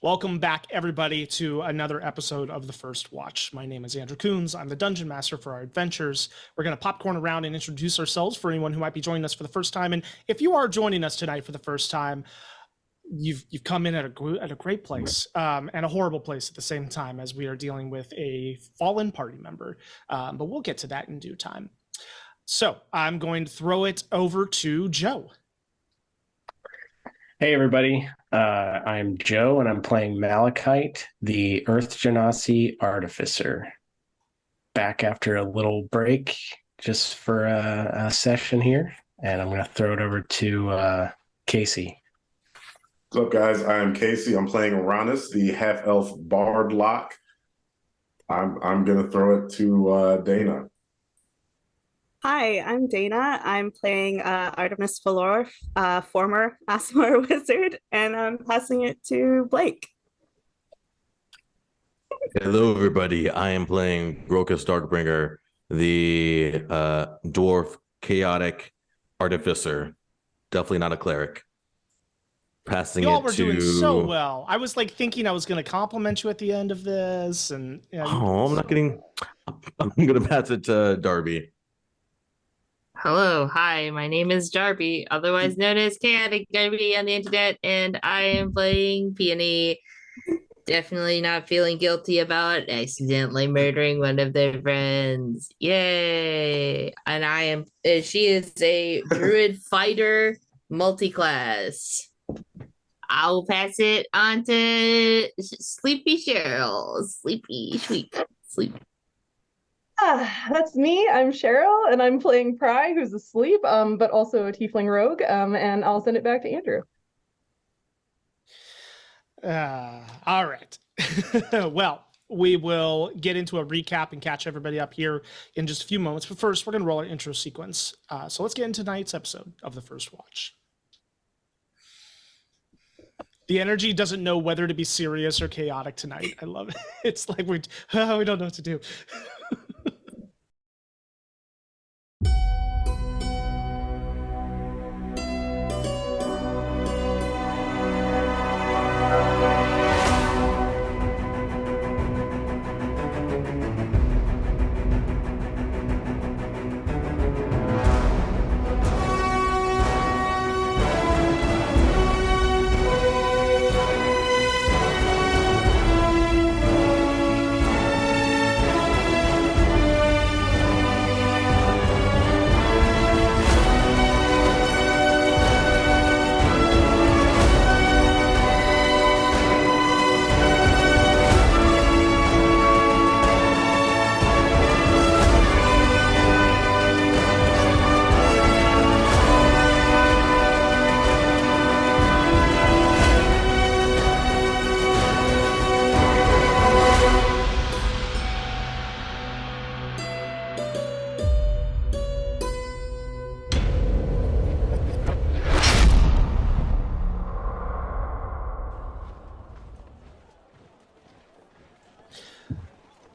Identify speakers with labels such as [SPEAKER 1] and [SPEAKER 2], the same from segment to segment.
[SPEAKER 1] Welcome back, everybody, to another episode of The First Watch. My name is Andrew Coons. I'm the Dungeon Master for our adventures. We're going to popcorn around and introduce ourselves for anyone who might be joining us for the first time. And if you are joining us tonight for the first time, you've come in at a great place and a horrible place at the same time, as we are dealing with a fallen party member. But we'll get to that in due time. So I'm going to throw it over to Joe.
[SPEAKER 2] Hey everybody, I'm Joe and I'm playing Malachite, the Earth Genasi Artificer. Back after a little break just for a session here, and I'm going to throw it over to Casey.
[SPEAKER 3] What's up, guys? I'm Casey. I'm playing Uranus, the half-elf bard lock. I'm going to throw it to Dana.
[SPEAKER 4] Hi, I'm Dana. I'm playing Artemis, former Asmar wizard, and I'm passing it to Blake.
[SPEAKER 5] Hello, everybody. I am playing Grokus Darkbringer, the dwarf chaotic artificer. Definitely not a cleric. Passing
[SPEAKER 1] Y'all
[SPEAKER 5] it
[SPEAKER 1] were
[SPEAKER 5] to...
[SPEAKER 1] doing so well. I was like thinking I was going to compliment you at the end of this, and
[SPEAKER 5] I'm not getting. I'm going to pass it to Darby.
[SPEAKER 6] Hello, hi, my name is Darby, otherwise known as Chaotic Darby on the internet, and I am playing Peony. Definitely not feeling guilty about accidentally murdering one of their friends. Yay! And she is a druid fighter multi-class. I'll pass it on to Sleepy Cheryl. Sleepy, sweet, sleep.
[SPEAKER 7] That's me. I'm Cheryl, and I'm playing Pry, who's asleep, but also a tiefling rogue, and I'll send it back to Andrew.
[SPEAKER 1] All right. Well, we will get into a recap and catch everybody up here in just a few moments, but first, we're going to roll our intro sequence. So let's get into tonight's episode of The First Watch. The energy doesn't know whether to be serious or chaotic tonight. I love it. It's like we don't know what to do.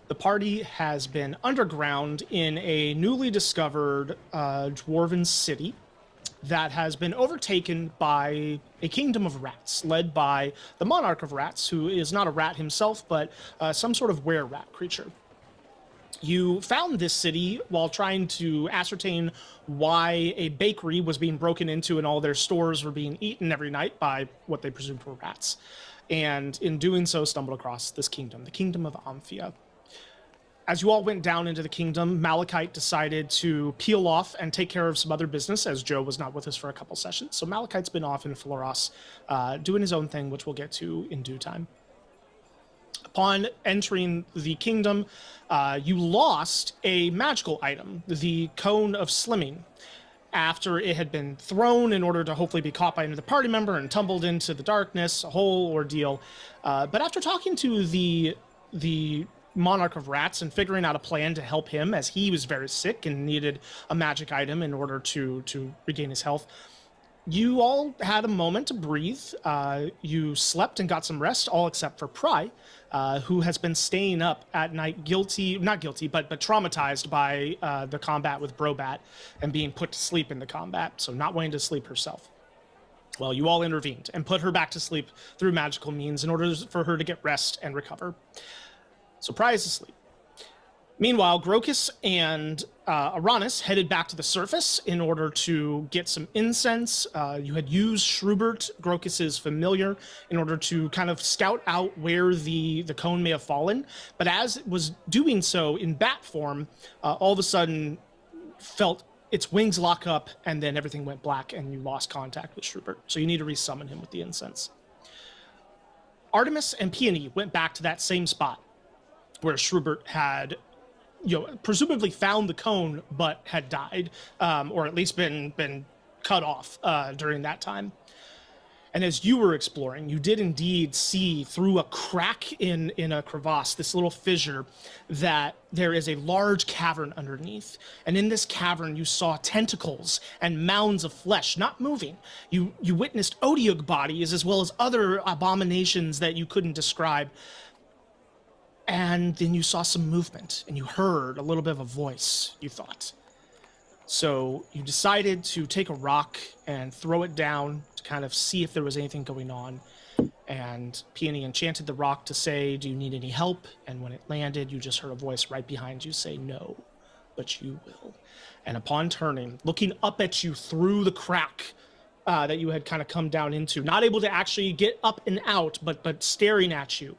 [SPEAKER 1] The party has been underground in a newly discovered dwarven city that has been overtaken by a kingdom of rats, led by the monarch of rats, who is not a rat himself, but some sort of were-rat creature. You found this city while trying to ascertain why a bakery was being broken into and all their stores were being eaten every night by what they presumed were rats. And in doing so, stumbled across this kingdom, the kingdom of Amphia. As you all went down into the kingdom, Malachite decided to peel off and take care of some other business, as Joe was not with us for a couple sessions. So Malachite's been off in Floros, doing his own thing, which we'll get to in due time. Upon entering the kingdom, you lost a magical item, the Cone of Slimming, after it had been thrown in order to hopefully be caught by another party member and tumbled into the darkness, a whole ordeal. But after talking to the monarch of rats and figuring out a plan to help him, as he was very sick and needed a magic item in order to regain his health, you all had a moment to breathe. You slept and got some rest, all except for Pry, who has been staying up at night not guilty, but traumatized by the combat with Brobat and being put to sleep in the combat, so not wanting to sleep herself. Well, you all intervened and put her back to sleep through magical means in order for her to get rest and recover. So Pry is asleep. Meanwhile, Grokus and Aranis headed back to the surface in order to get some incense. You had used Schrubert, Grokus's familiar, in order to kind of scout out where the cone may have fallen. But as it was doing so in bat form, all of a sudden felt its wings lock up, and then everything went black, and you lost contact with Schrubert. So you need to resummon him with the incense. Artemis and Peony went back to that same spot where Schrubert had, presumably found the cone, but had died, or at least been cut off during that time. And as you were exploring, you did indeed see through a crack in a crevasse, this little fissure, that there is a large cavern underneath. And in this cavern, you saw tentacles and mounds of flesh not moving. You witnessed Odiug bodies as well as other abominations that you couldn't describe. And then you saw some movement, and you heard a little bit of a voice, you thought. So you decided to take a rock and throw it down to kind of see if there was anything going on. And Peony enchanted the rock to say, "Do you need any help?" And when it landed, you just heard a voice right behind you say, "No, but you will." And upon turning, looking up at you through the crack that you had kind of come down into, not able to actually get up and out, but staring at you,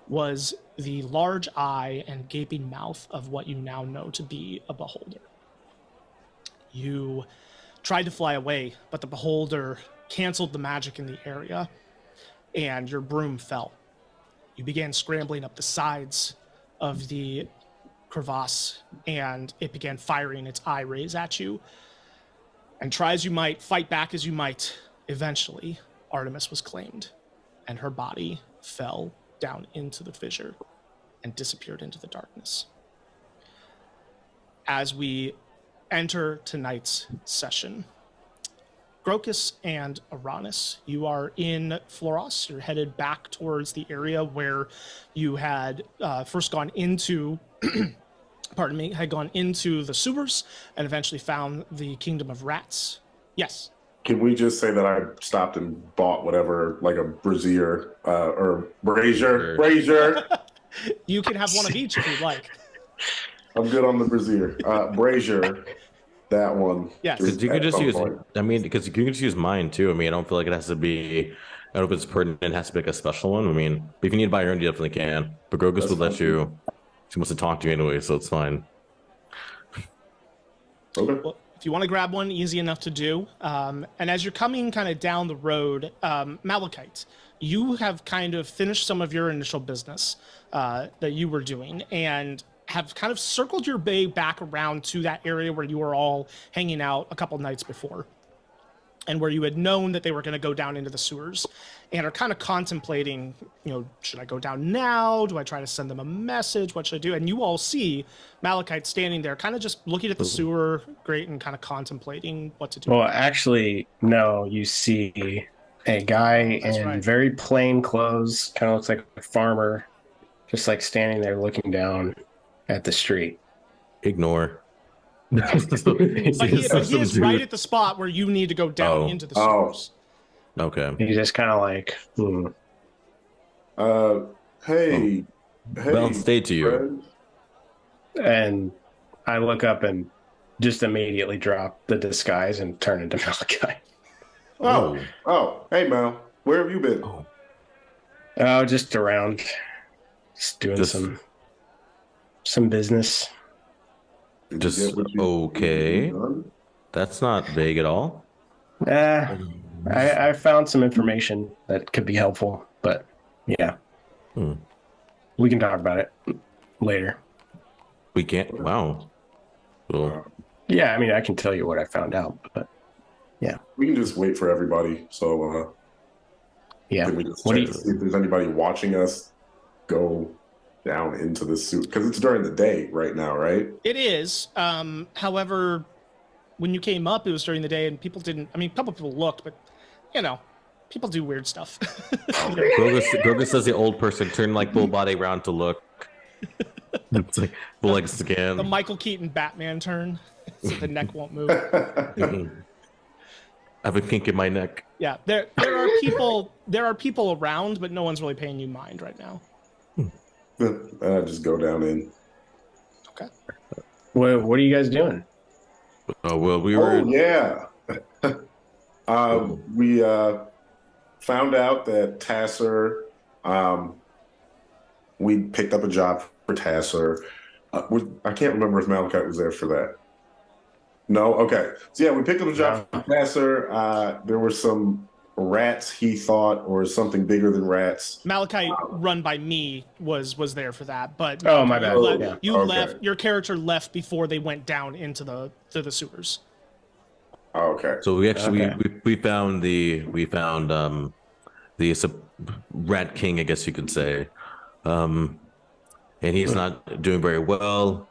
[SPEAKER 1] was the large eye and gaping mouth of what you now know to be a beholder. You tried to fly away, but the beholder canceled the magic in the area, and your broom fell. You began scrambling up the sides of the crevasse, and it began firing its eye rays at you. And try as you might, fight back as you might, eventually Artemis was claimed, and her body fell down into the fissure and disappeared into the darkness. As we enter tonight's session, Grokus and Aranis, you are in Floros. You're headed back towards the area where you had first gone into had gone into the sewers and eventually found the Kingdom of Rats. Yes.
[SPEAKER 3] Can we just say that I stopped and bought whatever, like a brazier or brazier?
[SPEAKER 1] You can have one of each if you'd like.
[SPEAKER 3] I'm good on the brazier. Brazier, that one.
[SPEAKER 1] Yes.
[SPEAKER 5] Because you can just use, because you can just use mine too. I mean, I don't feel like it has to be, I don't know if it's pertinent, it has to be like a special one. I mean, if you need to buy your own, you definitely can. But Grogus would let you, she wants to talk to you anyway, so it's fine.
[SPEAKER 3] Okay.
[SPEAKER 1] Well, if you want to grab one, easy enough to do. And as you're coming kind of down the road, Malachite, you have kind of finished some of your initial business that you were doing and have kind of circled your way back around to that area where you were all hanging out a couple nights before, and where you had known that they were going to go down into the sewers, and are kind of contemplating, should I go down now? Do I try to send them a message? What should I do? And you all see Malachite standing there, kind of just looking at the sewer grate and kind of contemplating what to do.
[SPEAKER 2] Well, actually, no, you see a guy in very plain clothes, kind of looks like a farmer, just like standing there looking down at the street.
[SPEAKER 5] Ignore.
[SPEAKER 1] But he is right at the spot where you need to go down into the sewers.
[SPEAKER 5] Okay.
[SPEAKER 2] He's just kind of like,
[SPEAKER 3] Hey.
[SPEAKER 5] Well, stay to you.
[SPEAKER 2] And I look up and just immediately drop the disguise and turn into Malachi.
[SPEAKER 3] Oh, hey, Mal. Where have you been?
[SPEAKER 2] Oh, just around. Just doing some business.
[SPEAKER 5] Just okay. That's not vague at all.
[SPEAKER 2] I found some information that could be helpful, but yeah. We can talk about it later.
[SPEAKER 5] We can't. Wow. Cool.
[SPEAKER 2] Yeah, I mean, I can tell you what I found out, but yeah.
[SPEAKER 3] We can just wait for everybody. So,
[SPEAKER 2] yeah.
[SPEAKER 3] Can we just check to see if there's anybody watching us go down into the suit? Because it's during the day right now, right?
[SPEAKER 1] It is. However, when you came up, it was during the day, and people didn't. I mean, a couple people looked, but people do weird stuff.
[SPEAKER 5] Grogus says the old person turned like full body around to look. It's like full like scan.
[SPEAKER 1] The Michael Keaton Batman turn, so the neck won't move.
[SPEAKER 5] I have a kink in my neck.
[SPEAKER 1] Yeah, there are people around, but no one's really paying you mind right now.
[SPEAKER 3] I just go down in.
[SPEAKER 1] Okay.
[SPEAKER 2] What are you guys doing?
[SPEAKER 5] Oh well, we
[SPEAKER 3] Oh
[SPEAKER 5] were.
[SPEAKER 3] yeah. We found out that Tasser. We picked up a job for Tasser. I can't remember if Malachite was there for that. No? Okay. So yeah, we picked up a job for Tasser. There were some rats, he thought, or something bigger than rats.
[SPEAKER 1] Malachite, run by me, was there for that, but
[SPEAKER 2] Oh, my bad.
[SPEAKER 1] You
[SPEAKER 3] Okay.
[SPEAKER 1] left. Your character left before they went down into the sewers.
[SPEAKER 3] Okay.
[SPEAKER 5] So we actually
[SPEAKER 2] Okay.
[SPEAKER 5] we found the rat king, I guess you could say, and he's not doing very well.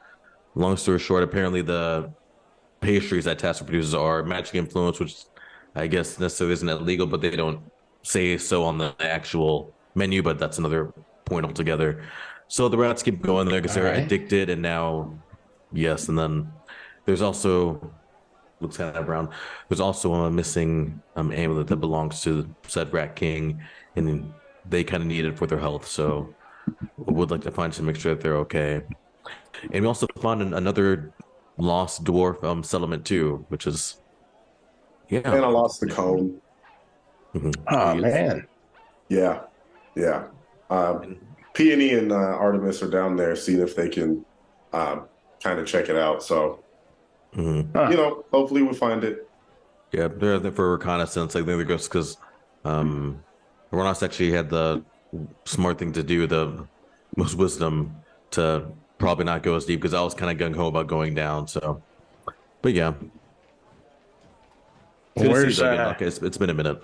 [SPEAKER 5] Long story short, apparently the pastries that Tasser produces are magic influence, which I guess necessarily isn't illegal, but they don't say so on the actual menu. But that's another point altogether. So the rats keep going there because they're
[SPEAKER 2] Alright.
[SPEAKER 5] addicted, and now, yes, and then there's also looks kind of around. There's also a missing amulet that belongs to said rat king, and they kind of need it for their health. So we would like to find to make sure that they're okay. And we also found another lost dwarf settlement too, which is
[SPEAKER 3] And I lost the cone.
[SPEAKER 2] Oh man.
[SPEAKER 3] Yeah. Yeah. Peony and Artemis are down there seeing if they can kind of check it out. So, hopefully we'll find it.
[SPEAKER 5] Yeah, they're there for reconnaissance. I think goes because Ronas actually had the smart thing to do, the most wisdom to probably not go as deep because I was kind of gung ho about going down. So, but yeah.
[SPEAKER 2] Where's
[SPEAKER 5] It's been a minute.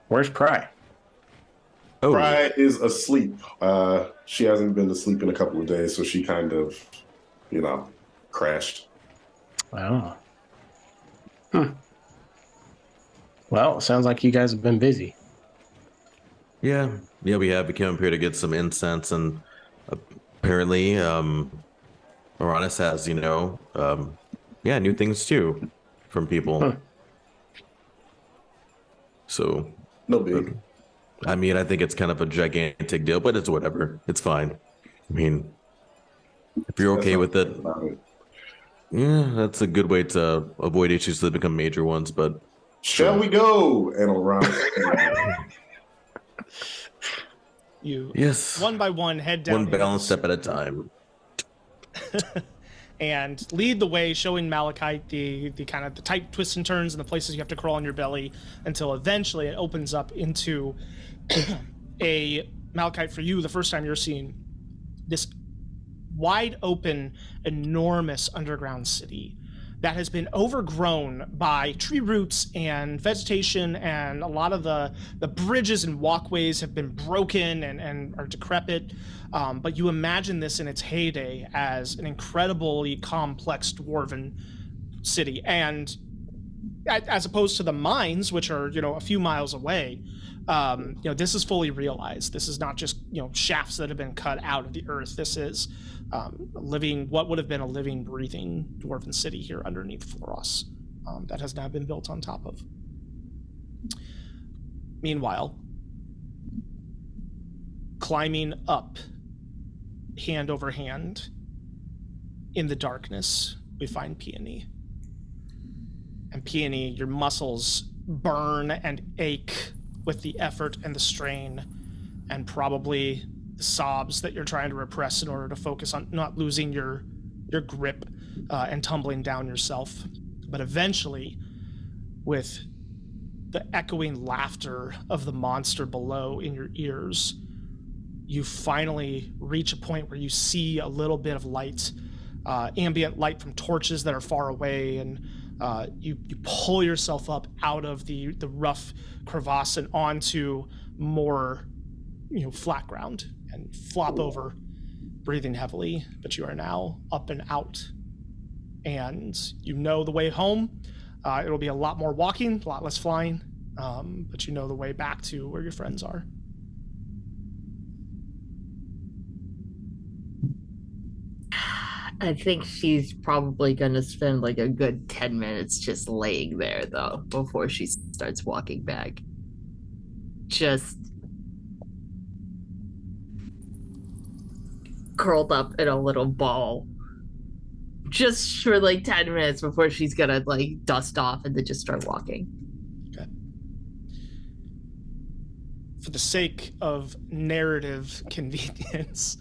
[SPEAKER 2] Where's Pry?
[SPEAKER 5] Oh,
[SPEAKER 3] Pry is asleep. She hasn't been asleep in a couple of days, so she kind of, crashed.
[SPEAKER 2] Wow. Well, it sounds like you guys have been busy.
[SPEAKER 5] yeah, we have. We came up here to get some incense, and apparently, Uranus has, new things too from people. So,
[SPEAKER 3] No big.
[SPEAKER 5] I mean, I think it's kind of a gigantic deal, but it's whatever. It's fine. I mean, if you're okay with it, yeah, that's a good way to avoid issues that become major ones. But
[SPEAKER 3] Shall we go? And Orion.
[SPEAKER 1] You
[SPEAKER 5] yes,
[SPEAKER 1] one by one head down.
[SPEAKER 5] one balanced step at a time.
[SPEAKER 1] And lead the way, showing Malachite the kind of the tight twists and turns and the places you have to crawl on your belly until eventually it opens up into a Malachite, for you, the first time you're seeing this wide open, enormous underground city that has been overgrown by tree roots and vegetation, and a lot of the bridges and walkways have been broken and are decrepit. But you imagine this in its heyday as an incredibly complex dwarven city. And as opposed to the mines, which are, a few miles away, this is fully realized. This is not just, shafts that have been cut out of the earth. This is what would have been a living, breathing dwarven city here underneath Floros that has now been built on top of. Meanwhile, climbing up, hand over hand, in the darkness, we find Peony. And Peony, your muscles burn and ache with the effort and the strain, and probably the sobs that you're trying to repress in order to focus on not losing your grip and tumbling down yourself. But eventually, with the echoing laughter of the monster below in your ears, you finally reach a point where you see a little bit of light, ambient light from torches that are far away, and you pull yourself up out of the rough crevasse and onto more flat ground and flop over, breathing heavily. But you are now up and out, and the way home. It'll be a lot more walking, a lot less flying, but the way back to where your friends are.
[SPEAKER 6] I think she's probably gonna spend like a good 10 minutes just laying there though before she starts walking back. Just curled up in a little ball. Just for like 10 minutes before she's gonna like dust off and then just start walking.
[SPEAKER 1] Okay. For the sake of narrative convenience,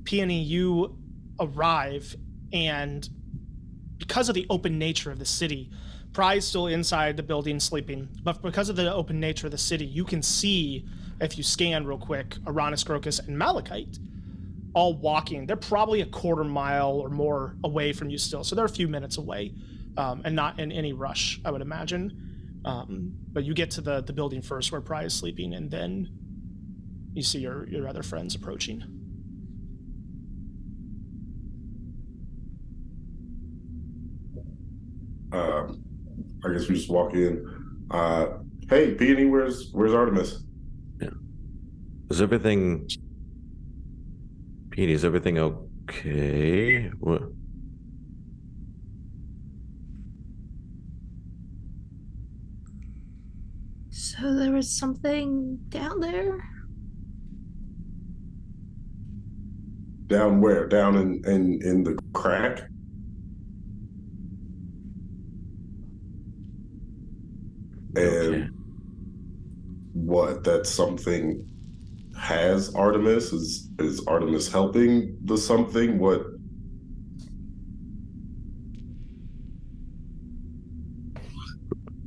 [SPEAKER 1] Peony, you arrive, and because of the open nature of the city, Pry's still inside the building sleeping, but because of the open nature of the city, you can see, if you scan real quick, Uranus, Crocus, and Malachite all walking. They're probably a quarter mile or more away from you still, so they're a few minutes away, and not in any rush, I would imagine. But you get to the building first where Pry is sleeping, and then you see your other friends approaching.
[SPEAKER 3] I guess we just walk in. Hey, Peony, where's Artemis?
[SPEAKER 5] Yeah. Is everything Peony, is everything okay? What?
[SPEAKER 6] So there was something down there?
[SPEAKER 3] Down where? Down in the crack?
[SPEAKER 5] Okay.
[SPEAKER 3] And what? That something has Artemis? Is Artemis helping the something? What?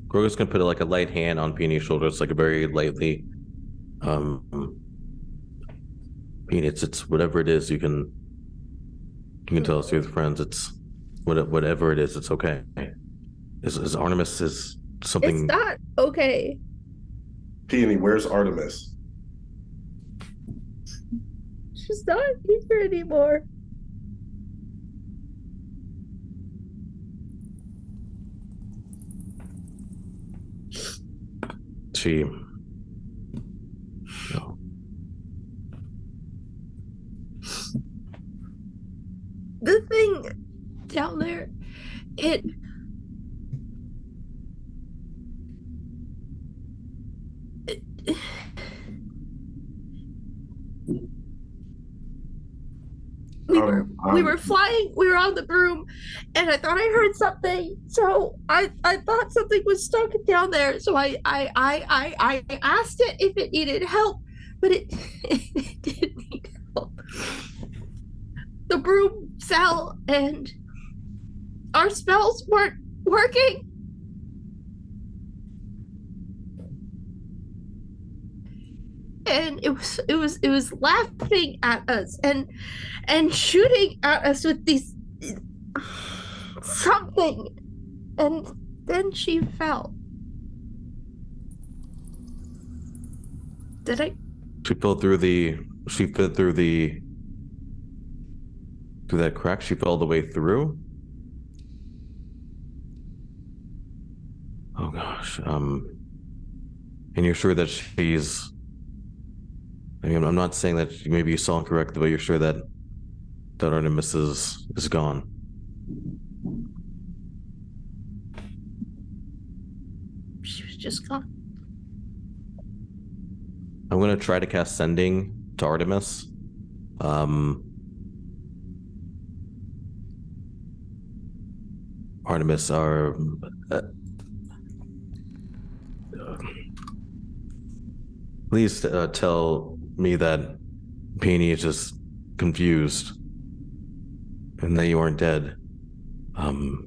[SPEAKER 5] Grogu's gonna put like a light hand on Peony's shoulders, like a very lightly. Peony, it's whatever it is. You can tell us with friends. It's whatever it is. It's okay. Is Artemis is something?
[SPEAKER 6] It's not okay.
[SPEAKER 3] Peony, where's Artemis?
[SPEAKER 6] She's not here anymore.
[SPEAKER 5] She. No.
[SPEAKER 6] The thing down there, it we were flying, we were on the broom, and I thought I heard something, so I thought something was stuck down there, so I asked it if it needed help, but it didn't need help. The broom fell and our spells weren't working. And it was laughing at us and shooting at us with these something, and then she fell. Did I?
[SPEAKER 5] She fell through the. She fit through the. Through that crack. She fell all the way through. Oh gosh. And you're sure that she's. I mean, I'm not saying that maybe you saw incorrectly, but you're sure that Artemis is gone.
[SPEAKER 6] She was just gone.
[SPEAKER 5] I'm gonna try to cast Sending to Artemis. Artemis, please tell me that Peony is just confused and that you aren't dead. I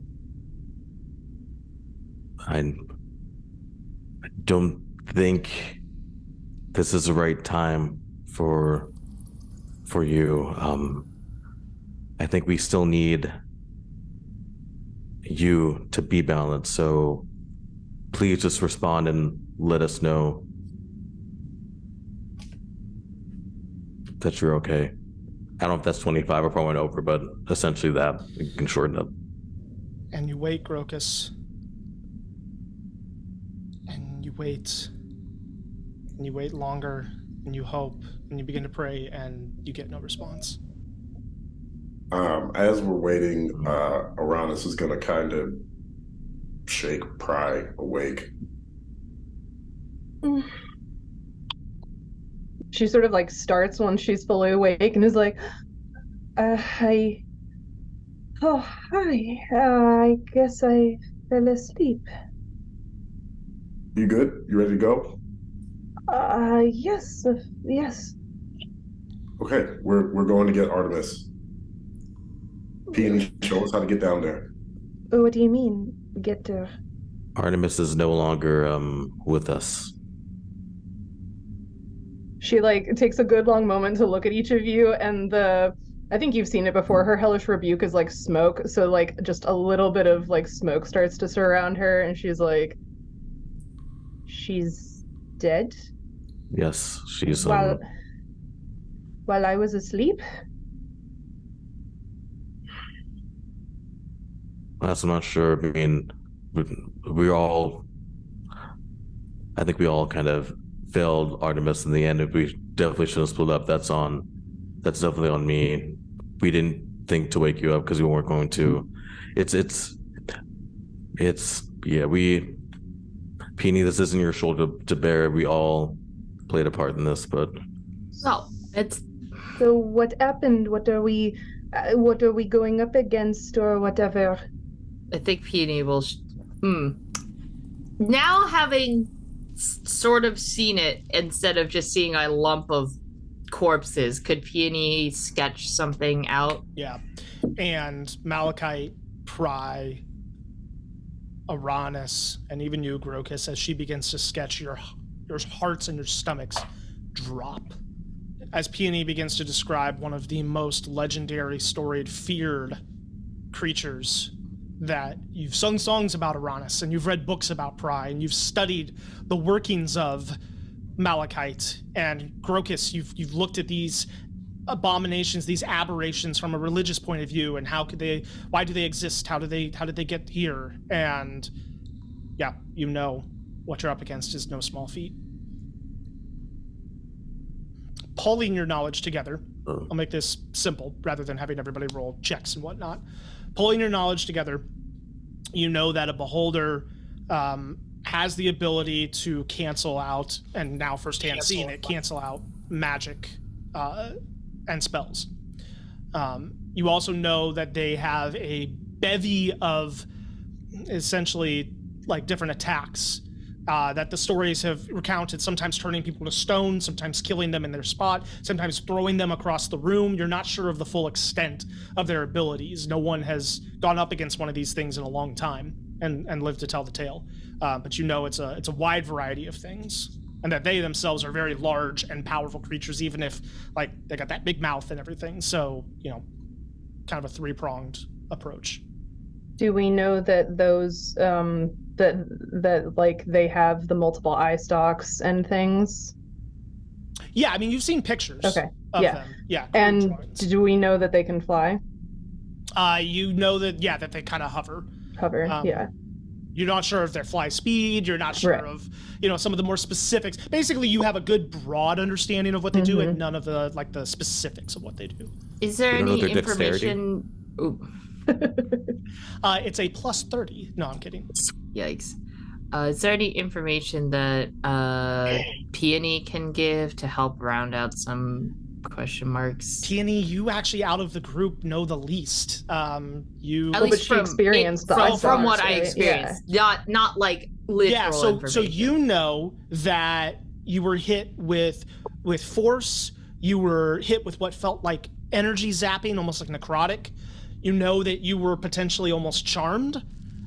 [SPEAKER 5] don't think this is the right time for you. I think we still need you to be balanced, so please just respond and let us know that you're okay. I don't know if that's 25 or if I went over, but essentially that. You can shorten it.
[SPEAKER 1] And you wait, Crocus. And you wait. And you wait longer, and you hope, and you begin to pray, and you get no response.
[SPEAKER 3] As we're waiting, Aranis is going to kind of shake Pry awake.
[SPEAKER 7] She sort of like starts when she's fully awake and is like, hi. Oh, hi. I guess I fell asleep.
[SPEAKER 3] You good? You ready to go?
[SPEAKER 7] Yes, yes.
[SPEAKER 3] Okay, we're going to get Artemis. Peony, show us how to get down there.
[SPEAKER 7] What do you mean, get there?
[SPEAKER 5] Artemis is no longer with us.
[SPEAKER 7] She like takes a good long moment to look at each of you, and I think you've seen it before, her hellish rebuke is like smoke, so like just a little bit of like smoke starts to surround her, and she's like, she's dead?
[SPEAKER 5] Yes, she's
[SPEAKER 7] While I was asleep?
[SPEAKER 5] I'm not sure. I mean, I think we all kind of failed Artemis in the end. If we definitely should have split up, that's definitely on me. We didn't think to wake you up because we weren't going to. Peony, this isn't your shoulder to bear. We all played a part in this, but.
[SPEAKER 6] Well, it's.
[SPEAKER 7] So what happened? What are we going up against or whatever?
[SPEAKER 6] I think Peony will. Now having sort of seen it instead of just seeing a lump of corpses, could Peony sketch something out?
[SPEAKER 1] Yeah. And Malachite, Pry, Aranis, and even you, Grokus, as she begins to sketch, your hearts and your stomachs drop. As Peony begins to describe one of the most legendary, storied, feared creatures that you've sung songs about Aranis, and you've read books about Pry, and you've studied the workings of Malachite and Grokus. You've looked at these abominations, these aberrations from a religious point of view, and why do they exist? How did they get here? And yeah, you know what you're up against is no small feat. Pulling your knowledge together, I'll make this simple rather than having everybody roll checks and whatnot. Pulling your knowledge together, you know that a beholder has the ability to cancel out, and now firsthand seeing it, cancel out magic and spells. You also know that they have a bevy of essentially like different attacks that the stories have recounted, sometimes turning people to stone, sometimes killing them in their spot, sometimes throwing them across the room. You're not sure of the full extent of their abilities. No one has gone up against one of these things in a long time and lived to tell the tale. But you know it's a wide variety of things, and that they themselves are very large and powerful creatures, even if like they got that big mouth and everything. So, you know, kind of a three-pronged approach.
[SPEAKER 7] Do we know that those that like they have the multiple eye stalks and things?
[SPEAKER 1] Yeah, I mean, you've seen pictures of them. Yeah.
[SPEAKER 7] And
[SPEAKER 1] drawings.
[SPEAKER 7] do we know that they can fly?
[SPEAKER 1] You know that, yeah, that they kind of hover.
[SPEAKER 7] Yeah.
[SPEAKER 1] You're not sure of their fly speed. You're not sure of, you know, some of the more specifics. Basically, you have a good broad understanding of what they do, and none of the like the specifics of what they do.
[SPEAKER 6] Is there any information?
[SPEAKER 1] It's a plus 30. No, I'm kidding.
[SPEAKER 6] Yikes. Is there any information that Peony can give to help round out some question marks?
[SPEAKER 1] Peony, you actually out of the group know the least. You
[SPEAKER 6] at least
[SPEAKER 7] from experience
[SPEAKER 6] from what I experienced, not like literal information.
[SPEAKER 1] So you know that you were hit with force. You were hit with what felt like energy zapping, almost like necrotic. You know that you were potentially almost charmed,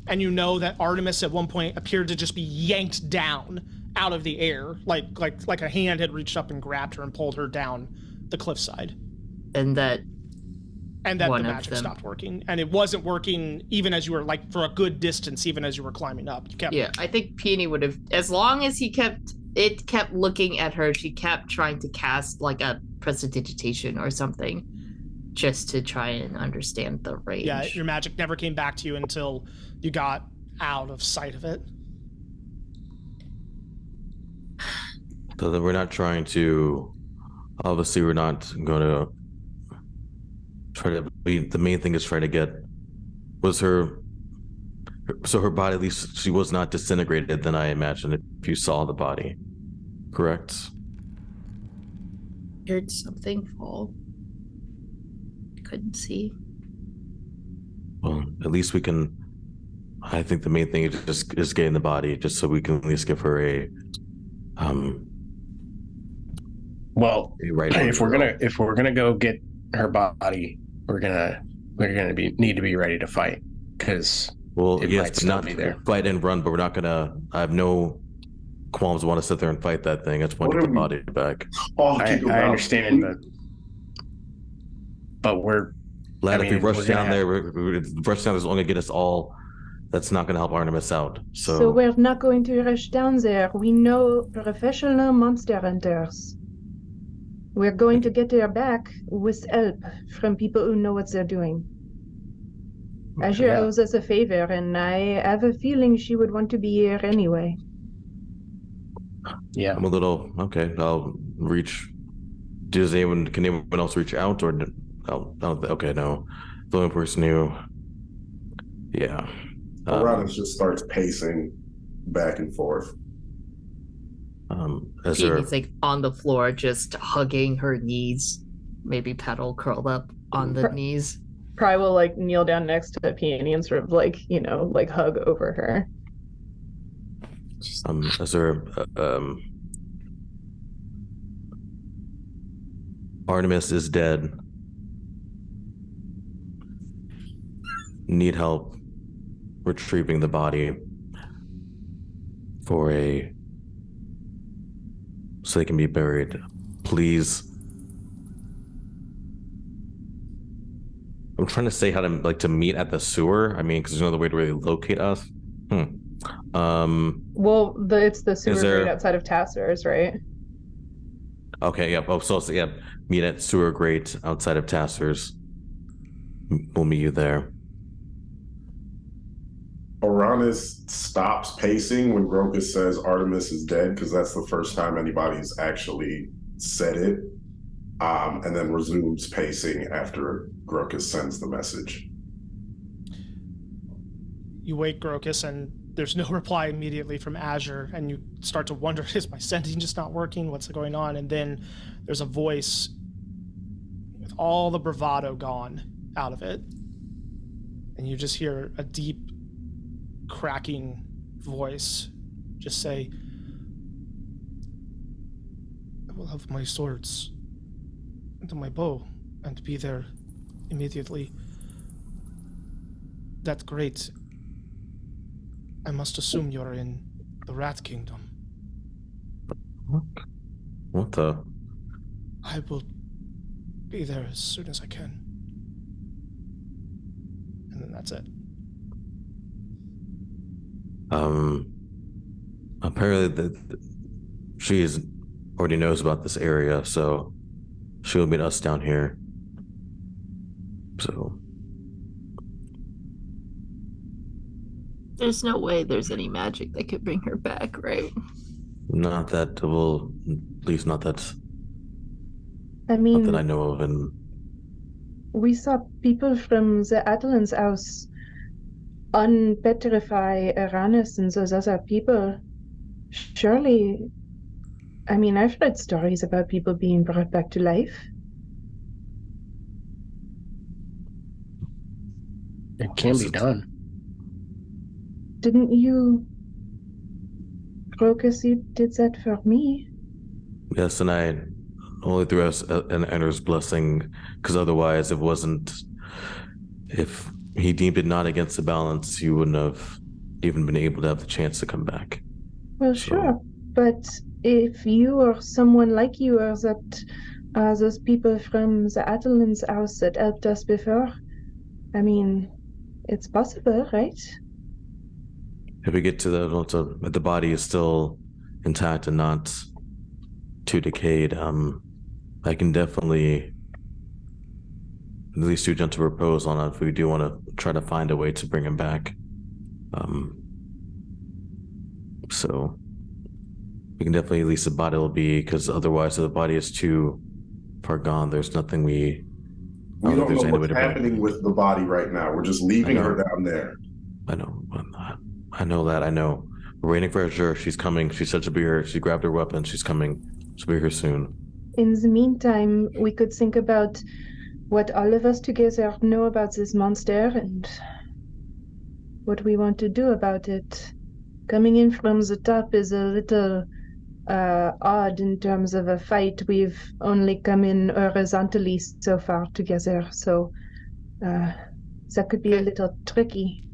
[SPEAKER 1] and you know that Artemis at one point appeared to just be yanked down out of the air, like a hand had reached up and grabbed her and pulled her down the cliffside.
[SPEAKER 6] And that
[SPEAKER 1] the magic stopped working, and it wasn't working even as you were like for a good distance, even as you were climbing up.
[SPEAKER 6] I think Peony would have, as long as he kept looking at her, she kept trying to cast like a prestidigitation or something, just to try and understand the range.
[SPEAKER 1] Yeah, your magic never came back to you until you got out of sight of it.
[SPEAKER 5] So then we're not trying to, obviously we're not going to try to the main thing is trying to get was her. So her body, at least she was not disintegrated. Then I imagine if you saw the body, correct?
[SPEAKER 6] Heard something fall. Couldn't see.
[SPEAKER 5] Well, at least we can. I think the main thing is getting the body, just so we can at least give her a
[SPEAKER 2] Well,
[SPEAKER 5] right
[SPEAKER 2] if we're gonna go get her body, we're gonna need to be ready to fight, because it might
[SPEAKER 5] but
[SPEAKER 2] still
[SPEAKER 5] not
[SPEAKER 2] be there.
[SPEAKER 5] Fight and run, but we're not gonna. I have no qualms. Want to sit there and fight that thing. I just want to get the body back.
[SPEAKER 2] I understand, but we're.
[SPEAKER 5] Lad, if we rush down there, rush down. There's only gonna get us all. That's not gonna help Artemis out.
[SPEAKER 7] So we're not going to rush down there. We know professional monster hunters. We're going to get her back with help from people who know what they're doing. Azure owes us a favor, and I have a feeling she would want to be here anyway.
[SPEAKER 2] Yeah,
[SPEAKER 5] I'm a little okay. I'll reach. Can anyone else reach out, or okay, no. The only person who, yeah.
[SPEAKER 3] Karolina just starts pacing back and forth.
[SPEAKER 6] Jeannie's like on the floor, just hugging her knees. Maybe Petal curled up on the knees.
[SPEAKER 7] Probably will like kneel down next to Peony and sort of like, like hug over her.
[SPEAKER 5] As there, Artemis is dead. Need help retrieving the body so they can be buried. Please. I'm trying to say how to meet at the sewer. I mean, because there's no other way to really locate us.
[SPEAKER 7] Well, it's the sewer grate outside of Tasser's, right?
[SPEAKER 5] Okay, yep. Oh, so yeah, meet at sewer grate outside of Tasser's. We'll meet you there.
[SPEAKER 3] Uranus stops pacing when Grokus says Artemis is dead, because that's the first time anybody's actually said it, and then resumes pacing after Grokus sends the message.
[SPEAKER 1] You wake Grokus, and there's no reply immediately from Azure, and you start to wonder, is my sending just not working? What's going on? And then there's a voice with all the bravado gone out of it, and you just hear a deep cracking voice just say, I will have my swords and my bow and be there immediately. That's great. I must assume you're in the Rat Kingdom.
[SPEAKER 5] What the?
[SPEAKER 1] I will be there as soon as I can. And then that's it.
[SPEAKER 5] Apparently she already knows about this area, so she'll meet us down here. So
[SPEAKER 6] there's no way there's any magic that could bring her back, right?
[SPEAKER 5] Not that, at least not that.
[SPEAKER 7] I mean,
[SPEAKER 5] not that I know of, and
[SPEAKER 7] we saw people from the Atalan's house unpetrify Uranus and those other people. Surely, I mean, I've read stories about people being brought back to life.
[SPEAKER 2] It can be done.
[SPEAKER 7] Didn't you, Grokus, you did that for me?
[SPEAKER 5] yes, and I only through an Ender's blessing, because otherwise it wasn't. If he deemed it not against the balance, you wouldn't have even been able to have the chance to come back.
[SPEAKER 7] Well, sure, but if you or someone like you or that those people from the Atalan's house that helped us before, I mean, it's possible, right?
[SPEAKER 5] If we get to the body is still intact and not too decayed, I can definitely at least do gentle repose on it if we do want to try to find a way to bring him back. So we can definitely, at least the body will be, because otherwise if the body is too far gone, there's nothing we
[SPEAKER 3] We don't
[SPEAKER 5] there's
[SPEAKER 3] know
[SPEAKER 5] any way
[SPEAKER 3] what's
[SPEAKER 5] to bring
[SPEAKER 3] happening with the body right now. We're just leaving her down there.
[SPEAKER 5] I know. I know that. I know. We're waiting for her. She's coming. She said she'll be here. She grabbed her weapon. She's coming. She'll be here soon.
[SPEAKER 7] In the meantime, we could think about what all of us together know about this monster and what we want to do about it. Coming in from the top is a little odd in terms of a fight. We've only come in horizontally so far together, so that could be a little tricky.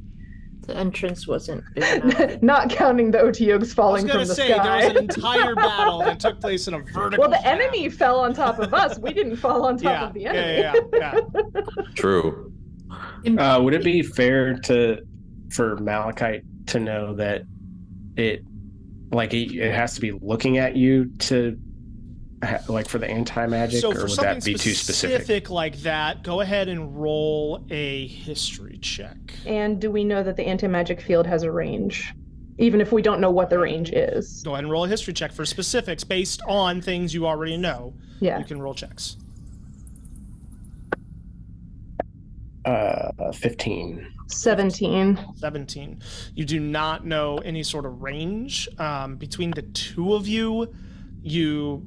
[SPEAKER 6] The entrance wasn't big enough.
[SPEAKER 7] Not counting the Otyugs falling from the sky.
[SPEAKER 1] There was an entire battle that took place in a vertical.
[SPEAKER 7] Well, the enemy fell on top of us. We didn't fall on top of the enemy.
[SPEAKER 1] Yeah.
[SPEAKER 5] True.
[SPEAKER 2] Would it be fair for Malachite to know that it has to be looking at you to for the anti-magic,
[SPEAKER 1] so
[SPEAKER 2] or would that be too specific?
[SPEAKER 1] Like that, go ahead and roll a history check.
[SPEAKER 7] And do we know that the anti-magic field has a range? Even if we don't know what the range is.
[SPEAKER 1] Go ahead and roll a history check for specifics based on things you already know.
[SPEAKER 7] Yeah.
[SPEAKER 1] You can roll checks.
[SPEAKER 2] 15.
[SPEAKER 7] 17.
[SPEAKER 1] You do not know any sort of range. Between the two of you, you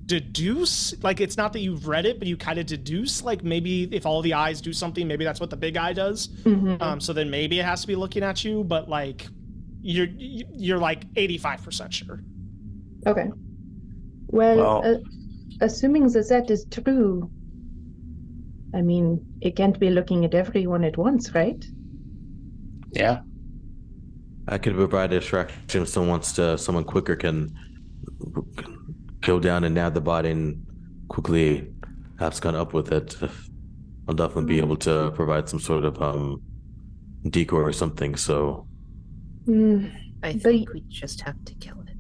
[SPEAKER 1] deduce, it's not that you've read it, but you kind of deduce, maybe if all the eyes do something, maybe that's what the big eye does.
[SPEAKER 7] Mm-hmm.
[SPEAKER 1] So then maybe it has to be looking at you, but you're 85% sure.
[SPEAKER 7] Okay. Well, assuming that is true, I mean, it can't be looking at everyone at once, right?
[SPEAKER 2] Yeah.
[SPEAKER 5] I could provide a distraction if someone quicker can go down and nab the body and quickly have gone up with it. I'll definitely be able to provide some sort of decoy or something. So
[SPEAKER 6] I think we just have to kill it.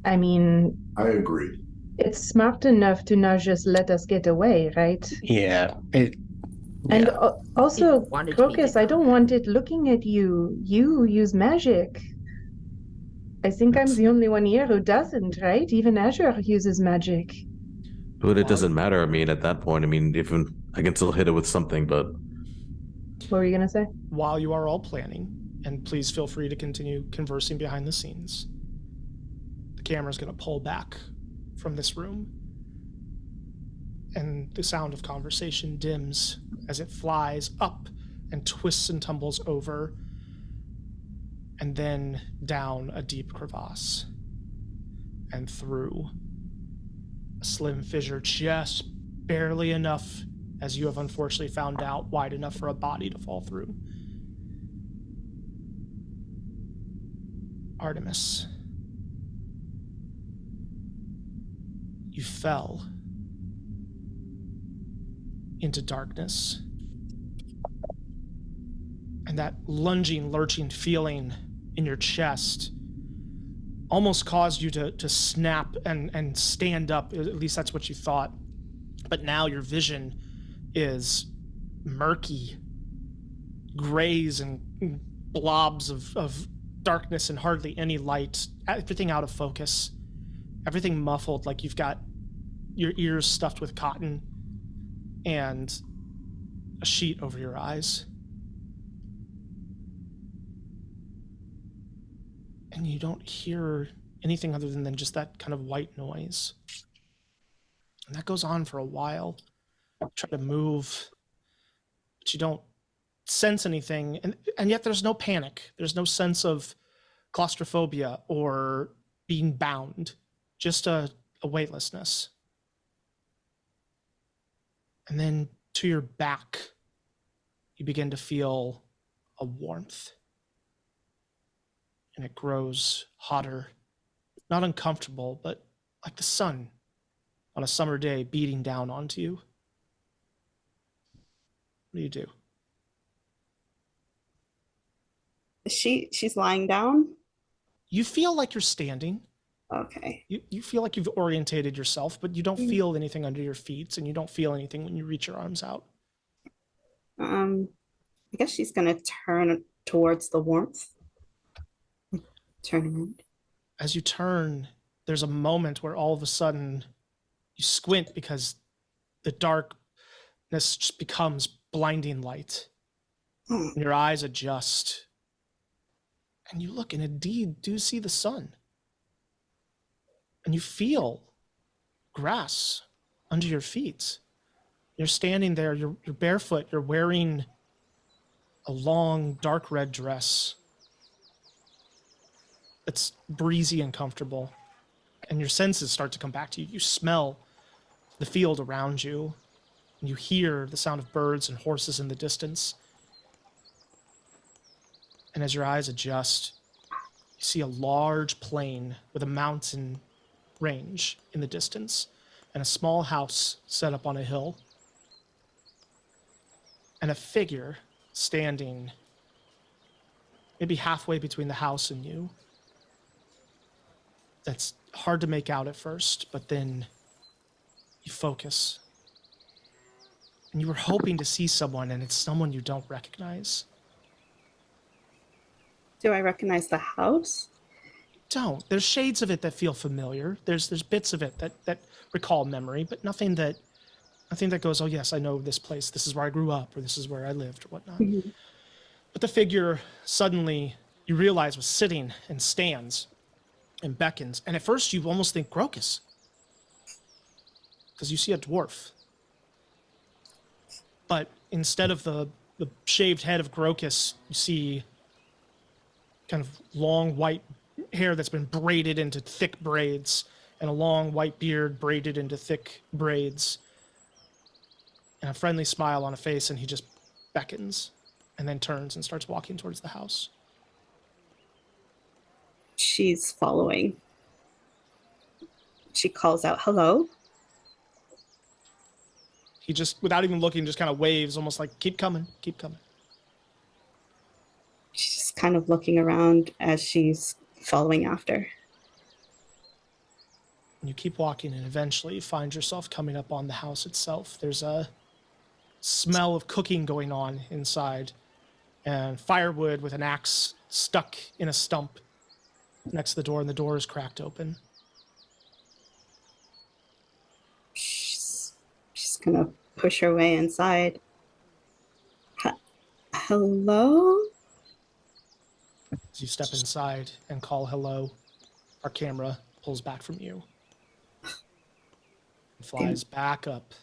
[SPEAKER 7] I mean,
[SPEAKER 3] I agree.
[SPEAKER 7] It's smart enough to not just let us get away, right?
[SPEAKER 2] Yeah.
[SPEAKER 7] And also, Crocus, I don't want it looking at you. You use magic. I think I'm the only one here who doesn't, right? Even Azure uses magic.
[SPEAKER 5] But it doesn't matter. I mean, at that point, even I can still hit it with something, but...
[SPEAKER 7] What were you going to say?
[SPEAKER 1] While you are all planning, and please feel free to continue conversing behind the scenes, the camera's going to pull back from this room, and the sound of conversation dims as it flies up and twists and tumbles over, and then down a deep crevasse and through a slim fissure, just barely enough, as you have unfortunately found out, wide enough for a body to fall through. Artemis, you fell into darkness, and that lunging, lurching feeling in your chest almost caused you to snap and stand up. At least that's what you thought. But now your vision is murky, grays and blobs of darkness and hardly any light. Everything out of focus. Everything muffled, like you've got your ears stuffed with cotton and a sheet over your eyes. And you don't hear anything other than just that kind of white noise. And that goes on for a while. You try to move, but you don't sense anything. And yet there's no panic. There's no sense of claustrophobia or being bound. Just a weightlessness. And then to your back, you begin to feel a warmth. And it grows hotter, not uncomfortable, but like the sun on a summer day beating down onto you. What do you do?
[SPEAKER 4] She's lying down?
[SPEAKER 1] You feel like you're standing.
[SPEAKER 4] Okay.
[SPEAKER 1] You feel like you've orientated yourself, but you don't feel anything under your feet, and you don't feel anything when you reach your arms out.
[SPEAKER 4] I guess she's gonna turn towards the warmth. Turn around.
[SPEAKER 1] As you turn, there's a moment where all of a sudden you squint because the dark This just becomes blinding light. And your eyes adjust. And you look and indeed do see the sun. And you feel grass under your feet. You're standing there, you're barefoot, you're wearing a long, dark red dress. It's breezy and comfortable. And your senses start to come back to you. You smell the field around you. And you hear the sound of birds and horses in the distance. And as your eyes adjust, you see a large plain with a mountain range in the distance and a small house set up on a hill. And a figure standing maybe halfway between the house and you. That's hard to make out at first, but then you focus. And you were hoping to see someone, and it's someone you don't recognize.
[SPEAKER 4] Do I recognize the house?
[SPEAKER 1] Don't. There's shades of it that feel familiar. There's bits of it that recall memory, but nothing that goes, oh yes, I know this place. This is where I grew up, or this is where I lived, or whatnot. Mm-hmm. But the figure suddenly you realize was sitting and stands and beckons. And at first you almost think Grokus, because you see a dwarf. But instead of the shaved head of Grokus, you see kind of long white hair that's been braided into thick braids, and a long white beard braided into thick braids, and a friendly smile on a face, and he just beckons and then turns and starts walking towards the house.
[SPEAKER 4] She's following. She calls out, hello?
[SPEAKER 1] He just, without even looking, just kind of waves, almost like, keep coming, keep coming.
[SPEAKER 4] She's just kind of looking around as she's following after.
[SPEAKER 1] And you keep walking, and eventually you find yourself coming up on the house itself. There's a smell of cooking going on inside, and firewood with an axe stuck in a stump next to the door, and the door is cracked open.
[SPEAKER 4] She's gonna push her way inside. Hello?
[SPEAKER 1] As you step inside and call hello, our camera pulls back from you and flies back up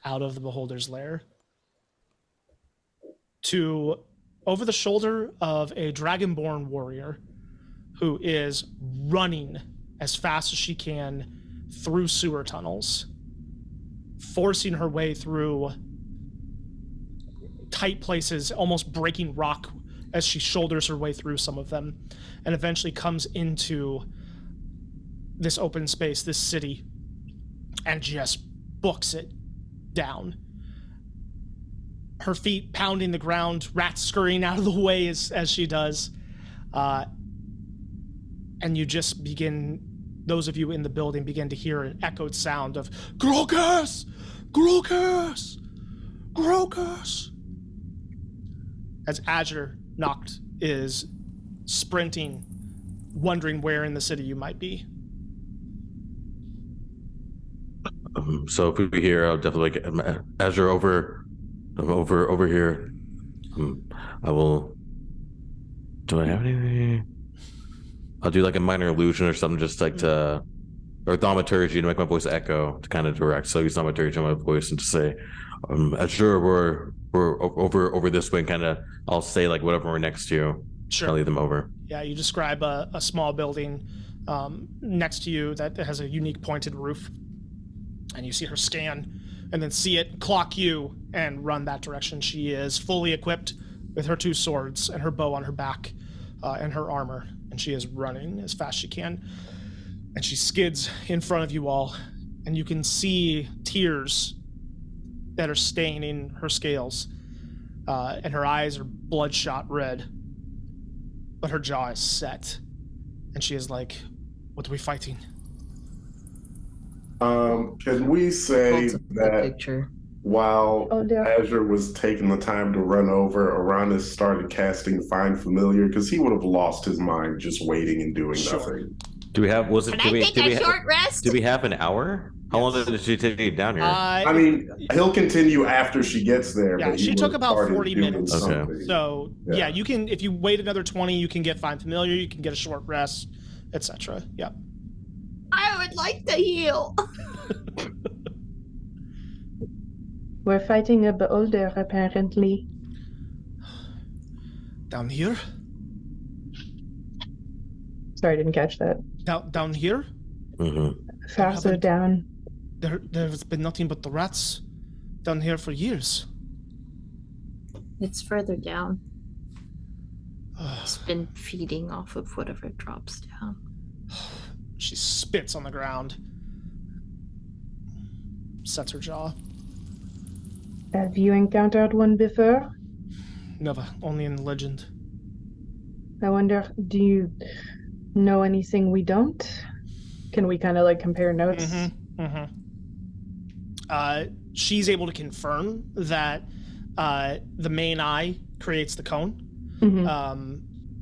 [SPEAKER 1] out of the beholder's lair to over the shoulder of a dragonborn warrior who is running as fast as she can through sewer tunnels, forcing her way through tight places, almost breaking rock as she shoulders her way through some of them, and eventually comes into this open space, this city, and just books it down. Her feet pounding the ground, rats scurrying out of the way as she does. And you just begin, those of you in the building begin to hear an echoed sound of Grokus! Grokus! Grokus! As Azure Noct is sprinting, wondering where in the city you might be.
[SPEAKER 5] So if we hear, I'll definitely get Azure over here. I will. Do I have anything? I'll do like a minor illusion or something, just like to, or thaumaturgy to make my voice echo to kind of direct. So I use thaumaturgy on my voice and to say, Azure, we're over this way, and kind of I'll say like whatever we're next to.
[SPEAKER 1] Sure.
[SPEAKER 5] I'll lead them over.
[SPEAKER 1] Yeah, you describe a small building next to you that has a unique pointed roof, and you see her scan and then see it clock you and run that direction. She is fully equipped with her 2 swords and her bow on her back and her armor, and she is running as fast as she can. And she skids in front of you all, and you can see tears that are staining her scales, and her eyes are bloodshot red, but her jaw is set, and she is like, what are we fighting?
[SPEAKER 3] Can we say that while Azure was taking the time to run over, Aranis started casting Find Familiar, because he would have lost his mind just waiting and doing nothing.
[SPEAKER 5] Do we have? Was it?
[SPEAKER 6] Can I take a short rest?
[SPEAKER 5] Do we have an hour? How long did she take you down here?
[SPEAKER 3] I mean, he'll continue after she gets there.
[SPEAKER 1] Yeah,
[SPEAKER 3] but
[SPEAKER 1] she took about 40 minutes.
[SPEAKER 5] Okay.
[SPEAKER 1] So yeah, you can, if you wait another 20, you can get Find Familiar, you can get a short rest, etc. Yeah.
[SPEAKER 6] I would like to heal.
[SPEAKER 7] We're fighting a beholder, apparently.
[SPEAKER 1] Down here?
[SPEAKER 7] Sorry, I didn't catch that.
[SPEAKER 1] Down here?
[SPEAKER 5] Mm-hmm.
[SPEAKER 7] Faster down.
[SPEAKER 1] There's been nothing but the rats down here for years.
[SPEAKER 6] It's further down. It's been feeding off of whatever drops down.
[SPEAKER 1] She spits on the ground. Sets her jaw.
[SPEAKER 7] Have you encountered one before?
[SPEAKER 1] Never, only in legend.
[SPEAKER 7] I wonder, do you know anything we don't? Can we kind of like compare notes?
[SPEAKER 1] She's able to confirm that the main eye creates the cone.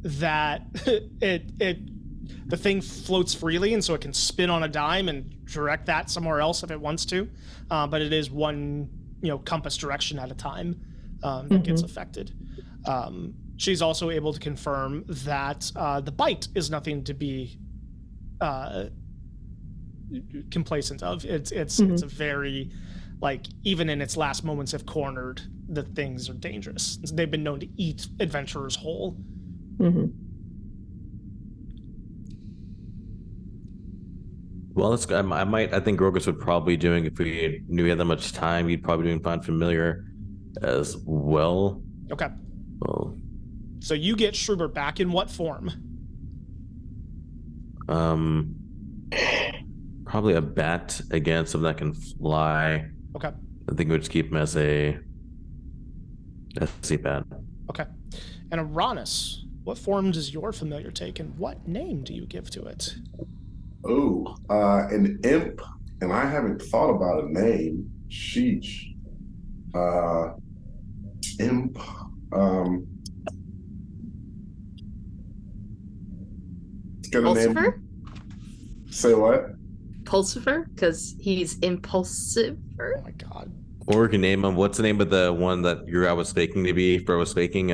[SPEAKER 1] That the thing floats freely, and so it can spin on a dime and direct that somewhere else if it wants to. But it is one, compass direction at a time that gets affected. She's also able to confirm that the bite is nothing to be complacent of. It's a very, even in its last moments if cornered, the things are dangerous. They've been known to eat adventurers whole.
[SPEAKER 5] Well, let's go. I think Grogus would probably be doing, if we knew he had that much time, he'd probably doing Find Familiar as well.
[SPEAKER 1] Okay.
[SPEAKER 5] Well,
[SPEAKER 1] so you get Schubert back in what form?
[SPEAKER 5] Probably a bat again, something that can fly.
[SPEAKER 1] Okay.
[SPEAKER 5] I think we would just keep him as a bat.
[SPEAKER 1] Okay. And Uranus, what form does your familiar take, and what name do you give to it?
[SPEAKER 3] Oh, an imp, and I haven't thought about a name. Sheesh. Imp.
[SPEAKER 6] Pulsifer?
[SPEAKER 3] Say what?
[SPEAKER 6] Pulsifer? Because he's impulsive.
[SPEAKER 1] Oh my god.
[SPEAKER 5] Or we can name him. What's the name of the one that I was faking to be? Fred was faking.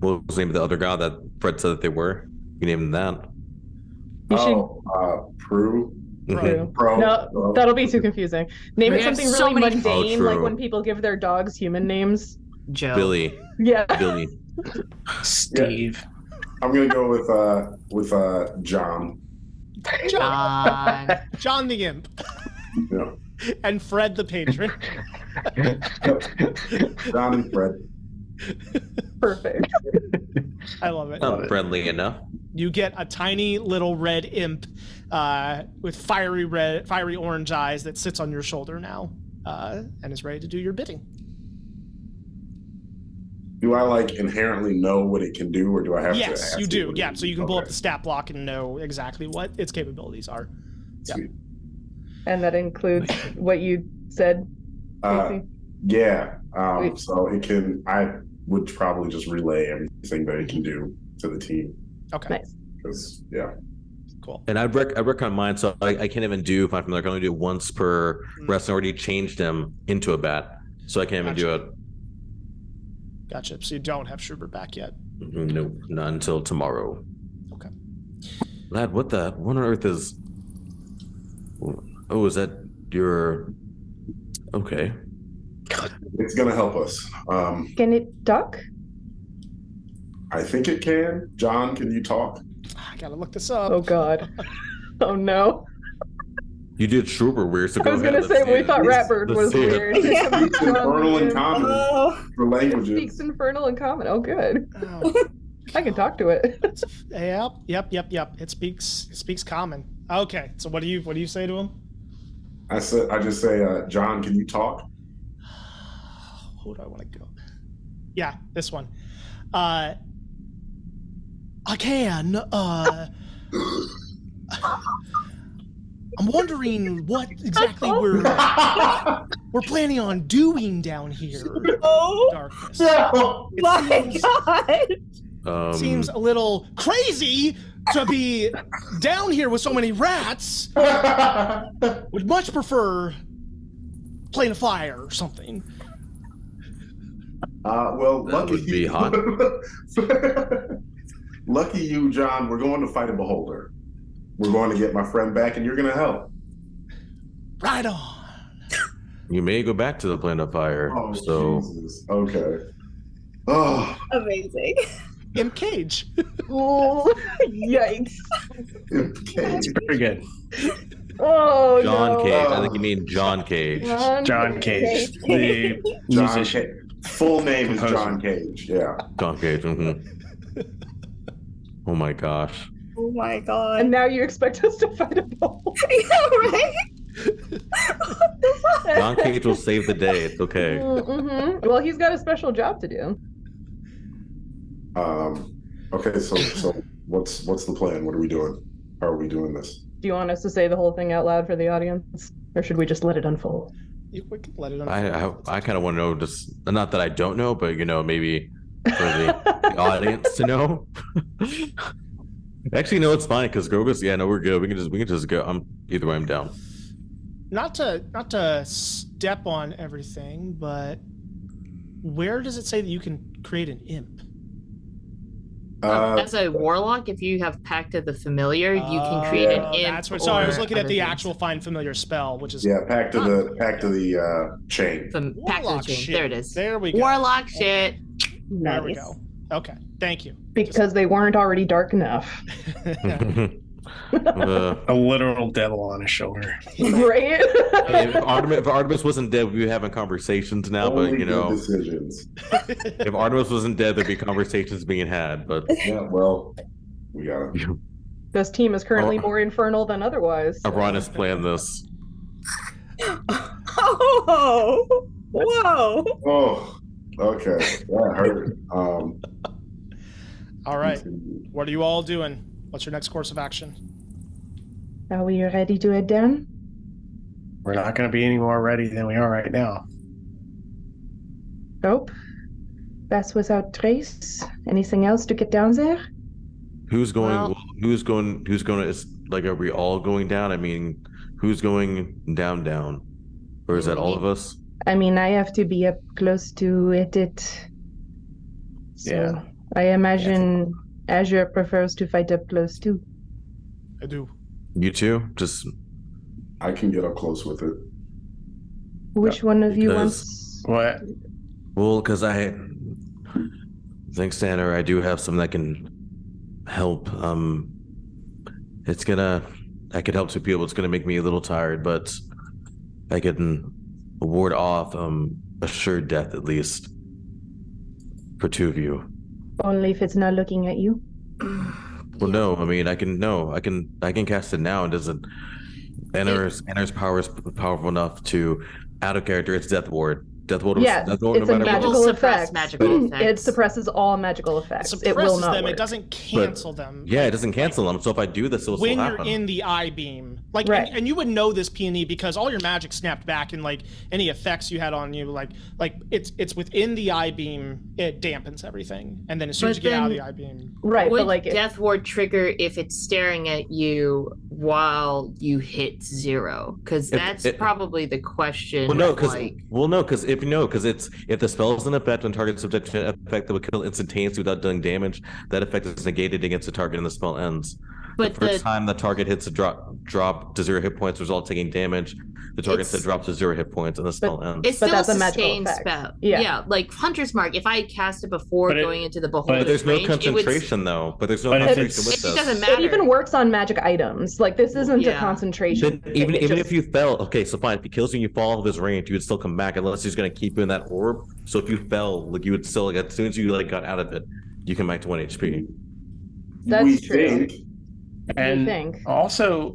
[SPEAKER 5] What was the name of the other guy that Fred said that they were? You name him that.
[SPEAKER 3] Prue.
[SPEAKER 7] Pro. No, that'll be too confusing. Name it something really mundane, like when people give their dogs human names.
[SPEAKER 6] Joe.
[SPEAKER 5] Billy.
[SPEAKER 7] Yeah.
[SPEAKER 5] Billy.
[SPEAKER 2] Steve.
[SPEAKER 3] Yeah. I'm gonna go with John.
[SPEAKER 1] John the imp.
[SPEAKER 3] Yeah.
[SPEAKER 1] And Fred the patron.
[SPEAKER 3] John and Fred.
[SPEAKER 7] Perfect.
[SPEAKER 1] I love it.
[SPEAKER 5] Not friendly enough.
[SPEAKER 1] You get a tiny little red imp with fiery orange eyes that sits on your shoulder now and is ready to do your bidding.
[SPEAKER 3] Do I inherently know what it can do, or do I have to?
[SPEAKER 1] Yes, you do. Yeah, so you can pull up the stat block and know exactly what its capabilities are.
[SPEAKER 3] Sweet.
[SPEAKER 7] And that includes what you said.
[SPEAKER 3] Yeah. So it can. I would probably just relay everything that it can do to the team.
[SPEAKER 1] Okay.
[SPEAKER 7] Nice.
[SPEAKER 3] Because
[SPEAKER 1] Cool.
[SPEAKER 5] And I'd recommend mine, so I can't even do Find Familiar. I can only do it once per rest. I already changed him into a bat, so I can't even do it.
[SPEAKER 1] Gotcha. So you don't have Schubert back yet?
[SPEAKER 5] Nope, not until tomorrow.
[SPEAKER 1] Okay.
[SPEAKER 5] Lad, what on earth is... Oh, is that your... Okay.
[SPEAKER 3] it's gonna help us.
[SPEAKER 7] Can it duck?
[SPEAKER 3] I think it can. John, can you talk?
[SPEAKER 1] I gotta look this up.
[SPEAKER 7] Oh god. Oh no.
[SPEAKER 5] You did Schubert weird, so go
[SPEAKER 7] I was
[SPEAKER 5] ahead.
[SPEAKER 7] gonna say we thought Ratbird
[SPEAKER 5] let's
[SPEAKER 7] was
[SPEAKER 5] see it.
[SPEAKER 7] weird.
[SPEAKER 3] Speaks Infernal and Common for languages.
[SPEAKER 7] Speaks Infernal and Common. Oh good.
[SPEAKER 1] Oh,
[SPEAKER 7] I can talk to it.
[SPEAKER 1] Yep. It speaks common. Okay. So what do you say to him?
[SPEAKER 3] I just say, John, can you talk?
[SPEAKER 1] Who do I want to go? Yeah, this one. I can. I'm wondering what exactly we're planning on doing down here.
[SPEAKER 4] Oh,
[SPEAKER 1] Darkness.
[SPEAKER 3] No.
[SPEAKER 4] my God.
[SPEAKER 1] Seems a little crazy to be down here with so many rats. Would much prefer playing a fire or something.
[SPEAKER 3] Well,
[SPEAKER 5] That
[SPEAKER 3] lucky
[SPEAKER 5] would be
[SPEAKER 3] you.
[SPEAKER 5] hot.
[SPEAKER 3] Lucky you, John. We're going to fight a beholder. We're going to get my friend back, and you're going to help.
[SPEAKER 1] Right on.
[SPEAKER 5] You may go back to the planet of fire.
[SPEAKER 3] Oh,
[SPEAKER 5] so
[SPEAKER 3] Jesus. Okay. Oh,
[SPEAKER 4] Amazing.
[SPEAKER 1] Imp Cage.
[SPEAKER 7] Oh, yikes.
[SPEAKER 3] okay.
[SPEAKER 2] It's pretty good.
[SPEAKER 7] Oh,
[SPEAKER 5] John
[SPEAKER 7] no.
[SPEAKER 5] Cage. I think you mean John Cage.
[SPEAKER 2] John Cage, the
[SPEAKER 3] John
[SPEAKER 2] musician.
[SPEAKER 3] Cage. Full name is
[SPEAKER 2] Composer.
[SPEAKER 3] John Cage. Yeah.
[SPEAKER 5] John Cage. Oh my gosh.
[SPEAKER 4] Oh my god.
[SPEAKER 7] And now you expect us to fight a bull?
[SPEAKER 4] Yeah, right?
[SPEAKER 5] John Cage will save the day. It's okay.
[SPEAKER 7] Mm-hmm. Well, he's got a special job to do.
[SPEAKER 3] Okay, so what's the plan? What are we doing? How are we doing this?
[SPEAKER 7] Do you want us to say the whole thing out loud for the audience? Or should we just let it unfold?
[SPEAKER 1] We can let it unfold.
[SPEAKER 5] I kind of want to know, just not that I don't know, but maybe for the audience to know. Actually, no, it's fine because Grogu's. Yeah, no, we're good. We can just go. Either way, I'm down.
[SPEAKER 1] Not to step on everything, but where does it say that you can create an imp?
[SPEAKER 6] As a warlock, if you have Pact of the Familiar, you can create an imp.
[SPEAKER 1] That's what. So I was looking at
[SPEAKER 6] other
[SPEAKER 1] the
[SPEAKER 6] things.
[SPEAKER 1] actual find familiar spell, which is
[SPEAKER 3] Pact of the chain.
[SPEAKER 6] The Pact of
[SPEAKER 1] Warlock
[SPEAKER 6] the Chain.
[SPEAKER 1] shit.
[SPEAKER 6] There it is.
[SPEAKER 1] There we go.
[SPEAKER 6] Warlock shit.
[SPEAKER 1] There we
[SPEAKER 7] Nice.
[SPEAKER 1] go. Okay, thank you.
[SPEAKER 7] Because they weren't already dark enough.
[SPEAKER 2] A literal devil on his shoulder.
[SPEAKER 7] Right?
[SPEAKER 5] If Artemis wasn't dead, we'd be having conversations now.
[SPEAKER 3] Only
[SPEAKER 5] But
[SPEAKER 3] good decisions.
[SPEAKER 5] if Artemis wasn't dead, there'd be conversations being had. But
[SPEAKER 3] Yeah, well, we got it.
[SPEAKER 7] This team is currently more infernal than otherwise.
[SPEAKER 5] Artemis planned this.
[SPEAKER 4] Oh, whoa.
[SPEAKER 3] Oh, okay. That hurt.
[SPEAKER 1] All right. What are you all doing? What's your next course of action?
[SPEAKER 7] Are we ready to head down?
[SPEAKER 2] We're not going to be any more ready than we are right now.
[SPEAKER 7] Nope. Best without trace. Anything else to get down there?
[SPEAKER 5] Who's going?
[SPEAKER 6] Well-
[SPEAKER 5] Who's going? Is like, are we all going down? I mean, who's going down? Or is that all of us?
[SPEAKER 7] I mean, I have to be up close to it. So
[SPEAKER 2] Yeah.
[SPEAKER 7] I imagine Azure prefers to fight up close too.
[SPEAKER 1] I do.
[SPEAKER 5] You two? Just
[SPEAKER 3] I can get up close with it.
[SPEAKER 7] Which one of you
[SPEAKER 5] because-
[SPEAKER 7] wants?
[SPEAKER 2] What?
[SPEAKER 5] well, because thanks, Tanner. I do have something that can help. I could help two people. It's gonna make me a little tired, but I can ward off assured death at least for two of you.
[SPEAKER 7] Only if it's not looking at you.
[SPEAKER 5] Well, no, I mean I can cast it now. It doesn't. Enter's power is powerful enough to out of character. It's Death Ward. Death Ward.
[SPEAKER 7] Yeah,
[SPEAKER 5] Death Ward
[SPEAKER 7] it's a
[SPEAKER 5] no matter
[SPEAKER 6] It will
[SPEAKER 5] what.
[SPEAKER 7] magical
[SPEAKER 6] suppress
[SPEAKER 7] effect.
[SPEAKER 6] magical
[SPEAKER 7] It
[SPEAKER 6] effects.
[SPEAKER 7] suppresses all magical effects.
[SPEAKER 1] It
[SPEAKER 7] It will
[SPEAKER 1] suppresses
[SPEAKER 7] not
[SPEAKER 1] them.
[SPEAKER 7] work.
[SPEAKER 1] It doesn't cancel them.
[SPEAKER 5] Yeah, it doesn't cancel them. So if I do this, it'll
[SPEAKER 1] When
[SPEAKER 5] still
[SPEAKER 1] you're
[SPEAKER 5] happen.
[SPEAKER 1] in the eye beam, like,
[SPEAKER 7] Right.
[SPEAKER 1] and you would know this P&E because all your magic snapped back, and like any effects you had on you, like it's within the eye beam, it dampens everything, and then as soon as
[SPEAKER 6] But
[SPEAKER 1] you get out of
[SPEAKER 6] then-
[SPEAKER 1] the eye beam,
[SPEAKER 7] Right,
[SPEAKER 6] Would
[SPEAKER 7] but like
[SPEAKER 6] Death Ward trigger if it's staring at you while you hit 0? Because that's probably the question.
[SPEAKER 5] Well, no,
[SPEAKER 6] like,
[SPEAKER 5] because if the spell is an effect on target subject to an effect that would kill instantaneously without doing damage, that effect is negated against the target and the spell ends.
[SPEAKER 6] But
[SPEAKER 5] the first time the target hits a drop to 0 hit points, result taking damage, the target
[SPEAKER 6] It's-
[SPEAKER 5] then drops to 0 hit points and the spell ends.
[SPEAKER 6] it's
[SPEAKER 7] But
[SPEAKER 6] still
[SPEAKER 7] that's
[SPEAKER 6] a
[SPEAKER 7] a magical
[SPEAKER 6] sustained
[SPEAKER 7] effect.
[SPEAKER 6] spell.
[SPEAKER 7] Yeah.
[SPEAKER 6] Like Hunter's Mark. If I cast it before
[SPEAKER 2] But
[SPEAKER 6] going into the beholder's
[SPEAKER 5] But there's no
[SPEAKER 6] range,
[SPEAKER 5] concentration though. But there's no
[SPEAKER 2] But if
[SPEAKER 5] concentration
[SPEAKER 2] it's-
[SPEAKER 5] with
[SPEAKER 6] It
[SPEAKER 5] this.
[SPEAKER 6] doesn't matter.
[SPEAKER 7] it even works on magic items. Like this isn't a
[SPEAKER 6] Yeah.
[SPEAKER 7] concentration.
[SPEAKER 5] Then
[SPEAKER 7] thing.
[SPEAKER 5] even
[SPEAKER 7] It
[SPEAKER 5] if you fell, okay, so fine. If he kills you and you fall out of his range, you would still come back unless he's gonna keep you in that orb. So if you fell, like you would still, like, as soon as you like got out of it, you come back to 1 HP.
[SPEAKER 7] That's
[SPEAKER 3] we
[SPEAKER 7] true.
[SPEAKER 3] think
[SPEAKER 2] And
[SPEAKER 7] think?
[SPEAKER 2] also,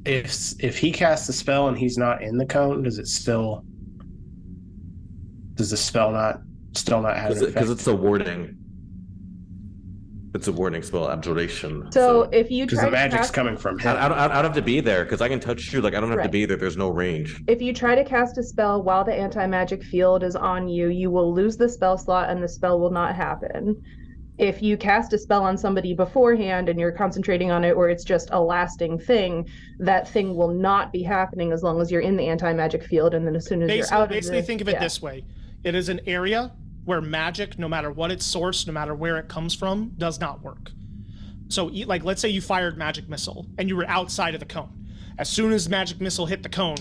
[SPEAKER 2] if he casts a spell and he's not in the cone, does the spell still not have an effect?
[SPEAKER 5] Because it's a warding. It's a warding spell, abjuration.
[SPEAKER 7] So if you
[SPEAKER 2] Because
[SPEAKER 7] try
[SPEAKER 2] the
[SPEAKER 7] to
[SPEAKER 2] magic's
[SPEAKER 7] cast,
[SPEAKER 2] coming from
[SPEAKER 5] I
[SPEAKER 2] him.
[SPEAKER 5] don't have to be there because I can touch you. Like I don't have to
[SPEAKER 7] Right.
[SPEAKER 5] be there. There's no range.
[SPEAKER 7] if you try to cast a spell while the anti-magic field is on you, you will lose the spell slot and the spell will not happen. If you cast a spell on somebody beforehand and you're concentrating on it, or it's just a lasting thing, that thing will not be happening as long as you're in the anti-magic field. And then as soon as you're out
[SPEAKER 1] basically think of it this way. It is an area where magic, no matter what its source, no matter where it comes from, does not work. So, like, let's say you fired magic missile and you were outside of the cone. As soon as magic missile hit the cone,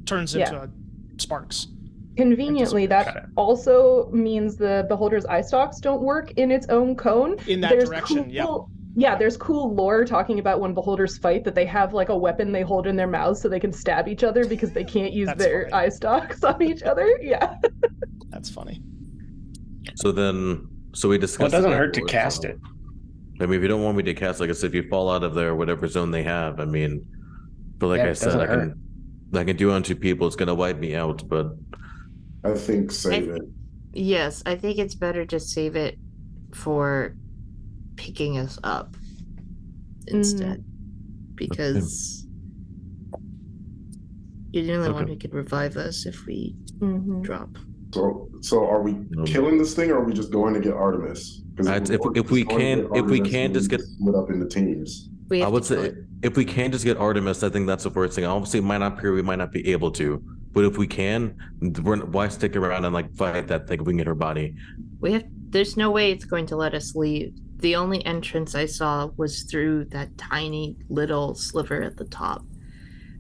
[SPEAKER 1] turns into sparks.
[SPEAKER 7] Conveniently, that also means the Beholder's eye stalks don't work in its own cone.
[SPEAKER 1] In that direction,
[SPEAKER 7] Yeah, there's cool lore talking about when Beholders fight that they have like a weapon they hold in their mouths so they can stab each other because they can't use their eye stalks on each other. Yeah.
[SPEAKER 1] That's funny.
[SPEAKER 5] So we discussed.
[SPEAKER 2] Well, it doesn't hurt to cast it.
[SPEAKER 5] I mean, if you don't want me to cast, like I said, if you fall out of their whatever zone they have, I mean, but like I said, I can do unto people. It's gonna wipe me out, but
[SPEAKER 3] I think save it.
[SPEAKER 6] Yes, I think it's better to save it for picking us up instead, because you're the only one who could revive us if we drop.
[SPEAKER 3] So are we killing this thing, or are we just going to get Artemis?
[SPEAKER 5] If we can just get
[SPEAKER 3] split up into teams.
[SPEAKER 5] I would say if we can just get Artemis, I think that's the first thing. Obviously, it might not appear we might not be able to, but if we can, why stick around and like fight that thing if we can get her body?
[SPEAKER 6] There's no way it's going to let us leave. The only entrance I saw was through that tiny little sliver at the top.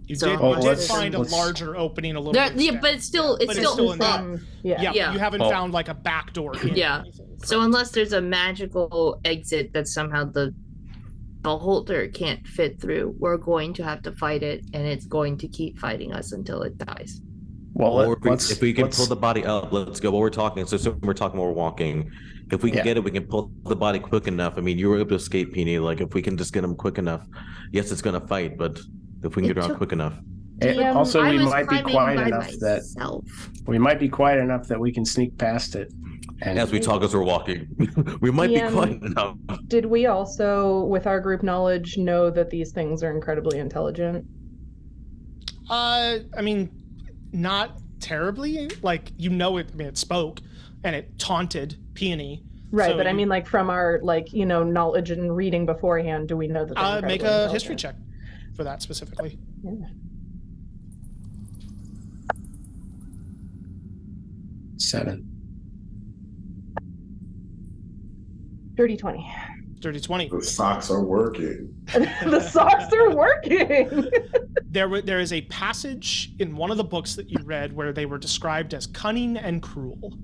[SPEAKER 1] You did find a larger opening a little bit.
[SPEAKER 6] Yeah, but it's still in that.
[SPEAKER 1] You haven't found like a back door.
[SPEAKER 6] So unless there's a magical exit that somehow the Beholder can't fit through, we're going to have to fight it, and it's going to keep fighting us until it dies.
[SPEAKER 5] Well, if we can pull the body up, let's go. While we're talking, so we're talking while we're walking. If we can get it, we can pull the body quick enough. I mean, you were able to escape, Peony. Like, if we can just get him quick enough, yes, it's going to fight, but if we can get around quick enough.
[SPEAKER 2] Also, we might be quiet enough that we can sneak past it. And
[SPEAKER 5] as we talk as we're walking, we might be quiet enough.
[SPEAKER 7] Did we also, with our group knowledge, know that these things are incredibly intelligent?
[SPEAKER 1] I mean, not terribly. Like, it spoke and it taunted Peony.
[SPEAKER 7] Right, so but I mean, like, from our, knowledge and reading beforehand, do we know that they're
[SPEAKER 1] make a history check for that specifically.
[SPEAKER 7] Yeah.
[SPEAKER 2] 7.
[SPEAKER 7] Dirty 20.
[SPEAKER 1] Dirty 20.
[SPEAKER 3] The socks are working.
[SPEAKER 7] The socks are working.
[SPEAKER 1] There is a passage in one of the books that you read where they were described as cunning and cruel.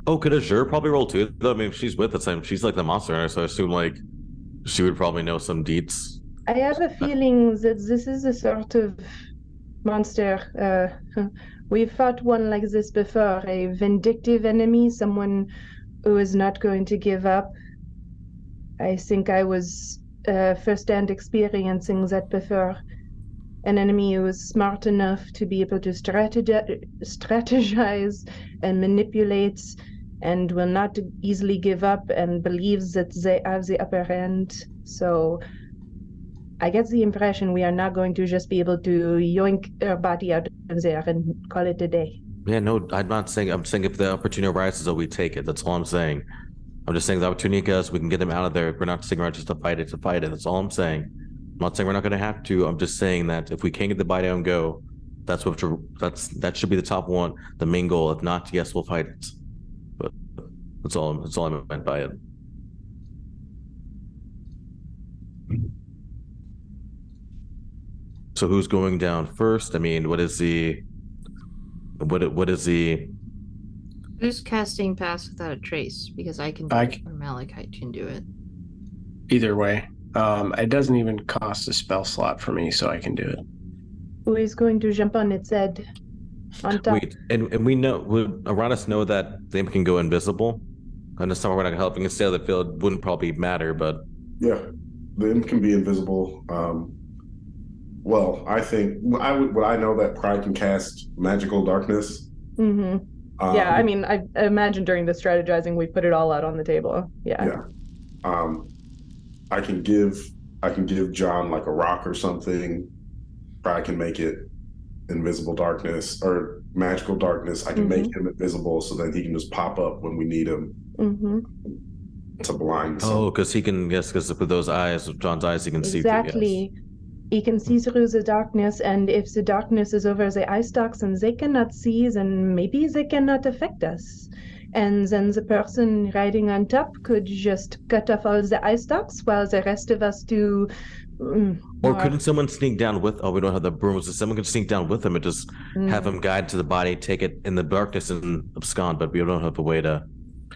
[SPEAKER 5] Oh, could Azure probably roll too? I mean, she's with us. She's like the monster hunter, so I assume like she would probably know some deets.
[SPEAKER 7] I have a feeling that this is a sort of monster. We've fought one like this before, a vindictive enemy, someone who is not going to give up. I think I was first-hand experiencing that before. An enemy who is smart enough to be able to strategize and manipulate and will not easily give up and believes that they have the upper hand. So I get the impression we are not going to just be able to yoink her body out of there and call it a day.
[SPEAKER 5] Yeah, no, I'm not saying. I'm saying if the opportunity arises, that we take it. That's all I'm saying. I'm just saying the opportunity comes, we can get them out of there. We're not sticking around just to fight it. That's all I'm saying. I'm not saying we're not going to have to. I'm just saying that if we can get the body out and go, that should be the top one, the main goal. If not, yes, we'll fight it. But that's all I meant by it. So who's going down first? I mean, what is the
[SPEAKER 6] Who's casting Pass Without a Trace? Because I can do it, or Malachite can do it.
[SPEAKER 2] Either way. It doesn't even cost a spell slot for me, so I can do it.
[SPEAKER 7] Who is going to jump on its head? On top.
[SPEAKER 5] Wait, and we know, would Aranis know that the imp can go invisible? I understand we're not helping it stay on the field, wouldn't probably matter, but...
[SPEAKER 3] Yeah, the imp can be invisible. Well, I think would I know that Pride can cast magical darkness?
[SPEAKER 7] Mm-hmm. Yeah, I mean, I imagine during the strategizing we put it all out on the table. Yeah. I can give John like a rock or something. Pride can make it invisible darkness or magical darkness. I can make him invisible so that he can just pop up when we need him Mm-hmm.
[SPEAKER 3] to blind
[SPEAKER 5] Oh,
[SPEAKER 3] someone.
[SPEAKER 5] because he can, yes, because with those eyes, with John's eyes, he can see through. Yes.
[SPEAKER 7] Exactly. He can see through the darkness, and if the darkness is over the eye stalks and they cannot see, then maybe they cannot affect us. And then the person riding on top could just cut off all the eye stalks while the rest of us do.
[SPEAKER 5] Or couldn't someone sneak down with? Oh, we don't have the brooms. So someone could sneak down with him and just have him guide to the body, take it in the darkness and abscond. But we don't have a way to,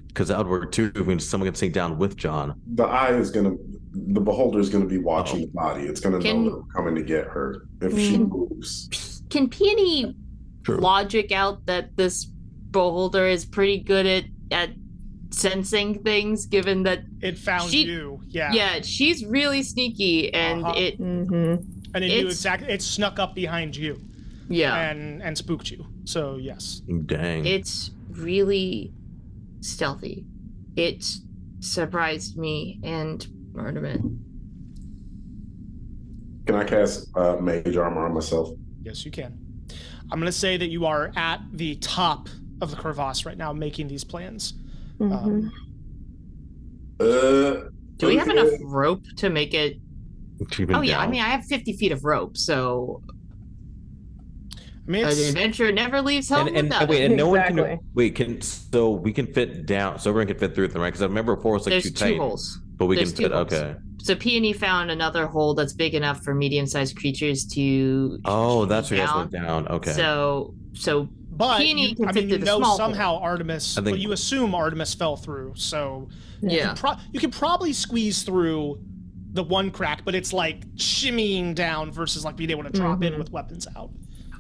[SPEAKER 5] because that would work too. I mean, someone can sneak down with John.
[SPEAKER 3] The beholder is gonna be watching the body. It's gonna know that we're coming to get her if she moves.
[SPEAKER 6] Can Peony
[SPEAKER 5] True.
[SPEAKER 6] logic out that this beholder is pretty good at sensing things, given that
[SPEAKER 1] It found you. Yeah.
[SPEAKER 6] Yeah, she's really sneaky, and it
[SPEAKER 7] Mm-hmm.
[SPEAKER 1] And it knew exactly. It snuck up behind you.
[SPEAKER 6] Yeah.
[SPEAKER 1] And spooked you. So yes.
[SPEAKER 5] Dang.
[SPEAKER 6] It's really stealthy. It surprised me and Artemis.
[SPEAKER 3] Can I cast mage armor on myself?
[SPEAKER 1] Yes, you can. I'm going to say that you are at the top of the crevasse right now, making these plans.
[SPEAKER 7] Mm-hmm.
[SPEAKER 6] Do we have enough rope to make it?
[SPEAKER 5] Even
[SPEAKER 6] Oh yeah,
[SPEAKER 5] down.
[SPEAKER 6] I mean I have 50 feet of rope, so
[SPEAKER 1] I mean,
[SPEAKER 6] an
[SPEAKER 1] it's,
[SPEAKER 6] adventure never leaves home
[SPEAKER 5] and
[SPEAKER 6] without
[SPEAKER 5] wait,
[SPEAKER 6] it.
[SPEAKER 5] and no one
[SPEAKER 7] Exactly.
[SPEAKER 5] can wait. So we can fit down. So everyone can fit through them, right? Because I remember before it was like
[SPEAKER 6] There's
[SPEAKER 5] too
[SPEAKER 6] two
[SPEAKER 5] tight,
[SPEAKER 6] holes.
[SPEAKER 5] but we
[SPEAKER 6] There's
[SPEAKER 5] can
[SPEAKER 6] two
[SPEAKER 5] fit.
[SPEAKER 6] holes.
[SPEAKER 5] Okay.
[SPEAKER 6] So Peony found another hole that's big enough for medium-sized creatures to.
[SPEAKER 5] Oh, that's where you guys
[SPEAKER 6] down.
[SPEAKER 5] went down. Okay.
[SPEAKER 6] So
[SPEAKER 1] but
[SPEAKER 6] Peony
[SPEAKER 1] you,
[SPEAKER 6] can
[SPEAKER 1] I
[SPEAKER 6] fit
[SPEAKER 1] mean,
[SPEAKER 6] through
[SPEAKER 1] you
[SPEAKER 6] the
[SPEAKER 1] know
[SPEAKER 6] small
[SPEAKER 1] somehow Artemis.
[SPEAKER 5] I think-
[SPEAKER 1] Well, you assume Artemis fell through, so
[SPEAKER 6] yeah.
[SPEAKER 1] you can probably squeeze through the one crack, but it's like shimmying down versus like being able to drop in with weapons out.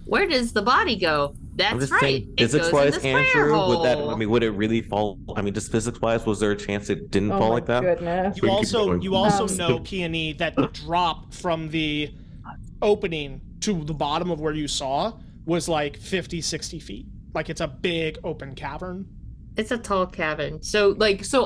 [SPEAKER 6] Where does the body go?
[SPEAKER 5] I'm
[SPEAKER 6] That's
[SPEAKER 5] just
[SPEAKER 6] right.
[SPEAKER 5] saying,
[SPEAKER 6] It goes in
[SPEAKER 5] physics-wise,
[SPEAKER 6] the sprayer
[SPEAKER 5] Andrew,
[SPEAKER 6] hole.
[SPEAKER 5] would that? I mean, would it really fall? I mean, just physics-wise, was there a chance it didn't
[SPEAKER 7] Oh
[SPEAKER 5] fall
[SPEAKER 7] my
[SPEAKER 5] like that?
[SPEAKER 7] goodness.
[SPEAKER 1] You also
[SPEAKER 7] Um,
[SPEAKER 1] know, Peony, that the drop from the opening to the bottom of where you saw was like 50, 60 feet. Like it's a big open cavern.
[SPEAKER 6] It's a tall cabin. So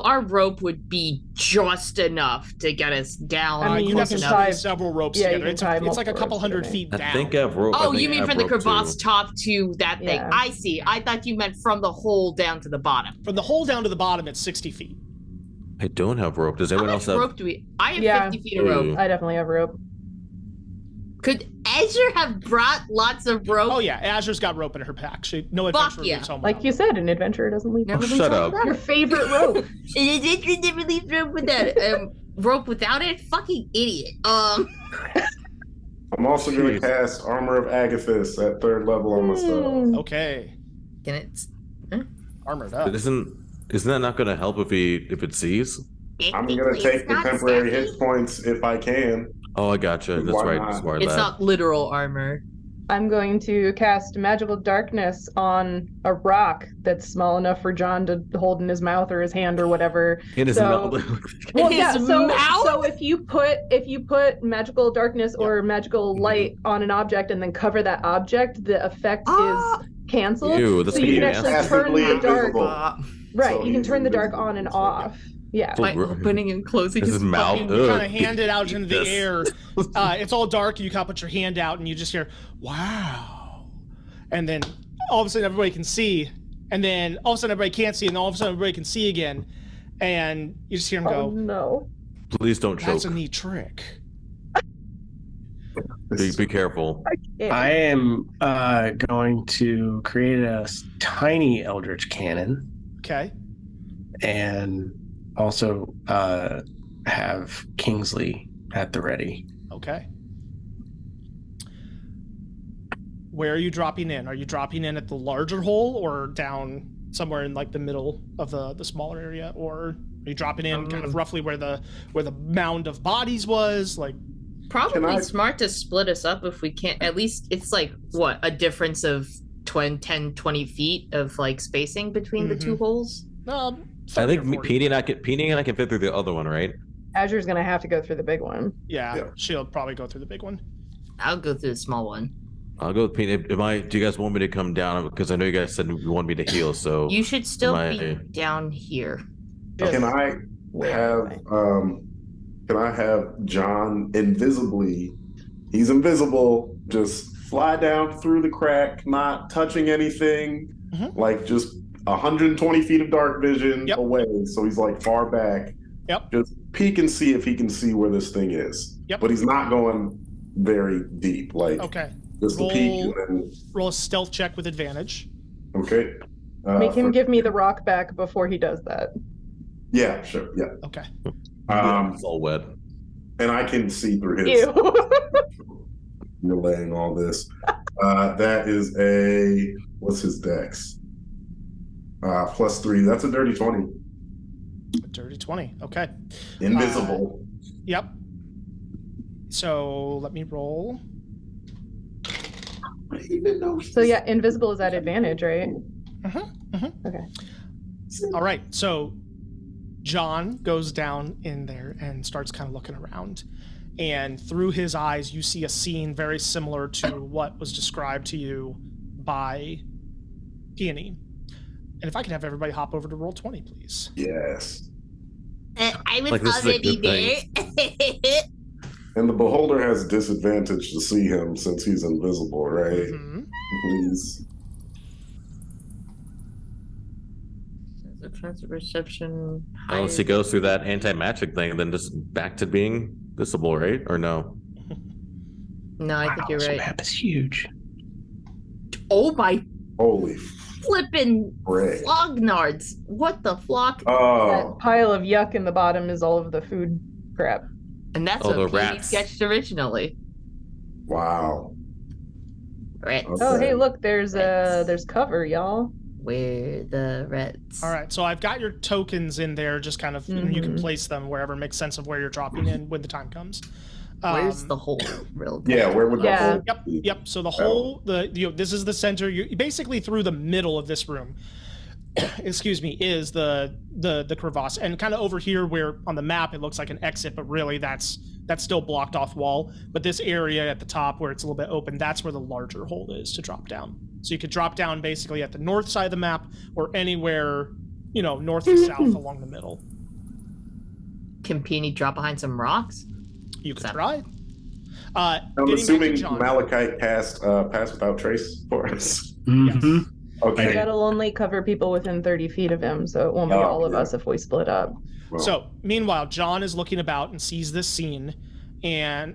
[SPEAKER 6] our rope would be just enough to get us down.
[SPEAKER 7] I mean,
[SPEAKER 1] You'd
[SPEAKER 7] you
[SPEAKER 1] have to
[SPEAKER 7] can
[SPEAKER 1] tie
[SPEAKER 7] tie-
[SPEAKER 1] several ropes
[SPEAKER 7] yeah, you
[SPEAKER 1] together.
[SPEAKER 7] can tie
[SPEAKER 1] It's like a
[SPEAKER 7] multiple
[SPEAKER 1] couple
[SPEAKER 7] ropes
[SPEAKER 1] hundred
[SPEAKER 7] together.
[SPEAKER 1] feet
[SPEAKER 5] I
[SPEAKER 1] down.
[SPEAKER 5] think I have rope. I
[SPEAKER 6] Oh,
[SPEAKER 5] think
[SPEAKER 6] you
[SPEAKER 5] I
[SPEAKER 6] mean
[SPEAKER 5] have
[SPEAKER 6] from the
[SPEAKER 5] rope,
[SPEAKER 6] crevasse
[SPEAKER 5] too.
[SPEAKER 6] top to that thing?
[SPEAKER 7] Yeah.
[SPEAKER 6] I see. I thought you meant from the hole down to the bottom.
[SPEAKER 1] From the hole down to the bottom, it's 60 feet.
[SPEAKER 5] I don't have rope. Does
[SPEAKER 6] How
[SPEAKER 5] anyone
[SPEAKER 6] much
[SPEAKER 5] else have?
[SPEAKER 6] rope do we? I have
[SPEAKER 7] Yeah.
[SPEAKER 6] 50 feet of rope.
[SPEAKER 7] I definitely have rope.
[SPEAKER 6] Could Azure have brought lots of rope?
[SPEAKER 1] Oh yeah, Azure's got rope in her pack. No adventure
[SPEAKER 6] yeah.
[SPEAKER 1] leaves home.
[SPEAKER 7] Like you said, an adventurer doesn't leave
[SPEAKER 6] Never
[SPEAKER 5] Oh,
[SPEAKER 6] been
[SPEAKER 5] shut
[SPEAKER 6] told
[SPEAKER 5] up.
[SPEAKER 7] your favorite rope.
[SPEAKER 6] It never leaves rope with that. Rope without it? Fucking idiot.
[SPEAKER 3] I'm also going to cast Armor of Agathis at 3rd level on myself.
[SPEAKER 1] Okay,
[SPEAKER 6] Can it?
[SPEAKER 1] armored up.
[SPEAKER 5] Isn't that not going to help if it sees?
[SPEAKER 3] I'm going to take the temporary hit points if I can.
[SPEAKER 5] Oh, I gotcha. That's
[SPEAKER 3] Why
[SPEAKER 5] right.
[SPEAKER 3] not?
[SPEAKER 5] Smart
[SPEAKER 6] It's
[SPEAKER 5] lad.
[SPEAKER 6] not literal armor.
[SPEAKER 7] I'm going to cast magical darkness on a rock that's small enough for John to hold in his mouth or his hand or whatever.
[SPEAKER 5] In his
[SPEAKER 7] So-
[SPEAKER 5] mouth.
[SPEAKER 7] Well,
[SPEAKER 6] His
[SPEAKER 7] yeah. So
[SPEAKER 6] mouth?
[SPEAKER 7] if you put magical darkness or magical light on an object and then cover that object, the effect
[SPEAKER 6] Ah!
[SPEAKER 7] is canceled.
[SPEAKER 5] Ew, that's
[SPEAKER 7] so you can
[SPEAKER 5] gonna be
[SPEAKER 7] actually
[SPEAKER 3] nasty.
[SPEAKER 7] turn the
[SPEAKER 3] Passively
[SPEAKER 7] dark.
[SPEAKER 3] invisible.
[SPEAKER 7] Right,
[SPEAKER 3] So
[SPEAKER 7] you can
[SPEAKER 3] he's
[SPEAKER 7] turn the dark
[SPEAKER 3] invisible.
[SPEAKER 7] on and off. Yeah.
[SPEAKER 5] Oh,
[SPEAKER 6] By opening and closing
[SPEAKER 5] His mouth.
[SPEAKER 6] fucking-
[SPEAKER 1] You
[SPEAKER 5] Ugh.
[SPEAKER 1] kind of hand it out into the
[SPEAKER 5] Yes.
[SPEAKER 1] air. It's all dark. You kind of put your hand out, and you just hear, "Wow!" And then all of a sudden, everybody can see. And then all of a sudden, everybody can't see. And all of a sudden, everybody can see again. And you just hear him
[SPEAKER 7] Oh
[SPEAKER 1] go,
[SPEAKER 7] no.
[SPEAKER 5] Please don't choke.
[SPEAKER 1] "That's a neat trick."
[SPEAKER 5] Be careful.
[SPEAKER 2] I am going to create a tiny Eldritch Cannon
[SPEAKER 1] Okay.
[SPEAKER 2] and also have Kingsley at the ready.
[SPEAKER 1] Okay. Where are you dropping in? Are you dropping in at the larger hole or down somewhere in like the middle of the smaller area, or are you dropping in kind of roughly where the mound of bodies was? Like,
[SPEAKER 6] Probably smart to split us up if we can't. At least it's like, what, a difference of 10, 20 feet of like spacing between the two holes?
[SPEAKER 5] I
[SPEAKER 1] 30
[SPEAKER 5] think
[SPEAKER 1] or 40.
[SPEAKER 5] Petey and I can fit through the other one, right?
[SPEAKER 7] Azure's gonna have to go through the big one.
[SPEAKER 1] Yeah, she'll probably go through the big one.
[SPEAKER 6] I'll go through the small one.
[SPEAKER 5] I'll go with Petey. Do you guys want me to come down? Because I know you guys said you want me to heal. So
[SPEAKER 6] You should still
[SPEAKER 5] Am
[SPEAKER 6] be
[SPEAKER 5] I-
[SPEAKER 6] down here.
[SPEAKER 3] Can I have John invisibly? He's invisible. Just fly down through the crack, not touching anything.
[SPEAKER 1] Mhm.
[SPEAKER 3] Like just 120 feet of dark vision
[SPEAKER 1] Yep.
[SPEAKER 3] away, so he's like far back.
[SPEAKER 1] Yep.
[SPEAKER 3] Just peek and see if he can see where this thing is.
[SPEAKER 1] Yep.
[SPEAKER 3] But he's not going very deep. Like,
[SPEAKER 1] Okay.
[SPEAKER 3] just the peek and then.
[SPEAKER 1] Roll a stealth check with advantage.
[SPEAKER 3] Okay.
[SPEAKER 7] Make him give me the rock back before he does that.
[SPEAKER 3] Yeah, sure. Yeah.
[SPEAKER 1] Okay.
[SPEAKER 5] It's all wet.
[SPEAKER 3] And I can see through his.
[SPEAKER 7] Ew.
[SPEAKER 3] Relaying all this. That is a. What's his dex? +3. That's a dirty 20.
[SPEAKER 1] A dirty 20. Okay.
[SPEAKER 3] Invisible.
[SPEAKER 1] Yep. So let me roll.
[SPEAKER 7] So yeah, invisible is at advantage, right? Okay.
[SPEAKER 1] All right. So John goes down in there and starts kind of looking around. And through his eyes, you see a scene very similar to what was described to you by Peony. And if I could have everybody hop over to roll 20, please.
[SPEAKER 3] Yes.
[SPEAKER 6] I was
[SPEAKER 5] Like, this is a
[SPEAKER 6] already
[SPEAKER 5] good
[SPEAKER 6] there.
[SPEAKER 3] And the beholder has disadvantage to see him since he's invisible, right?
[SPEAKER 1] Mhm.
[SPEAKER 3] Please.
[SPEAKER 6] Defensive perception.
[SPEAKER 5] Unless he goes through that anti-magic thing, then just back to being visible, right? Or no?
[SPEAKER 6] No, I think you're
[SPEAKER 2] This
[SPEAKER 6] right.
[SPEAKER 2] map is huge.
[SPEAKER 6] Oh my
[SPEAKER 3] Holy
[SPEAKER 6] flippin'
[SPEAKER 3] frick.
[SPEAKER 6] flognards. What the flock?
[SPEAKER 3] Oh,
[SPEAKER 7] That pile of yuck in the bottom is all of the food crap.
[SPEAKER 6] And that's
[SPEAKER 5] Oh, the
[SPEAKER 6] what Petey
[SPEAKER 5] rats.
[SPEAKER 6] sketched originally.
[SPEAKER 3] wow.
[SPEAKER 6] Rats.
[SPEAKER 3] Okay.
[SPEAKER 7] Oh, hey, look, there's cover, y'all.
[SPEAKER 6] Where the rats?
[SPEAKER 1] All right. So I've got your tokens in there, just kind of, and you can
[SPEAKER 7] Mhm.
[SPEAKER 1] place them wherever makes sense of where you're dropping in when the time comes.
[SPEAKER 6] Where's the hole? Real quick?
[SPEAKER 3] Yeah, where would the
[SPEAKER 7] Yeah.
[SPEAKER 3] hole
[SPEAKER 1] Yep,
[SPEAKER 3] be?
[SPEAKER 1] yep. So the whole, this is the center. You basically through the middle of this room. Excuse me, is the crevasse, and kind of over here where on the map it looks like an exit, but really that's still blocked off wall. But this area at the top where it's a little bit open, that's where the larger hole is to drop down. So you could drop down basically at the north side of the map or anywhere, north or south along the middle.
[SPEAKER 6] Can Peony drop behind some rocks?
[SPEAKER 1] You could
[SPEAKER 6] That-
[SPEAKER 1] try.
[SPEAKER 3] I'm
[SPEAKER 1] Getting back to
[SPEAKER 3] assuming
[SPEAKER 1] John.
[SPEAKER 3] Malachite passed without trace for us.
[SPEAKER 1] Yes.
[SPEAKER 3] Okay.
[SPEAKER 7] That'll only cover people within 30 feet of him, so it won't be
[SPEAKER 3] Oh,
[SPEAKER 7] all of
[SPEAKER 3] yeah.
[SPEAKER 7] us if we split up.
[SPEAKER 3] Well,
[SPEAKER 1] So, meanwhile, John is looking about and sees this scene, and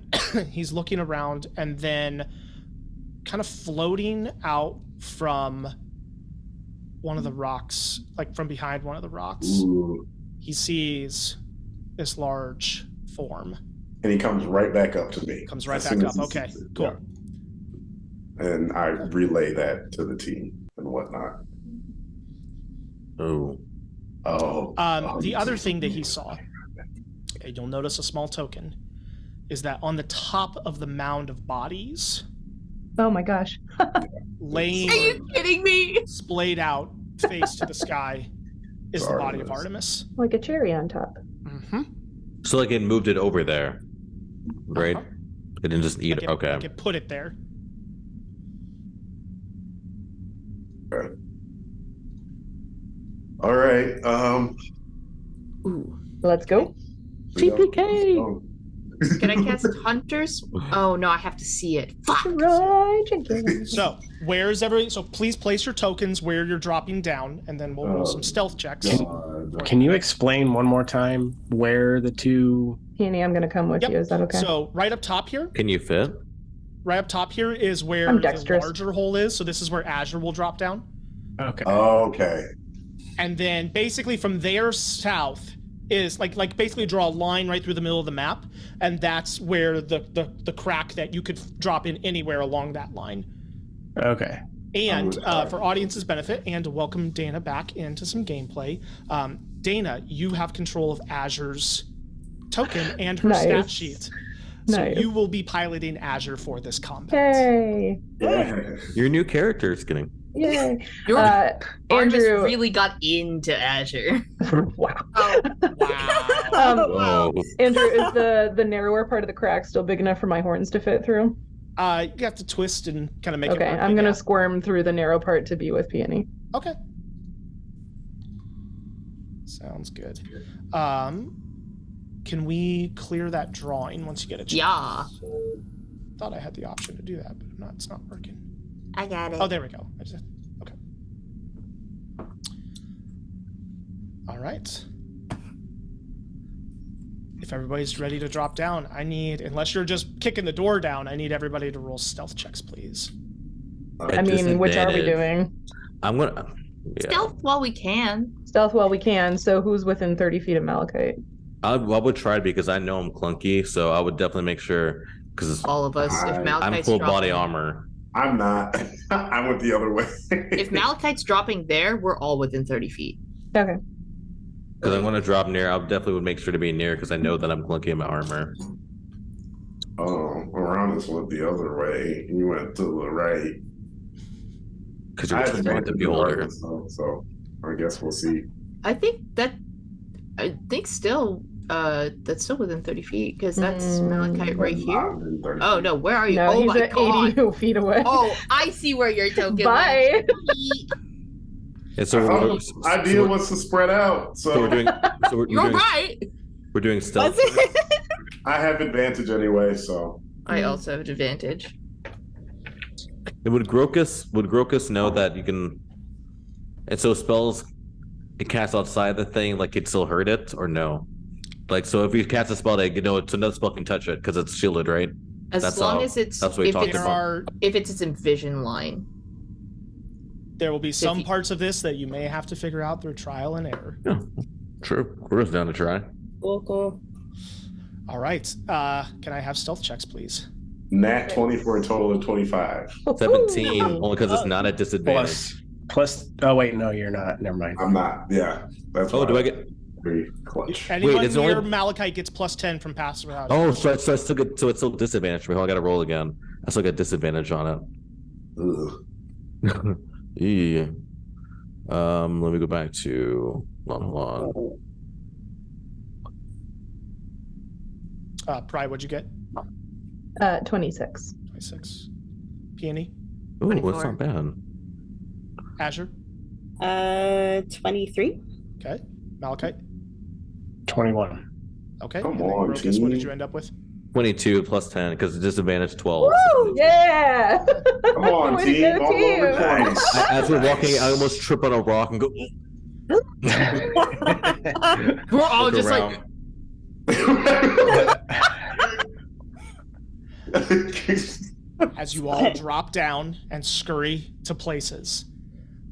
[SPEAKER 1] he's looking around, and then kind of floating out from one of the rocks, like from behind one of the rocks,
[SPEAKER 3] ooh.
[SPEAKER 1] he sees this large form.
[SPEAKER 3] And he comes right back up to me.
[SPEAKER 1] Comes right
[SPEAKER 3] as
[SPEAKER 1] back
[SPEAKER 3] soon
[SPEAKER 1] up.
[SPEAKER 3] as he
[SPEAKER 1] Okay,
[SPEAKER 3] sees it.
[SPEAKER 1] cool.
[SPEAKER 3] Yeah. And I relay that to the team and whatnot.
[SPEAKER 5] Oh.
[SPEAKER 3] Oh.
[SPEAKER 1] The other thing that he saw, and you'll notice a small token, is that on the top of the mound of bodies,
[SPEAKER 7] Oh my gosh.
[SPEAKER 1] laying
[SPEAKER 6] Are you kidding me?
[SPEAKER 1] splayed out, face to the sky, is
[SPEAKER 3] It's
[SPEAKER 1] the body of
[SPEAKER 3] Artemis.
[SPEAKER 1] Artemis.
[SPEAKER 7] Like a cherry on top.
[SPEAKER 1] Mm-hmm.
[SPEAKER 5] So like it moved it over there, right?
[SPEAKER 1] Uh-huh.
[SPEAKER 5] It didn't just eat it. Okay.
[SPEAKER 1] Like it put it there.
[SPEAKER 3] Okay. All right.
[SPEAKER 6] Ooh.
[SPEAKER 7] Let's go. TPK.
[SPEAKER 6] Can I cast Hunters? Oh no, I have to see it. Fuck.
[SPEAKER 7] Right, Jenkins.
[SPEAKER 1] So, where's every? So please place your tokens where you're dropping down, and then we'll roll some stealth checks.
[SPEAKER 2] Can you explain one more time where the two?
[SPEAKER 7] Peony, I'm gonna come with
[SPEAKER 1] Yep.
[SPEAKER 7] you. Is that okay?
[SPEAKER 1] So right up top here,
[SPEAKER 5] Can you fit?
[SPEAKER 1] right up top here is where
[SPEAKER 7] I'm
[SPEAKER 1] the
[SPEAKER 7] dexterous.
[SPEAKER 1] larger hole is. So this is where Azure will drop down,
[SPEAKER 2] Okay.
[SPEAKER 3] Okay.
[SPEAKER 1] and then basically from there south is like basically draw a line right through the middle of the map, and that's where the crack that you could drop in anywhere along that line.
[SPEAKER 2] Okay.
[SPEAKER 1] And for audience's benefit, and to welcome Dana back into some gameplay, Dana, you have control of Azure's token and her stat
[SPEAKER 7] Nice.
[SPEAKER 1] sheet. So
[SPEAKER 7] Nice.
[SPEAKER 1] you will be piloting Azure for this combat.
[SPEAKER 7] Hey.
[SPEAKER 3] Yeah.
[SPEAKER 5] Your new character is getting.
[SPEAKER 7] Yay.
[SPEAKER 6] Your Artemis
[SPEAKER 7] Andrew.
[SPEAKER 6] really got into Azure.
[SPEAKER 7] Wow.
[SPEAKER 6] Oh,
[SPEAKER 1] Wow.
[SPEAKER 5] Whoa.
[SPEAKER 7] Andrew, is the narrower part of the crack still big enough for my horns to fit through?
[SPEAKER 1] You have to twist and kind of make it
[SPEAKER 7] Okay,
[SPEAKER 1] work.
[SPEAKER 7] I'm
[SPEAKER 1] but
[SPEAKER 7] gonna
[SPEAKER 1] yeah.
[SPEAKER 7] squirm through the narrow part to be with Peony.
[SPEAKER 1] Okay. Sounds good. Can we clear that drawing once you get a chance?
[SPEAKER 6] yeah.
[SPEAKER 1] Thought I had the option to do that, but it's not working.
[SPEAKER 6] I got it.
[SPEAKER 1] Oh, there we go. Okay. All right. If everybody's ready to drop down, I need, unless you're just kicking the door down, I need everybody to roll stealth checks, please.
[SPEAKER 7] I mean, which are we doing?
[SPEAKER 5] I'm gonna
[SPEAKER 6] Stealth while we can.
[SPEAKER 7] Stealth while we can. So who's within 30 feet of Malachite?
[SPEAKER 5] I would try it because I know I'm clunky, so I would definitely make sure because
[SPEAKER 6] All of us. If
[SPEAKER 5] I'm
[SPEAKER 6] Malachite's
[SPEAKER 5] full
[SPEAKER 6] dropping,
[SPEAKER 5] body armor.
[SPEAKER 3] I'm not. I went the other way.
[SPEAKER 6] If Malachite's dropping there, we're all within 30 feet.
[SPEAKER 7] Okay.
[SPEAKER 5] Because I'm going to drop near. I definitely would make sure to be near because I know that I'm clunky in my armor.
[SPEAKER 3] Oh, Aramis went the other way. You went to the right.
[SPEAKER 5] Because you're just the beholder.
[SPEAKER 3] So I guess we'll see.
[SPEAKER 6] I think still that's still within 30 feet because that's Malachite right here. Oh no, where are you?
[SPEAKER 7] No,
[SPEAKER 6] oh
[SPEAKER 7] he's
[SPEAKER 6] my
[SPEAKER 7] at
[SPEAKER 6] god.
[SPEAKER 7] 80 feet away.
[SPEAKER 6] Oh, I see where your token
[SPEAKER 7] Bye.
[SPEAKER 5] And so
[SPEAKER 3] the idea was to spread out. So
[SPEAKER 5] we're doing.
[SPEAKER 6] You're right.
[SPEAKER 5] We're doing stealth.
[SPEAKER 3] I have advantage anyway, so
[SPEAKER 6] I also have advantage.
[SPEAKER 5] And would Grokus know that you can? And so spells it casts outside the thing, like it still hurt it, or no? Like so, if you cast a spell, like it's another spell can touch it because it's shielded, right?
[SPEAKER 6] As long as it's
[SPEAKER 5] that's what we talked about.
[SPEAKER 6] If it's in vision line.
[SPEAKER 1] There will be some parts of this that you may have to figure out through trial and error.
[SPEAKER 5] Yeah, true. We're just down to try.
[SPEAKER 4] Cool.
[SPEAKER 1] All right. Can I have stealth checks, please?
[SPEAKER 3] Nat 20 for a total of 25.
[SPEAKER 5] 17, only because it's not at disadvantage.
[SPEAKER 2] Plus. Oh wait, no, you're not. Never mind.
[SPEAKER 3] I'm not. Yeah, that's.
[SPEAKER 5] Oh, do I get?
[SPEAKER 3] Very clutch.
[SPEAKER 1] Anyone
[SPEAKER 5] it's
[SPEAKER 1] near
[SPEAKER 5] only...
[SPEAKER 1] Malachite gets plus 10 from passive without.
[SPEAKER 5] Oh, so I still get. So it's still disadvantage for me. I got to roll again. I still get disadvantage on it. Yeah. Let me go back to. Hold
[SPEAKER 1] on. Pride, what'd you get?
[SPEAKER 7] 26.
[SPEAKER 1] 26. Peony?
[SPEAKER 5] Oh, that's not bad.
[SPEAKER 1] Azure?
[SPEAKER 4] 23.
[SPEAKER 1] Okay. Malachite?
[SPEAKER 2] 21.
[SPEAKER 1] Okay.
[SPEAKER 3] Come
[SPEAKER 1] and then
[SPEAKER 3] on,
[SPEAKER 1] Grokus, what
[SPEAKER 3] team.
[SPEAKER 1] did you end up with?
[SPEAKER 5] 22 plus 10 because disadvantage 12.
[SPEAKER 7] Woo! Yeah!
[SPEAKER 3] Come on,
[SPEAKER 7] Way to
[SPEAKER 3] team.
[SPEAKER 7] go,
[SPEAKER 3] All
[SPEAKER 7] team.
[SPEAKER 3] over the place.
[SPEAKER 5] As we're walking, I almost trip on a rock and go.
[SPEAKER 6] We're all just
[SPEAKER 5] around.
[SPEAKER 1] As you all drop down and scurry to places,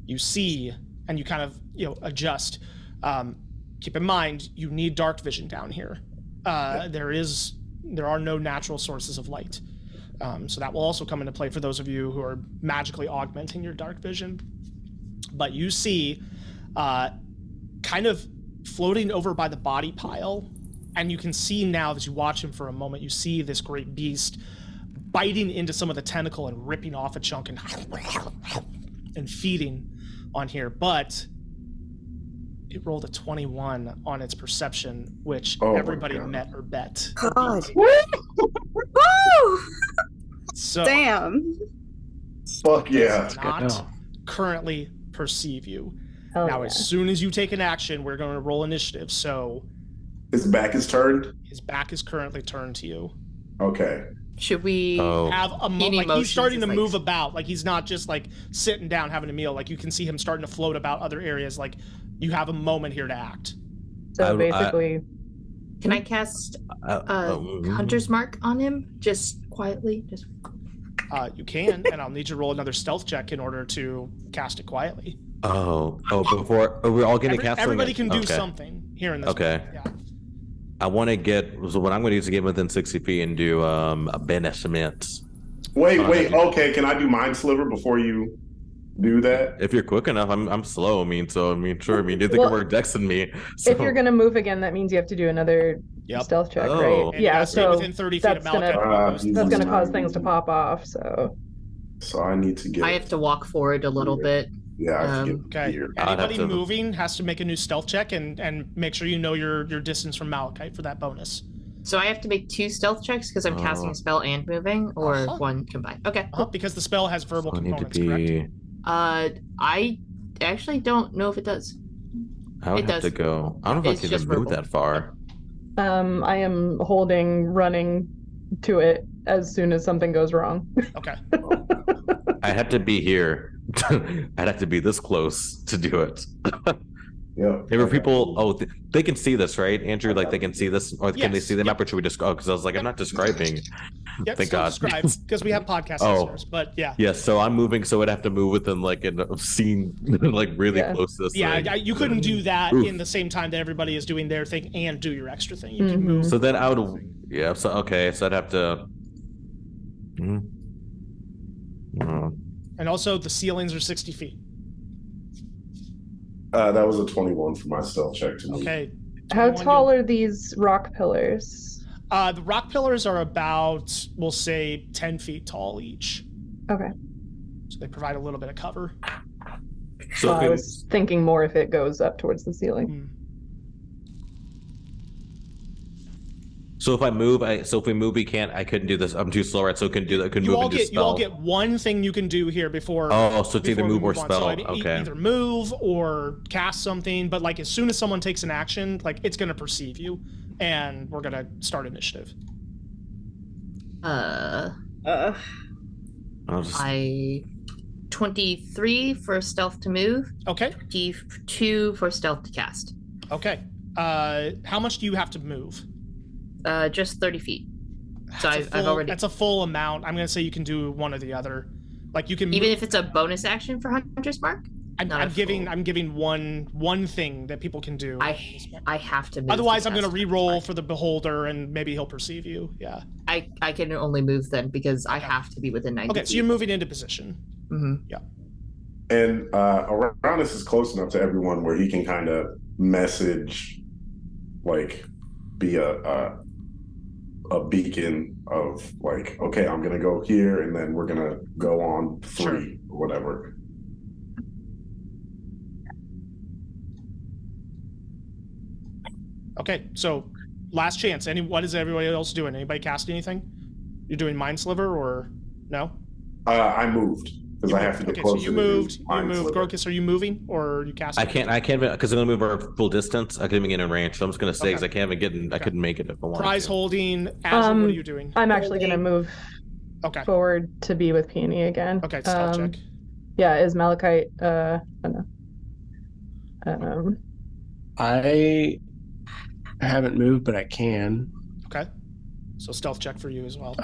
[SPEAKER 1] you see, and you kind of adjust. Keep in mind, you need dark vision down here. There are no natural sources of light, so that will also come into play for those of you who are magically augmenting your dark vision. But you see, kind of floating over by the body pile, and you can see now as you watch him for a moment, you see this great beast biting into some of the tentacle and ripping off a chunk and feeding on here. But it rolled a 21 on its perception, which everybody met or bet.
[SPEAKER 4] God.
[SPEAKER 1] So,
[SPEAKER 4] damn.
[SPEAKER 3] Fuck yeah.
[SPEAKER 1] does not currently perceive you.
[SPEAKER 7] Oh,
[SPEAKER 1] now,
[SPEAKER 7] yeah.
[SPEAKER 1] as soon as you take an action, we're going to roll initiative. So
[SPEAKER 3] His back is turned?
[SPEAKER 1] his back is currently turned to you.
[SPEAKER 3] Okay.
[SPEAKER 6] Should we
[SPEAKER 1] Have a
[SPEAKER 6] Any
[SPEAKER 1] like he's starting to
[SPEAKER 6] motions is
[SPEAKER 1] move
[SPEAKER 6] like-
[SPEAKER 1] about, like he's not just like sitting down having a meal. Like you can see him starting to float about other areas. Like you have a moment here to act.
[SPEAKER 7] So basically,
[SPEAKER 6] Can I cast Hunter's Mark on him? Just quietly? Just
[SPEAKER 1] You can, and I'll need you to roll another stealth check in order to cast it quietly.
[SPEAKER 5] Before we're all getting cast.
[SPEAKER 1] Everybody can do something here in this.
[SPEAKER 5] Okay.
[SPEAKER 1] Moment. Yeah.
[SPEAKER 5] I want to get. So what I'm going to do is get within 60 feet and do a banishment.
[SPEAKER 3] Wait. Okay, can I do Mind Sliver before you do that?
[SPEAKER 5] If you're quick enough, I'm slow. Sure. You can work Dex than me. So.
[SPEAKER 7] if you're going to move again, that means you have to do another stealth check, right?
[SPEAKER 1] And
[SPEAKER 7] Yeah,
[SPEAKER 1] it
[SPEAKER 7] so
[SPEAKER 1] within 30 feet of
[SPEAKER 7] that's
[SPEAKER 1] Malachite.
[SPEAKER 7] going to cause things to pop off, so...
[SPEAKER 3] So I need to get.
[SPEAKER 6] I have to walk forward a little bit.
[SPEAKER 3] Yeah. I have to get
[SPEAKER 1] Okay.
[SPEAKER 3] here.
[SPEAKER 1] Anybody moving has to make a new stealth check and make sure you know your distance from Malachite for that bonus.
[SPEAKER 6] So I have to make 2 stealth checks because I'm casting a spell and moving, or one combined. Okay. Cool.
[SPEAKER 1] Because the spell has verbal
[SPEAKER 5] I need to
[SPEAKER 1] components,
[SPEAKER 5] be.
[SPEAKER 1] correct?
[SPEAKER 6] I actually don't know if it does.
[SPEAKER 5] I would
[SPEAKER 6] It
[SPEAKER 5] have to
[SPEAKER 6] does.
[SPEAKER 5] go. I don't know if I
[SPEAKER 6] It's
[SPEAKER 5] can
[SPEAKER 6] just
[SPEAKER 5] even move
[SPEAKER 6] verbal.
[SPEAKER 5] that far.
[SPEAKER 7] I am running to it as soon as something goes wrong.
[SPEAKER 1] Okay.
[SPEAKER 5] I had to be here. I'd have to be this close to do it.
[SPEAKER 3] Yeah.
[SPEAKER 5] There were people. Oh, they can see this, right, Andrew? Like they can see this, or can they
[SPEAKER 1] Yes,
[SPEAKER 5] see the
[SPEAKER 1] yep.
[SPEAKER 5] map? Or should we just? Oh, because I was like, I'm not describing.
[SPEAKER 1] Yep,
[SPEAKER 5] Thank
[SPEAKER 1] still
[SPEAKER 5] God.
[SPEAKER 1] describe because we have podcast
[SPEAKER 5] Oh.
[SPEAKER 1] listeners. But yeah,
[SPEAKER 5] Yes, so I'm moving, so I'd have to move within like a scene, like really close to this
[SPEAKER 1] yeah,
[SPEAKER 5] thing.
[SPEAKER 1] you couldn't do that
[SPEAKER 5] Oof.
[SPEAKER 1] in the same time that everybody is doing their thing and do your extra thing. You can move.
[SPEAKER 5] So then I would, yeah. So okay, so I'd have to.
[SPEAKER 1] And also, the ceilings are 60 feet.
[SPEAKER 3] That was a 21 for my stealth check to me.
[SPEAKER 1] Okay.
[SPEAKER 7] How
[SPEAKER 1] 21,
[SPEAKER 7] tall are these rock pillars?
[SPEAKER 1] The rock pillars are about, we'll say, 10 feet tall each.
[SPEAKER 7] Okay.
[SPEAKER 1] So they provide a little bit of cover.
[SPEAKER 5] So
[SPEAKER 7] I was thinking more if it goes up towards the ceiling.
[SPEAKER 5] So if I move, if we move, we can't. I couldn't do this. I'm too slow, right? So couldn't do that. Couldn't
[SPEAKER 1] You
[SPEAKER 5] move
[SPEAKER 1] all
[SPEAKER 5] and do
[SPEAKER 1] get
[SPEAKER 5] spell.
[SPEAKER 1] You all get one thing you can do here before.
[SPEAKER 5] Oh, so it's either
[SPEAKER 1] before we
[SPEAKER 5] move or
[SPEAKER 1] on.
[SPEAKER 5] spell.
[SPEAKER 1] So I mean,
[SPEAKER 5] Okay.
[SPEAKER 1] either move or cast something. But like as soon as someone takes an action, like it's gonna perceive you, and we're gonna start initiative.
[SPEAKER 5] I'll just-
[SPEAKER 6] I 23 for stealth to move.
[SPEAKER 1] Okay.
[SPEAKER 6] 2 for stealth to cast.
[SPEAKER 1] Okay. How much do you have to move?
[SPEAKER 6] Just 30 feet. So
[SPEAKER 1] I've
[SPEAKER 6] already.
[SPEAKER 1] That's a full amount. I'm gonna say you can do one or the other. Like you can
[SPEAKER 6] Even if it's a bonus action for Hunter's Mark.
[SPEAKER 1] I'm giving one thing that people can do.
[SPEAKER 6] I have to move.
[SPEAKER 1] Otherwise, I'm
[SPEAKER 6] cast
[SPEAKER 1] gonna re-roll for the beholder, and maybe he'll perceive you. Yeah.
[SPEAKER 6] I can only move then because I have to be within 90
[SPEAKER 1] Okay,
[SPEAKER 6] feet.
[SPEAKER 1] so you're moving into position.
[SPEAKER 6] Mm-hmm.
[SPEAKER 1] Yeah.
[SPEAKER 3] And Aranis is close enough to everyone where he can kind of message, like, be a beacon of like, okay, I'm gonna go here, and then we're gonna go on 3 or whatever.
[SPEAKER 1] Okay, so last chance. What is everybody else doing? Anybody cast anything? You're doing Mind Sliver or no?
[SPEAKER 3] I moved because I have to get
[SPEAKER 1] okay,
[SPEAKER 3] closer.
[SPEAKER 1] so you moved.
[SPEAKER 3] Mind Sliver.
[SPEAKER 1] Grokus, are you moving or are you casting?
[SPEAKER 5] I can't because I'm gonna move our full distance. I couldn't even get in range, so I'm just gonna stay because I can't even get in. I couldn't make it if I wanted
[SPEAKER 1] Prize
[SPEAKER 5] to.
[SPEAKER 1] holding. Azure, what are you doing?
[SPEAKER 7] I'm actually going to move forward to be with Peony again.
[SPEAKER 1] Okay, stealth check.
[SPEAKER 7] Yeah, is Malachite,
[SPEAKER 2] I haven't moved, but I can.
[SPEAKER 1] Okay. So stealth check for you as well.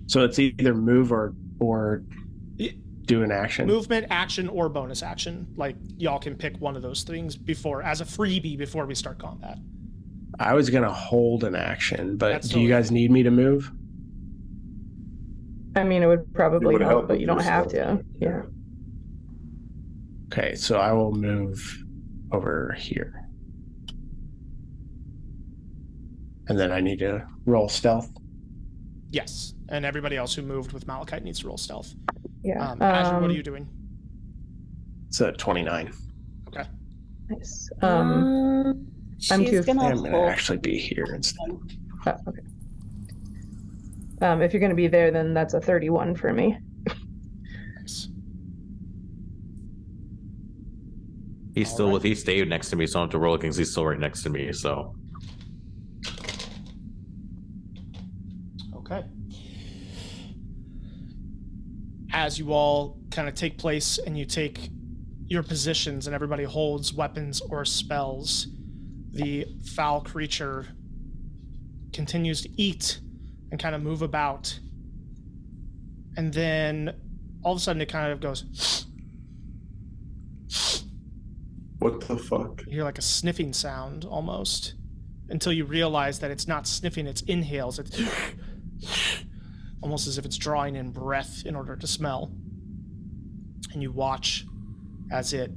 [SPEAKER 2] So it's either move or do an action.
[SPEAKER 1] Movement, action, or bonus action. Like y'all can pick one of those things as a freebie before we start combat.
[SPEAKER 2] I was gonna hold an action, but
[SPEAKER 1] That's
[SPEAKER 2] do you guys need me to move?
[SPEAKER 7] I mean, it would probably
[SPEAKER 3] It would
[SPEAKER 7] help,
[SPEAKER 3] help
[SPEAKER 7] but
[SPEAKER 3] with
[SPEAKER 7] you don't have
[SPEAKER 3] yourself.
[SPEAKER 7] to. Yeah.
[SPEAKER 2] Okay, so I will move over here. And then I need to roll stealth.
[SPEAKER 1] Yes, and everybody else who moved with Malachite needs to roll stealth.
[SPEAKER 7] Yeah.
[SPEAKER 1] Azure, what are you doing?
[SPEAKER 2] It's a 29.
[SPEAKER 1] Okay.
[SPEAKER 7] Nice.
[SPEAKER 4] I'm
[SPEAKER 7] too-
[SPEAKER 4] gonna
[SPEAKER 2] I'm gonna
[SPEAKER 4] hold.
[SPEAKER 2] actually be here instead.
[SPEAKER 7] Oh, okay. If you're going to be there, then that's a 31 for me.
[SPEAKER 1] Nice.
[SPEAKER 5] He stayed next to me, so I don't have to roll because he's still right next to me. So
[SPEAKER 1] Okay. As you all kind of take place and you take your positions and everybody holds weapons or spells, the foul creature continues to eat and kind of move about. And then all of a sudden it kind of goes...
[SPEAKER 3] What the fuck?
[SPEAKER 1] You hear like a sniffing sound almost, until you realize that it's not sniffing, it's inhales. It's almost as if it's drawing in breath in order to smell. And you watch as it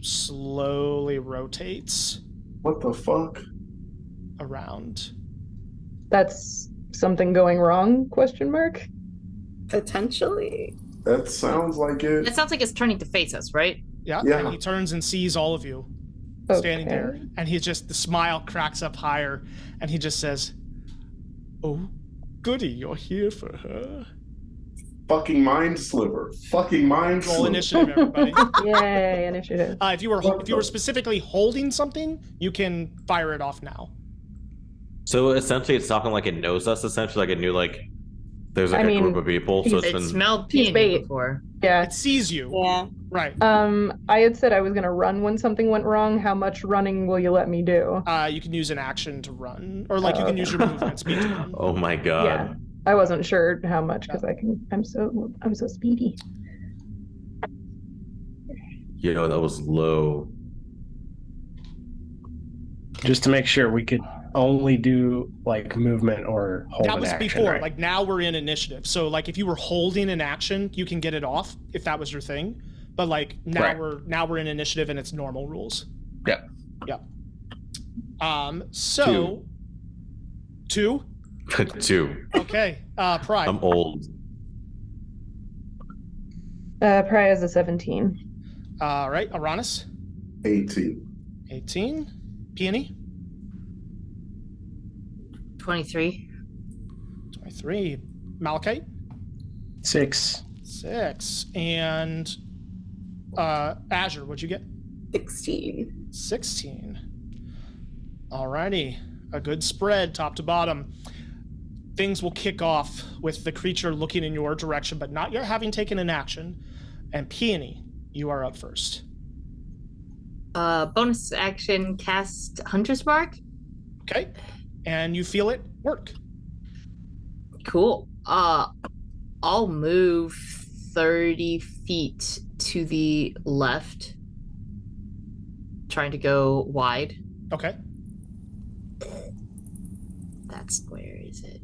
[SPEAKER 1] slowly rotates
[SPEAKER 3] What the fuck?
[SPEAKER 1] around.
[SPEAKER 7] That's something going wrong? Question mark.
[SPEAKER 4] Potentially.
[SPEAKER 3] That sounds like it.
[SPEAKER 6] It sounds like it's turning to face us, right?
[SPEAKER 1] Yeah,
[SPEAKER 3] Yeah.
[SPEAKER 1] and he turns and sees all of you standing
[SPEAKER 7] Okay.
[SPEAKER 1] there. And the smile cracks up higher, and he just says, "Oh, goody, you're here for her."
[SPEAKER 3] Fucking mind sliver. Fucking mind
[SPEAKER 1] Roll
[SPEAKER 3] sliver.
[SPEAKER 1] initiative, everybody.
[SPEAKER 7] Yay, initiative.
[SPEAKER 1] If you were specifically holding something, you can fire it off now.
[SPEAKER 5] essentially, it's talking like it knows us. Essentially, like it knew like There's like
[SPEAKER 7] I
[SPEAKER 5] a group
[SPEAKER 7] mean,
[SPEAKER 5] of people, so it's
[SPEAKER 6] It
[SPEAKER 5] been
[SPEAKER 6] smelled
[SPEAKER 7] He's
[SPEAKER 6] peony
[SPEAKER 7] bait.
[SPEAKER 6] before.
[SPEAKER 7] Yeah.
[SPEAKER 1] It sees you.
[SPEAKER 4] Yeah.
[SPEAKER 1] Right.
[SPEAKER 7] I had said I was gonna run when something went wrong. How much running will you let me do?
[SPEAKER 1] You can use an action to run, or like you can use your movement speed to run.
[SPEAKER 5] Oh my god.
[SPEAKER 7] Yeah. I wasn't sure how much because I'm so speedy.
[SPEAKER 5] Yo, that was low.
[SPEAKER 2] Just to make sure we could only do like movement or hold
[SPEAKER 1] That
[SPEAKER 2] an
[SPEAKER 1] was
[SPEAKER 2] action,
[SPEAKER 1] before.
[SPEAKER 2] right?
[SPEAKER 1] Like now we're in initiative. So like if you were holding an action, you can get it off if that was your thing. But like now
[SPEAKER 2] Right.
[SPEAKER 1] we're in initiative and it's normal rules.
[SPEAKER 2] Yep.
[SPEAKER 1] Yep. So two.
[SPEAKER 5] 2.
[SPEAKER 1] Okay. Pride.
[SPEAKER 5] I'm old.
[SPEAKER 7] Pry is a 17.
[SPEAKER 1] All right. Aranis.
[SPEAKER 3] 18.
[SPEAKER 1] 18. Peony.
[SPEAKER 6] 23.
[SPEAKER 1] 23. Malachite.
[SPEAKER 2] 6.
[SPEAKER 1] 6. And Azure, what'd you get?
[SPEAKER 4] 16.
[SPEAKER 1] 16. Alrighty. A good spread, top to bottom. Things will kick off with the creature looking in your direction, but not yet having taken an action. And Peony, you are up first.
[SPEAKER 6] Bonus action cast Hunter's Mark.
[SPEAKER 1] Okay. And you feel it work.
[SPEAKER 6] Cool. I'll move 30 feet to the left, trying to go wide.
[SPEAKER 1] Okay.
[SPEAKER 6] That's where is it?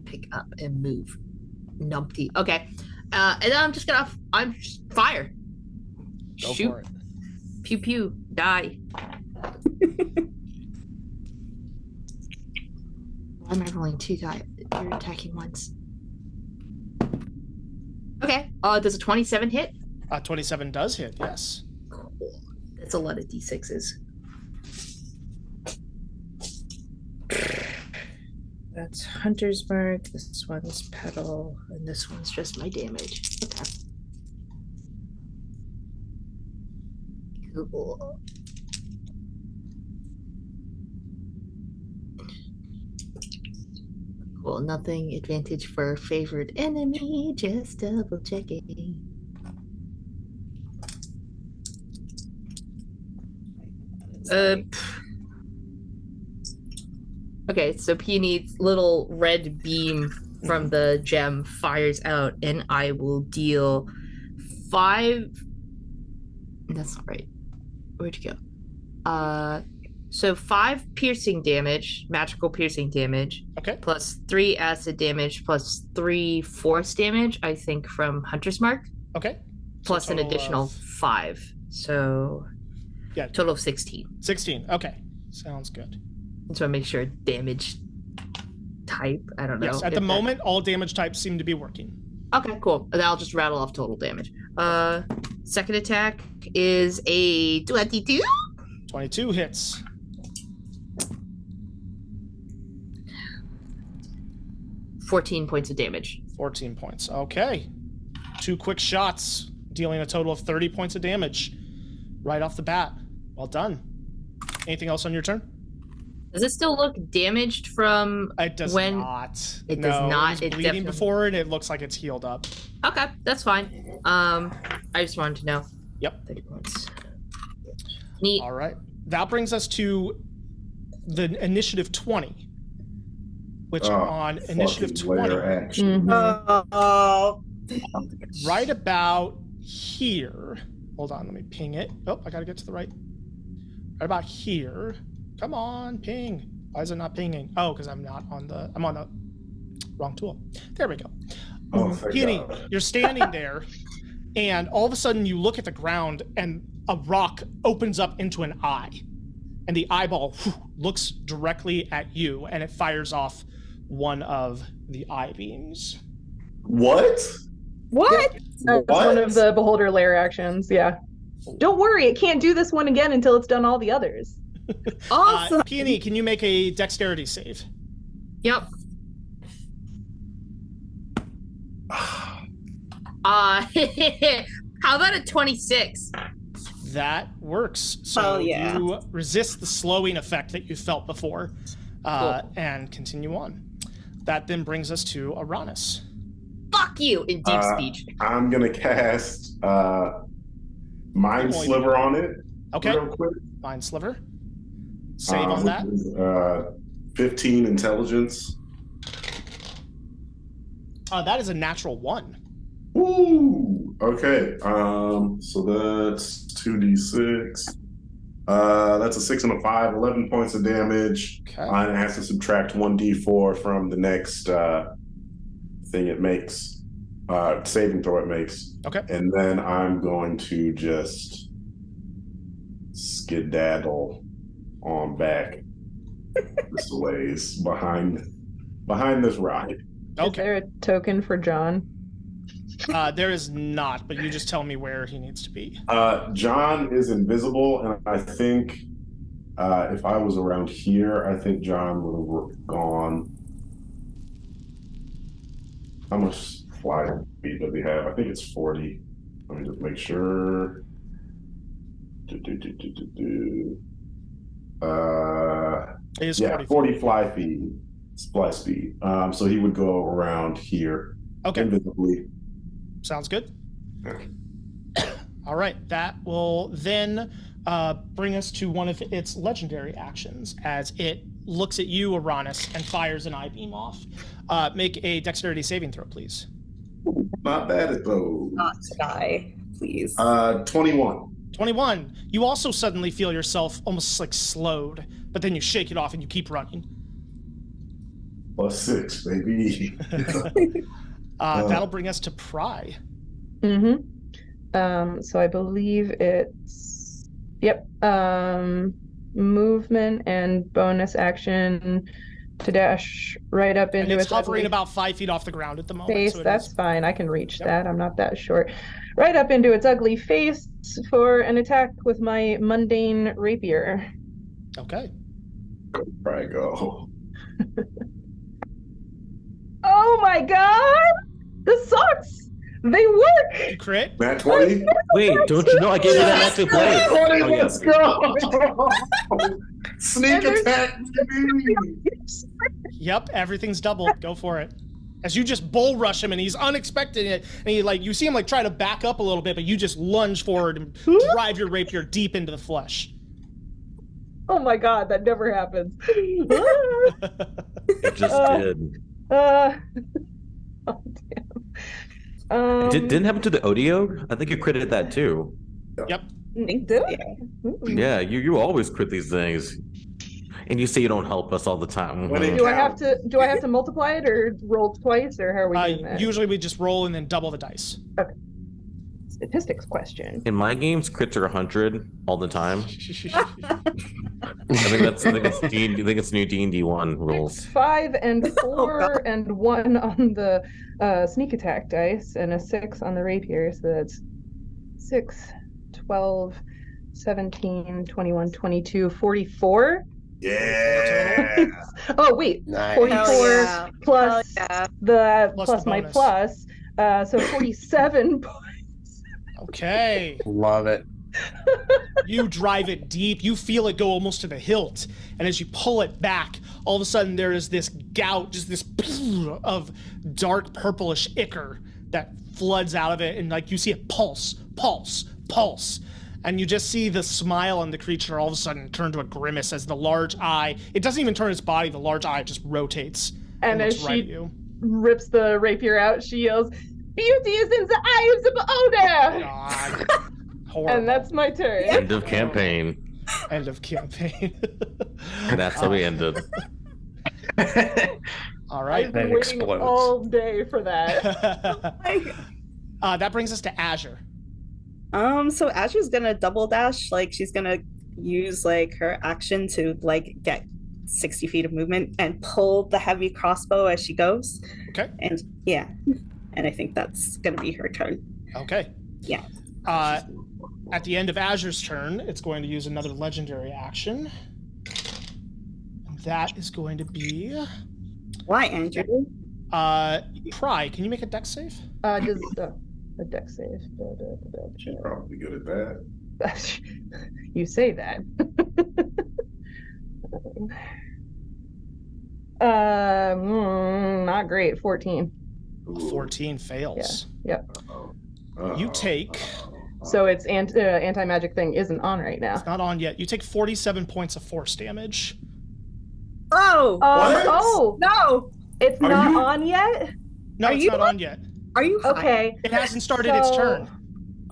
[SPEAKER 6] Pick up and move. Numpty. Okay. And then I'm just fire.
[SPEAKER 1] Go
[SPEAKER 6] Shoot.
[SPEAKER 1] for it.
[SPEAKER 6] Pew pew. Die. Why am I rolling 2 die? You're attacking once. Okay. Does a 27 hit?
[SPEAKER 1] 27 does hit, yes.
[SPEAKER 6] Cool. That's a lot of d6s. That's Hunter's Mark. This one's Petal, and this one's just my damage. Okay. Cool. Cool. Nothing advantage for favorite enemy. Just double checking. Okay, so Peony's little red beam from the gem fires out, and I will deal 5. That's not right. Where'd you go? So 5 piercing damage, magical piercing damage,
[SPEAKER 1] Okay.
[SPEAKER 6] plus 3 acid damage, plus 3 force damage, I think, from Hunter's Mark,
[SPEAKER 1] Okay.
[SPEAKER 6] plus an
[SPEAKER 1] total
[SPEAKER 6] additional
[SPEAKER 1] of-
[SPEAKER 6] 5. So,
[SPEAKER 1] Yeah.
[SPEAKER 6] total of 16.
[SPEAKER 1] 16. Okay. Sounds good.
[SPEAKER 6] So I make sure damage type. I don't know.
[SPEAKER 1] Yes, at
[SPEAKER 6] if
[SPEAKER 1] the
[SPEAKER 6] that-
[SPEAKER 1] moment, all damage types seem to be working.
[SPEAKER 6] Okay, cool. And then I'll just rattle off total damage. Second attack is a 22.
[SPEAKER 1] 22 hits.
[SPEAKER 6] $14 points of damage.
[SPEAKER 1] 14 points. Okay. 2 quick shots, dealing a total of 30 points of damage right off the bat. Well done. Anything else on your turn?
[SPEAKER 6] Does it still look damaged from
[SPEAKER 1] It does
[SPEAKER 6] when?
[SPEAKER 1] not.
[SPEAKER 6] It does not.
[SPEAKER 1] It was
[SPEAKER 6] It
[SPEAKER 1] bleeding
[SPEAKER 6] definitely-
[SPEAKER 1] before, and it looks like it's healed up.
[SPEAKER 6] Okay, that's fine. I just wanted to know.
[SPEAKER 1] Yep.
[SPEAKER 6] 30 points. Neat.
[SPEAKER 1] All right. That brings us to the initiative 20, which on initiative
[SPEAKER 3] Fucking Lair
[SPEAKER 1] 20,
[SPEAKER 3] action.
[SPEAKER 7] Mhm.
[SPEAKER 4] Oh.
[SPEAKER 1] right about here. Hold on, let me ping it. Oh, I gotta get to the right. Right about here. Come on, ping. Why is it not pinging? Oh, because I'm on the wrong tool. There we go.
[SPEAKER 3] Oh, thank
[SPEAKER 1] Peony,
[SPEAKER 3] God.
[SPEAKER 1] you're standing there, and all of a sudden you look at the ground, and a rock opens up into an eye, and the eyeball looks directly at you, and it fires off one of the eye beams.
[SPEAKER 3] What?
[SPEAKER 4] What?
[SPEAKER 7] That's one of the Beholder Lair actions, yeah. Don't worry, it can't do this one again until it's done all the others.
[SPEAKER 4] Awesome.
[SPEAKER 1] Peony, can you make a dexterity save?
[SPEAKER 6] Yep. How about a 26?
[SPEAKER 1] That works. So
[SPEAKER 4] Oh, yeah.
[SPEAKER 1] you resist the slowing effect that you felt before, and continue on. That then brings us to Aranis.
[SPEAKER 6] Fuck you in deep speech.
[SPEAKER 3] I'm gonna cast Mind Sliver on it.
[SPEAKER 1] Okay.
[SPEAKER 3] Real quick.
[SPEAKER 1] Mind Sliver. Save on that.
[SPEAKER 3] Is, 15 intelligence.
[SPEAKER 1] That is a natural 1.
[SPEAKER 3] Ooh. Okay. So that's 2d6. That's a 6 and a 5, 11 points of damage.
[SPEAKER 1] Okay.
[SPEAKER 3] And it has to subtract 1d4 from the next thing it makes, saving throw it makes.
[SPEAKER 1] Okay.
[SPEAKER 3] And then I'm going to just skedaddle on back this ways behind this rock.
[SPEAKER 7] Is there a token for John?
[SPEAKER 1] There is not, but you just tell me where he needs to be.
[SPEAKER 3] John is invisible, and I think if I was around here, I think John would have gone. How much flying speed does he have? I think it's 40. Let me just make sure.
[SPEAKER 1] It is
[SPEAKER 3] 40 fly speed. So he would go around here.
[SPEAKER 1] Okay.
[SPEAKER 3] Invisibly.
[SPEAKER 1] Sounds good. All right. That will then bring us to one of its legendary actions as it looks at you, Aranis, and fires an eye beam off. Make a dexterity saving throw, please.
[SPEAKER 3] Not bad at those.
[SPEAKER 4] Not to die, please.
[SPEAKER 3] 21.
[SPEAKER 1] 21. You also suddenly feel yourself almost like slowed, but then you shake it off and you keep running.
[SPEAKER 3] +6, baby.
[SPEAKER 1] That'll bring us to Pry.
[SPEAKER 7] Mm-hmm. So I believe it's movement and bonus action to dash right up into
[SPEAKER 1] and it's hovering about 5 feet off the ground at the moment.
[SPEAKER 7] Face.
[SPEAKER 1] So
[SPEAKER 7] that's fine. I can reach that. I'm not that short. Right up into its ugly face for an attack with my mundane rapier.
[SPEAKER 1] Okay.
[SPEAKER 3] Pry go.
[SPEAKER 7] Oh my god! The socks! They work!
[SPEAKER 1] You crit?
[SPEAKER 3] Nat 20?
[SPEAKER 5] Wait, don't you know I gave you that active play?
[SPEAKER 3] 20,
[SPEAKER 5] Oh,
[SPEAKER 3] let's go! Sneak attack, baby!
[SPEAKER 1] Yep, everything's doubled. Go for it. As you just bull rush him and he's unexpected it, and you see him try to back up a little bit, but you just lunge forward and drive your rapier deep into the flesh.
[SPEAKER 7] Oh my god, that never happens.
[SPEAKER 5] It just did.
[SPEAKER 7] Oh damn.
[SPEAKER 5] It didn't happen to the Odio? I think you critted that too.
[SPEAKER 1] Yep.
[SPEAKER 5] Yeah, you always crit these things. And you say you don't help us all the time.
[SPEAKER 7] Do I have to multiply it or roll twice, or how are we doing that?
[SPEAKER 1] Usually we just roll and then double the dice.
[SPEAKER 7] Okay. Statistics question.
[SPEAKER 5] In my games, crits are 100 all the time. I think it's new D&D 1 rules.
[SPEAKER 7] 5 and 4 and 1 on the sneak attack dice, and a 6 on the rapier, so that's 6, 12, 17, 21, 22, 44.
[SPEAKER 3] Yeah.
[SPEAKER 7] Oh wait,
[SPEAKER 2] Nice.
[SPEAKER 7] 44 plus the plus my
[SPEAKER 1] bonus.
[SPEAKER 7] plus, so 47 points.
[SPEAKER 1] Okay.
[SPEAKER 2] Love it.
[SPEAKER 1] You drive it deep. You feel it go almost to the hilt. And as you pull it back, all of a sudden there is this gout, just this of dark purplish ichor that floods out of it. And you see it pulse, pulse, pulse. And you just see the smile on the creature all of a sudden turn to a grimace as the large eye, it doesn't even turn its body, the large eye just rotates and
[SPEAKER 7] as
[SPEAKER 1] looks right at
[SPEAKER 7] she
[SPEAKER 1] you.
[SPEAKER 7] rips the rapier out, she yells, "Beauty is in the eyes of Oda!"
[SPEAKER 1] God. Horrible.
[SPEAKER 7] And that's my turn.
[SPEAKER 5] End of campaign.
[SPEAKER 1] End of campaign.
[SPEAKER 5] And that's how we ended.
[SPEAKER 1] All right.
[SPEAKER 7] I've been
[SPEAKER 2] That
[SPEAKER 7] waiting
[SPEAKER 2] explodes.
[SPEAKER 7] all day for that.
[SPEAKER 1] That brings us to Azure.
[SPEAKER 4] So Azure's gonna double dash, she's gonna use her action to get 60 feet of movement and pull the heavy crossbow as she goes.
[SPEAKER 1] Okay.
[SPEAKER 4] And I think that's gonna be her turn.
[SPEAKER 1] Okay.
[SPEAKER 4] Yeah.
[SPEAKER 1] At the end of Azure's turn, it's going to use another legendary action. And that is going to be
[SPEAKER 4] Why, Andrew?
[SPEAKER 1] Pry. Can you make a dex save?
[SPEAKER 7] Just a dex save.
[SPEAKER 3] She's probably good at that.
[SPEAKER 7] You say that. Not great. 14.
[SPEAKER 1] A 14 fails.
[SPEAKER 7] Yeah.
[SPEAKER 1] You take...
[SPEAKER 7] So its anti-magic thing isn't on right now.
[SPEAKER 1] It's not on yet. You take 47 points of force damage.
[SPEAKER 4] Oh!
[SPEAKER 7] Oh!
[SPEAKER 4] No!
[SPEAKER 7] It's not on yet?
[SPEAKER 1] No, it's not on yet.
[SPEAKER 4] Are you high?
[SPEAKER 7] Okay.
[SPEAKER 1] It hasn't started its turn.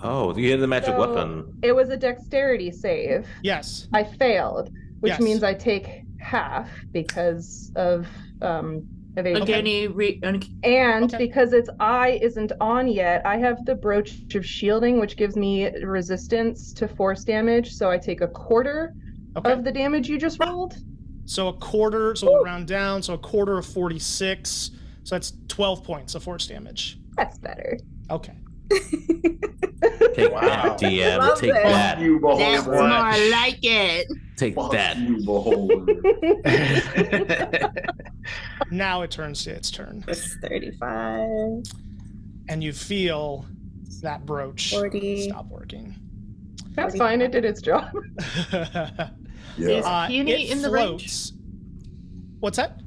[SPEAKER 5] Oh, you hit the magic weapon.
[SPEAKER 7] It was a dexterity save.
[SPEAKER 1] Yes.
[SPEAKER 7] I failed, which
[SPEAKER 1] Yes.
[SPEAKER 7] means I take half because of evasion. And because its eye isn't on yet, I have the brooch of shielding, which gives me resistance to force damage. So I take a quarter of the damage you just rolled.
[SPEAKER 1] So a quarter, so we'll round down, so a quarter of 46. So that's 12 points of force damage.
[SPEAKER 7] That's better.
[SPEAKER 1] Okay.
[SPEAKER 5] Take that, DM.
[SPEAKER 4] Love
[SPEAKER 5] Take
[SPEAKER 4] it.
[SPEAKER 5] that.
[SPEAKER 3] You beholder.
[SPEAKER 6] That's more like it.
[SPEAKER 5] Take that.
[SPEAKER 3] You beholder.
[SPEAKER 1] Now it turns to its turn.
[SPEAKER 4] It's 35.
[SPEAKER 1] And you feel that brooch
[SPEAKER 4] 40.
[SPEAKER 1] stop working.
[SPEAKER 7] That's fine. It did its job.
[SPEAKER 6] Is Peony
[SPEAKER 1] it
[SPEAKER 6] in the
[SPEAKER 1] floats. What's that?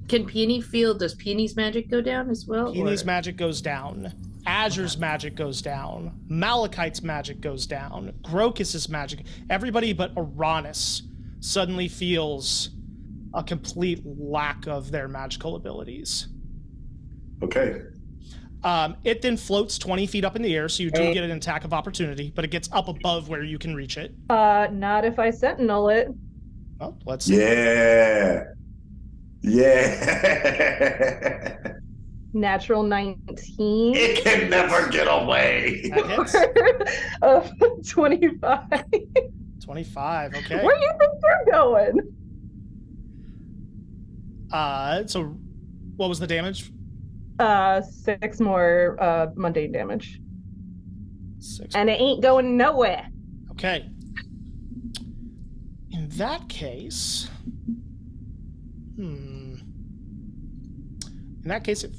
[SPEAKER 6] Can Peony feel? Does Peony's magic go down as well?
[SPEAKER 1] Peony's magic goes down. Azure's magic goes down. Malachite's magic goes down. Grokus's magic. Everybody but Uranus suddenly feels a complete lack of their magical abilities.
[SPEAKER 3] Okay.
[SPEAKER 1] It then floats 20 feet up in the air, so you do get an attack of opportunity, but it gets up above where you can reach it.
[SPEAKER 7] Not if I sentinel it.
[SPEAKER 1] Well, let's see.
[SPEAKER 3] Yeah. Yeah.
[SPEAKER 7] Natural 19.
[SPEAKER 3] It can never get away.
[SPEAKER 1] That hits.
[SPEAKER 7] 25.
[SPEAKER 1] 25, okay.
[SPEAKER 7] Where do you think you're going?
[SPEAKER 1] So what was the damage?
[SPEAKER 7] 6 more mundane damage.
[SPEAKER 1] 6.
[SPEAKER 7] And it ain't going nowhere.
[SPEAKER 1] Okay. In that case, In that case, it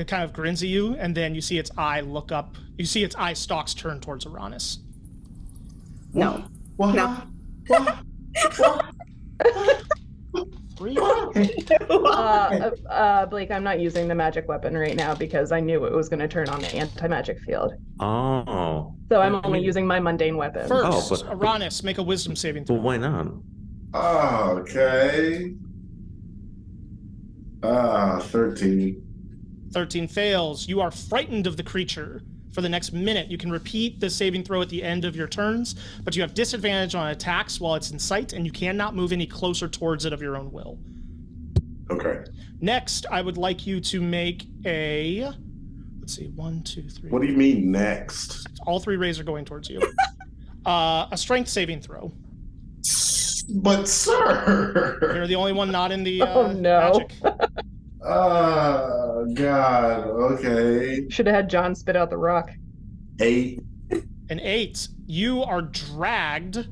[SPEAKER 1] kind of grins at you, and then you see its eye look up. You see its eye stalks turn towards Uranus.
[SPEAKER 4] No.
[SPEAKER 3] What?
[SPEAKER 4] No.
[SPEAKER 3] What?
[SPEAKER 1] 3.
[SPEAKER 7] Blake, I'm not using the magic weapon right now because I knew it was going to turn on the anti-magic field.
[SPEAKER 5] Oh.
[SPEAKER 7] So I'm only using my mundane weapon.
[SPEAKER 1] First, Uranus, make a wisdom saving throw.
[SPEAKER 5] Well, why not?
[SPEAKER 3] Okay. 13.
[SPEAKER 1] 13 fails. You are frightened of the creature. For the next minute, you can repeat the saving throw at the end of your turns, but you have disadvantage on attacks while it's in sight, and you cannot move any closer towards it of your own will.
[SPEAKER 3] Okay.
[SPEAKER 1] Next, I would like you to make a... Let's see, 1, 2, 3...
[SPEAKER 3] What do you mean next?
[SPEAKER 1] All 3 rays are going towards you. A strength saving throw.
[SPEAKER 3] But sir!
[SPEAKER 1] You're the only one not in the
[SPEAKER 7] no.
[SPEAKER 1] magic.
[SPEAKER 3] God. Okay.
[SPEAKER 7] Should have had John spit out the rock.
[SPEAKER 3] 8.
[SPEAKER 1] An 8. You are dragged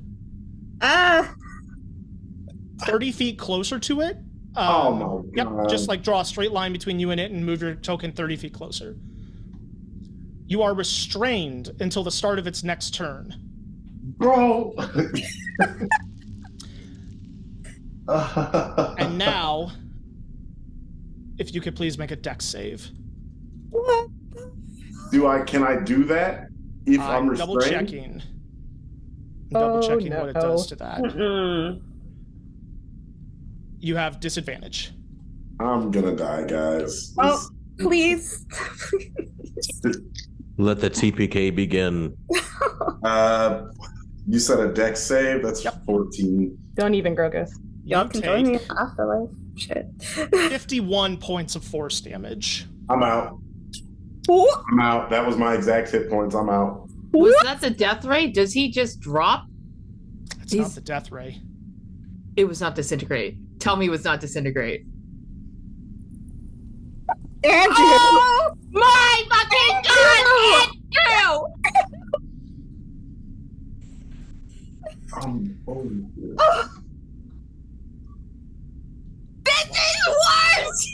[SPEAKER 1] 30 feet closer to it.
[SPEAKER 3] Oh my God.
[SPEAKER 1] Yep, just like draw a straight line between you and it and move your token 30 feet closer. You are restrained until the start of its next turn.
[SPEAKER 3] Bro!
[SPEAKER 1] And now, if you could please make a dex save.
[SPEAKER 3] Can I do that if I'm restrained?
[SPEAKER 1] Double checking. Double checking what it does to that. You have disadvantage.
[SPEAKER 3] I'm gonna die, guys.
[SPEAKER 4] Oh, please.
[SPEAKER 5] Let the TPK begin.
[SPEAKER 3] You said a dex save? That's 14.
[SPEAKER 7] Don't even, Grogus.
[SPEAKER 4] Y'all can join me in afterlife. Shit.
[SPEAKER 1] 51 points of force damage.
[SPEAKER 3] I'm out.
[SPEAKER 4] Ooh.
[SPEAKER 3] I'm out. That was my exact hit points. I'm out.
[SPEAKER 6] Was that the death ray? Does he just drop?
[SPEAKER 1] It's not the death ray.
[SPEAKER 6] It was not disintegrate. Tell me it was not disintegrate.
[SPEAKER 4] Andrew!
[SPEAKER 6] Oh my fucking god! Andrew! This is worse!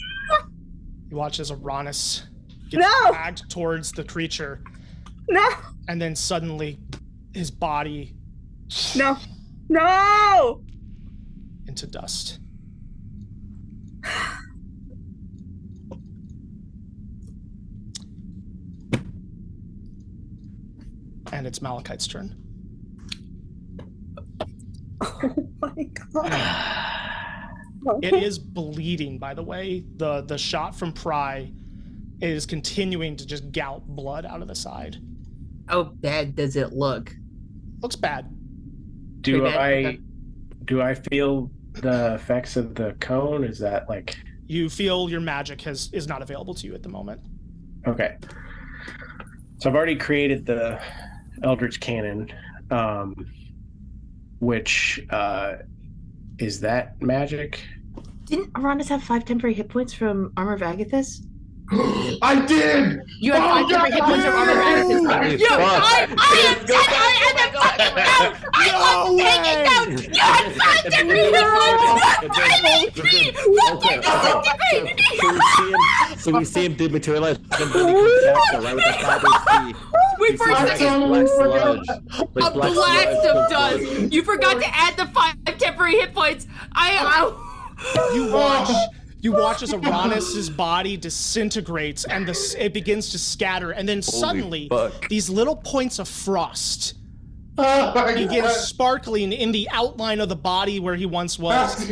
[SPEAKER 1] You watch as Uranus gets dragged towards the creature.
[SPEAKER 4] No!
[SPEAKER 1] And then suddenly, his body...
[SPEAKER 4] No!
[SPEAKER 1] Into dust. and it's Malachite's turn.
[SPEAKER 4] Oh my god.
[SPEAKER 1] It is bleeding, by the way. The shot from Pry is continuing to just gout blood out of the side.
[SPEAKER 6] How bad does it look?
[SPEAKER 1] Looks bad.
[SPEAKER 2] Do I feel the effects of the cone? Is that like...
[SPEAKER 1] You feel your magic is not available to you at the moment.
[SPEAKER 2] Okay. So I've already created the Eldritch Cannon, which is that magic?
[SPEAKER 8] Didn't Aranis have 5 temporary hit points from Armor of Agathis?
[SPEAKER 3] I did!
[SPEAKER 8] You had 5 temporary hit points from Armor of Agathis.
[SPEAKER 6] Yo, I am the fucking note! I was taking notes! You had 5 temporary hit points!
[SPEAKER 5] So we see him dematerialize, then he comes back right with the 5 HP.
[SPEAKER 6] We forgot
[SPEAKER 5] Black sludge.
[SPEAKER 6] a blast of dust! You forgot to add the 5 temporary hit points!
[SPEAKER 1] You watch as Aranis' body disintegrates and it begins to scatter, and then suddenly these little points of frost begin sparkling in the outline of the body where he once was.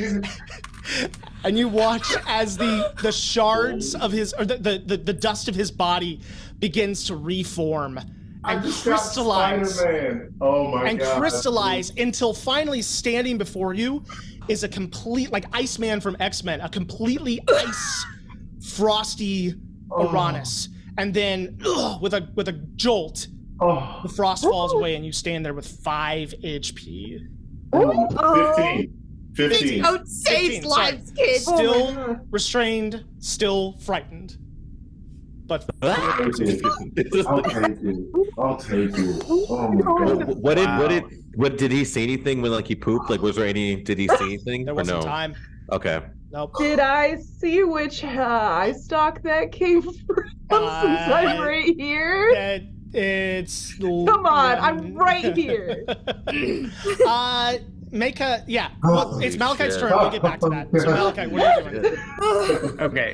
[SPEAKER 1] And you watch as the shards of his, or the dust of his body begins to reform and crystallize.
[SPEAKER 3] Oh my
[SPEAKER 1] and
[SPEAKER 3] god.
[SPEAKER 1] Crystallize until finally standing before you is a complete, like Iceman from X-Men, a completely ice, frosty Aranis. And then, with a jolt, the frost falls away and you stand there with 5 HP.
[SPEAKER 3] 15.
[SPEAKER 6] Don't save lives, kids!
[SPEAKER 1] Still restrained, still frightened. But
[SPEAKER 3] I'll take you. I'll take you. Oh my god.
[SPEAKER 5] What did he say anything when like he pooped? Like did he say anything?
[SPEAKER 1] there
[SPEAKER 5] or
[SPEAKER 1] wasn't
[SPEAKER 5] no?
[SPEAKER 1] time.
[SPEAKER 5] Okay.
[SPEAKER 1] Nope.
[SPEAKER 7] Did I see which eye stalk that came from since I'm right here?
[SPEAKER 1] It's...
[SPEAKER 7] Come on, I'm right here.
[SPEAKER 1] Make a... Yeah, well, it's Malachite's turn. We'll get back to that. So Malachite, what are you doing?
[SPEAKER 2] Okay.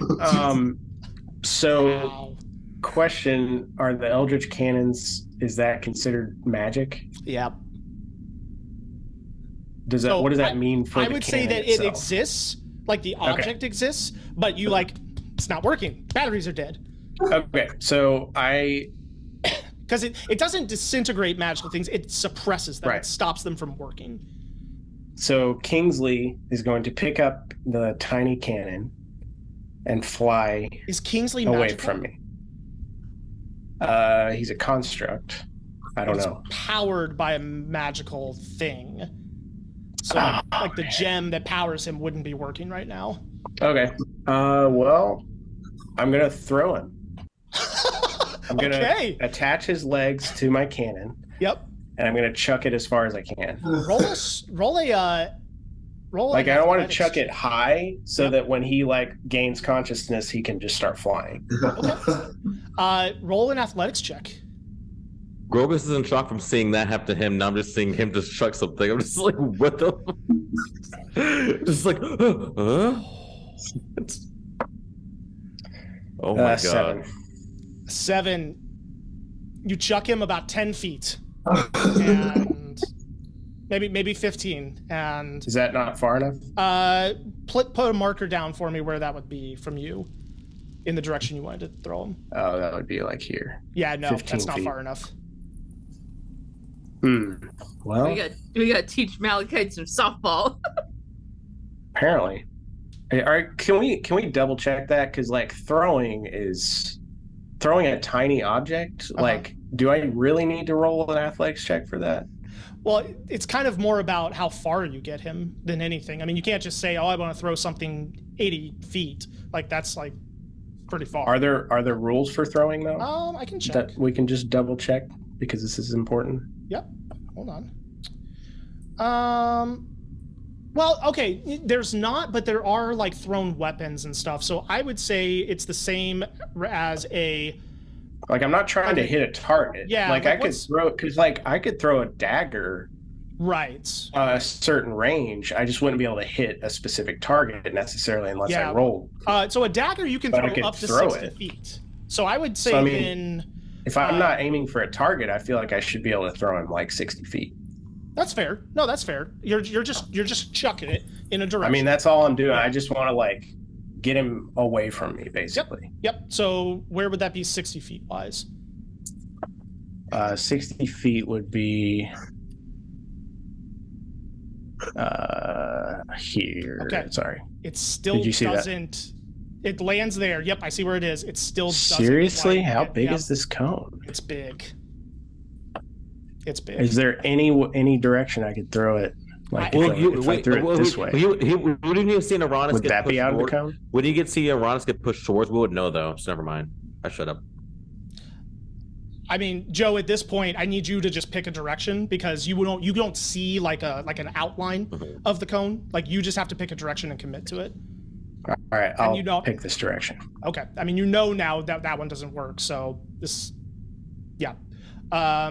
[SPEAKER 2] So,
[SPEAKER 1] Wow.
[SPEAKER 2] question: are the Eldritch Cannons, is that considered magic?
[SPEAKER 1] Yeah.
[SPEAKER 2] Does that?
[SPEAKER 1] So
[SPEAKER 2] what does that mean for?
[SPEAKER 1] I
[SPEAKER 2] the
[SPEAKER 1] would say
[SPEAKER 2] cannon
[SPEAKER 1] that
[SPEAKER 2] itself?
[SPEAKER 1] it exists, like the object exists, but you it's not working. Batteries are dead.
[SPEAKER 2] Okay, so
[SPEAKER 1] Because it doesn't disintegrate magical things, it suppresses them.
[SPEAKER 2] Right.
[SPEAKER 1] It stops them from working.
[SPEAKER 2] So Kingsley is going to pick up the tiny cannon and fly
[SPEAKER 1] Is Kingsley
[SPEAKER 2] away
[SPEAKER 1] magical?
[SPEAKER 2] from me. He's a construct. I don't
[SPEAKER 1] It's
[SPEAKER 2] know.
[SPEAKER 1] powered by a magical thing. So like the gem that powers him wouldn't be working right now.
[SPEAKER 2] Okay. Well, I'm gonna throw him. I'm gonna attach his legs to my cannon.
[SPEAKER 1] Yep.
[SPEAKER 2] And I'm gonna chuck it as far as I can.
[SPEAKER 1] Roll
[SPEAKER 2] Like I don't want to chuck it high so that when he gains consciousness, he can just start flying.
[SPEAKER 1] Roll an athletics check.
[SPEAKER 5] Grogus is in shock from seeing that happen to him. Now I'm just seeing him just chuck something. I'm just like, what the? Just like, huh? Oh my god.
[SPEAKER 1] 7. You chuck him about 10 feet. And maybe 15. And
[SPEAKER 2] is that not far enough?
[SPEAKER 1] put a marker down for me where that would be from you, in the direction you wanted to throw him.
[SPEAKER 2] Oh, that would be like here.
[SPEAKER 1] Yeah, no,
[SPEAKER 2] 15
[SPEAKER 1] that's not
[SPEAKER 2] feet.
[SPEAKER 1] far enough.
[SPEAKER 2] Well,
[SPEAKER 6] we got to teach Malachite some softball.
[SPEAKER 2] apparently. All right, can we double check that? Because throwing a tiny object. Do I really need to roll an athletics check for that?
[SPEAKER 1] Well, it's kind of more about how far you get him than anything. I mean, you can't just say, "Oh, I want to throw something 80 feet." That's pretty far.
[SPEAKER 2] Are there rules for throwing though?
[SPEAKER 1] I can check.
[SPEAKER 2] That we can just double check because this is important.
[SPEAKER 1] Yep. Hold on. Well, okay, there's not, but there are thrown weapons and stuff. So I would say it's the same as a...
[SPEAKER 2] I'm not trying to hit a target.
[SPEAKER 1] Yeah.
[SPEAKER 2] I could throw, because I could throw a dagger.
[SPEAKER 1] Right.
[SPEAKER 2] A certain range. I just wouldn't be able to hit a specific target necessarily unless I rolled.
[SPEAKER 1] So a dagger you can throw up to 60 feet. So I would say
[SPEAKER 2] If I'm not aiming for a target, I feel like I should be able to throw him like 60 feet.
[SPEAKER 1] That's fair. No, that's fair. You're just chucking it in a direction.
[SPEAKER 2] I mean, that's all I'm doing. I just want to like get him away from me, basically.
[SPEAKER 1] Yep. So where would that be 60 feet wise?
[SPEAKER 2] 60 feet would be here.
[SPEAKER 1] Okay.
[SPEAKER 2] Sorry.
[SPEAKER 1] It still
[SPEAKER 2] Did you see
[SPEAKER 1] doesn't. That? It lands there. Yep, I see where it is. It still doesn't.
[SPEAKER 2] Seriously? How big is this cone?
[SPEAKER 1] It's big. It's big.
[SPEAKER 2] Is there any direction I could throw it? Like if I threw it this way.
[SPEAKER 5] Wouldn't you see an Uranus
[SPEAKER 2] would that be out of the cone?
[SPEAKER 5] When you see Uranus get pushed towards, we would know though. So never mind. I shut up.
[SPEAKER 1] I mean, Joe, at this point, I need you to just pick a direction because you don't see like an outline of the cone. Like you just have to pick a direction and commit to it.
[SPEAKER 2] All right, I'll pick this direction.
[SPEAKER 1] Okay. I mean, you know now that one doesn't work. So this, yeah.
[SPEAKER 2] I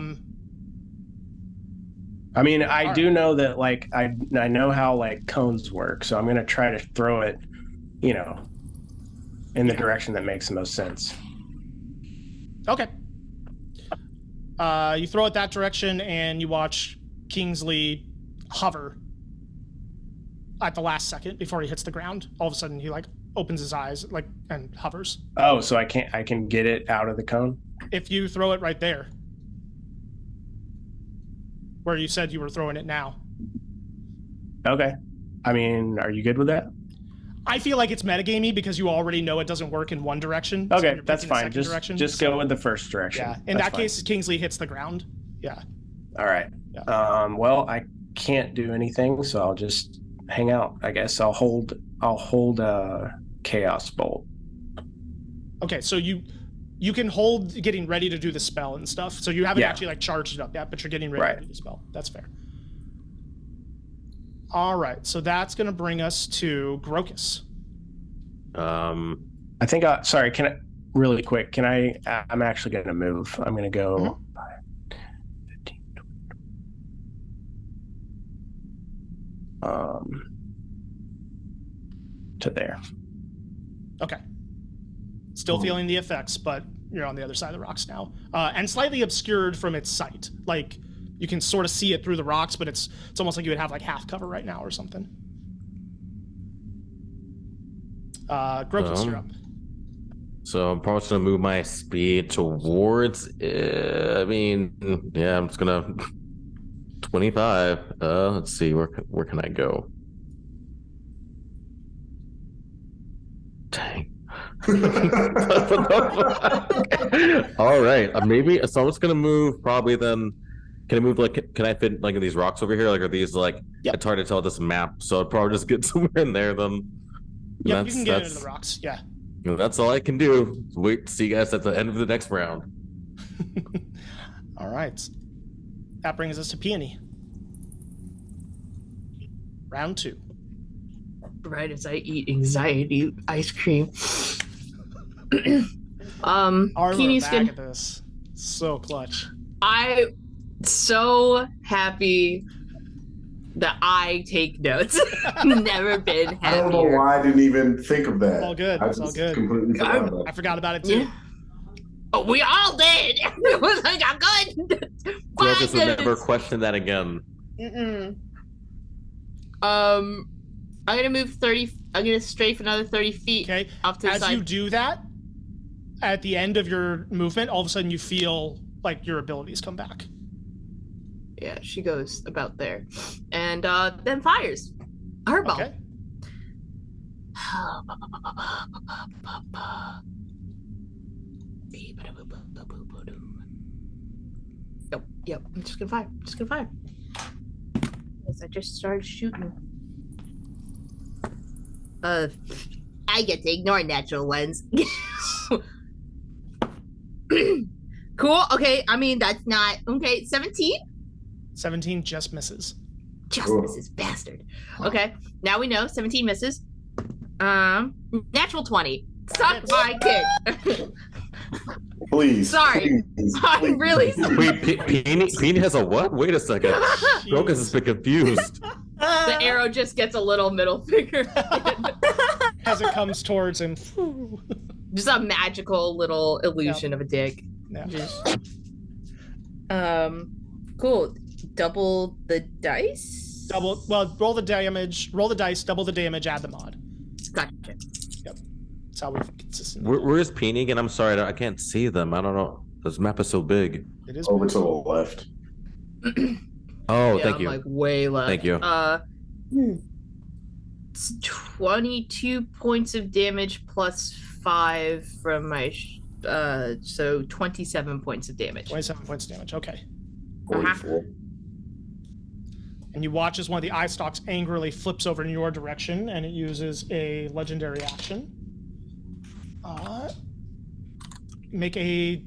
[SPEAKER 2] mean, I do know that like I know how like cones work, so I'm gonna try to throw it, in the direction that makes the most sense.
[SPEAKER 1] Okay. You throw it that direction, and you watch Kingsley hover at the last second before he hits the ground. All of a sudden, he like opens his eyes and hovers.
[SPEAKER 2] Oh, so I can get it out of the cone?
[SPEAKER 1] If you throw it right there, where you said you were throwing it now.
[SPEAKER 2] Okay. I mean, are you good with that?
[SPEAKER 1] I feel like it's metagamey because you already know it doesn't work in one direction.
[SPEAKER 2] Okay,
[SPEAKER 1] so
[SPEAKER 2] that's fine. Just go with the first direction.
[SPEAKER 1] Yeah. In that case, Kingsley hits the ground. Yeah.
[SPEAKER 2] All right.
[SPEAKER 1] Yeah.
[SPEAKER 2] Well, I can't do anything, so I'll just hang out. I guess I'll hold a Chaos Bolt.
[SPEAKER 1] Okay, so you can hold getting ready to do the spell and stuff. So you haven't actually like charged it up yet, but you're getting ready to do the spell. That's fair. All right, so that's going to bring us to Grokus.
[SPEAKER 2] I think sorry, really quick, I'm actually going to move. I'm going to go 15, 20, to there.
[SPEAKER 1] Okay. Still feeling the effects, but you're on the other side of the rocks now. And slightly obscured from its sight. Like, you can sort of see it through the rocks, but it's almost like you would have like half cover right now or something. Grokus, you're up.
[SPEAKER 5] So I'm probably just gonna move my speed towards. I mean, yeah, I'm just gonna 25. Let's see, where can I go? Dang. All right, maybe. So I'm just gonna move. Probably then. Can I move can I fit like in these rocks over here? Like, are these like? Yep. It's hard to tell this map, so I'd probably just get somewhere in there then.
[SPEAKER 1] Yeah, you can get into the rocks. Yeah.
[SPEAKER 5] That's all I can do. Wait to see you guys at the end of the next round.
[SPEAKER 1] All right. That brings us to Peony. Round 2.
[SPEAKER 6] Right as I eat anxiety ice cream.
[SPEAKER 1] Peony's gonna. This. So clutch.
[SPEAKER 6] I'm so happy that I take notes. Never been happier.
[SPEAKER 3] I don't know why I didn't even think of that.
[SPEAKER 1] It's all good. It's all good. I forgot about it too.
[SPEAKER 6] Yeah. Oh, we all did. It was like, I'm good.
[SPEAKER 5] Grokus would never question that again.
[SPEAKER 6] I'm gonna move 30. I'm gonna strafe another 30 feet.
[SPEAKER 1] Okay.
[SPEAKER 6] Off to the side.
[SPEAKER 1] As you do that, at the end of your movement, all of a sudden you feel like your abilities come back.
[SPEAKER 6] Yeah, she goes about there, and then fires her ball.
[SPEAKER 1] Okay.
[SPEAKER 6] Yep. I'm just gonna fire. Yes, I just started shooting. I get to ignore natural ones. Cool. Okay. I mean, that's not okay. 17.
[SPEAKER 1] 17 just misses.
[SPEAKER 6] Just misses, bastard. Okay. Now we know 17 misses. Natural 20. Suck my kid.
[SPEAKER 3] Please.
[SPEAKER 6] Sorry.
[SPEAKER 3] Please,
[SPEAKER 6] I'm really sorry.
[SPEAKER 5] Wait, Peony has a what? Wait a second. Grokus has been confused.
[SPEAKER 6] The arrow just gets a little middle finger.
[SPEAKER 1] As it comes towards him.
[SPEAKER 6] Just a magical little illusion of a dick.
[SPEAKER 1] Yeah.
[SPEAKER 6] Just, cool. Double the dice?
[SPEAKER 1] Roll the damage, roll the dice, double the damage, add the mod.
[SPEAKER 6] Gotcha.
[SPEAKER 1] Yep. That's how we've consistently done it.
[SPEAKER 5] Where's Peony again? I'm sorry, I can't see them. I don't know. This map is so big.
[SPEAKER 1] It is
[SPEAKER 3] Over to the left.
[SPEAKER 5] Oh,
[SPEAKER 6] Yeah,
[SPEAKER 5] thank
[SPEAKER 6] I'm
[SPEAKER 5] you.
[SPEAKER 6] like way left.
[SPEAKER 5] Thank you.
[SPEAKER 6] It's 22 points of damage plus 5 from my so 27 points of damage.
[SPEAKER 1] 27 points of damage. Okay.
[SPEAKER 3] 44.
[SPEAKER 1] And you watch as one of the eye stalks angrily flips over in your direction, and it uses a legendary action. Make a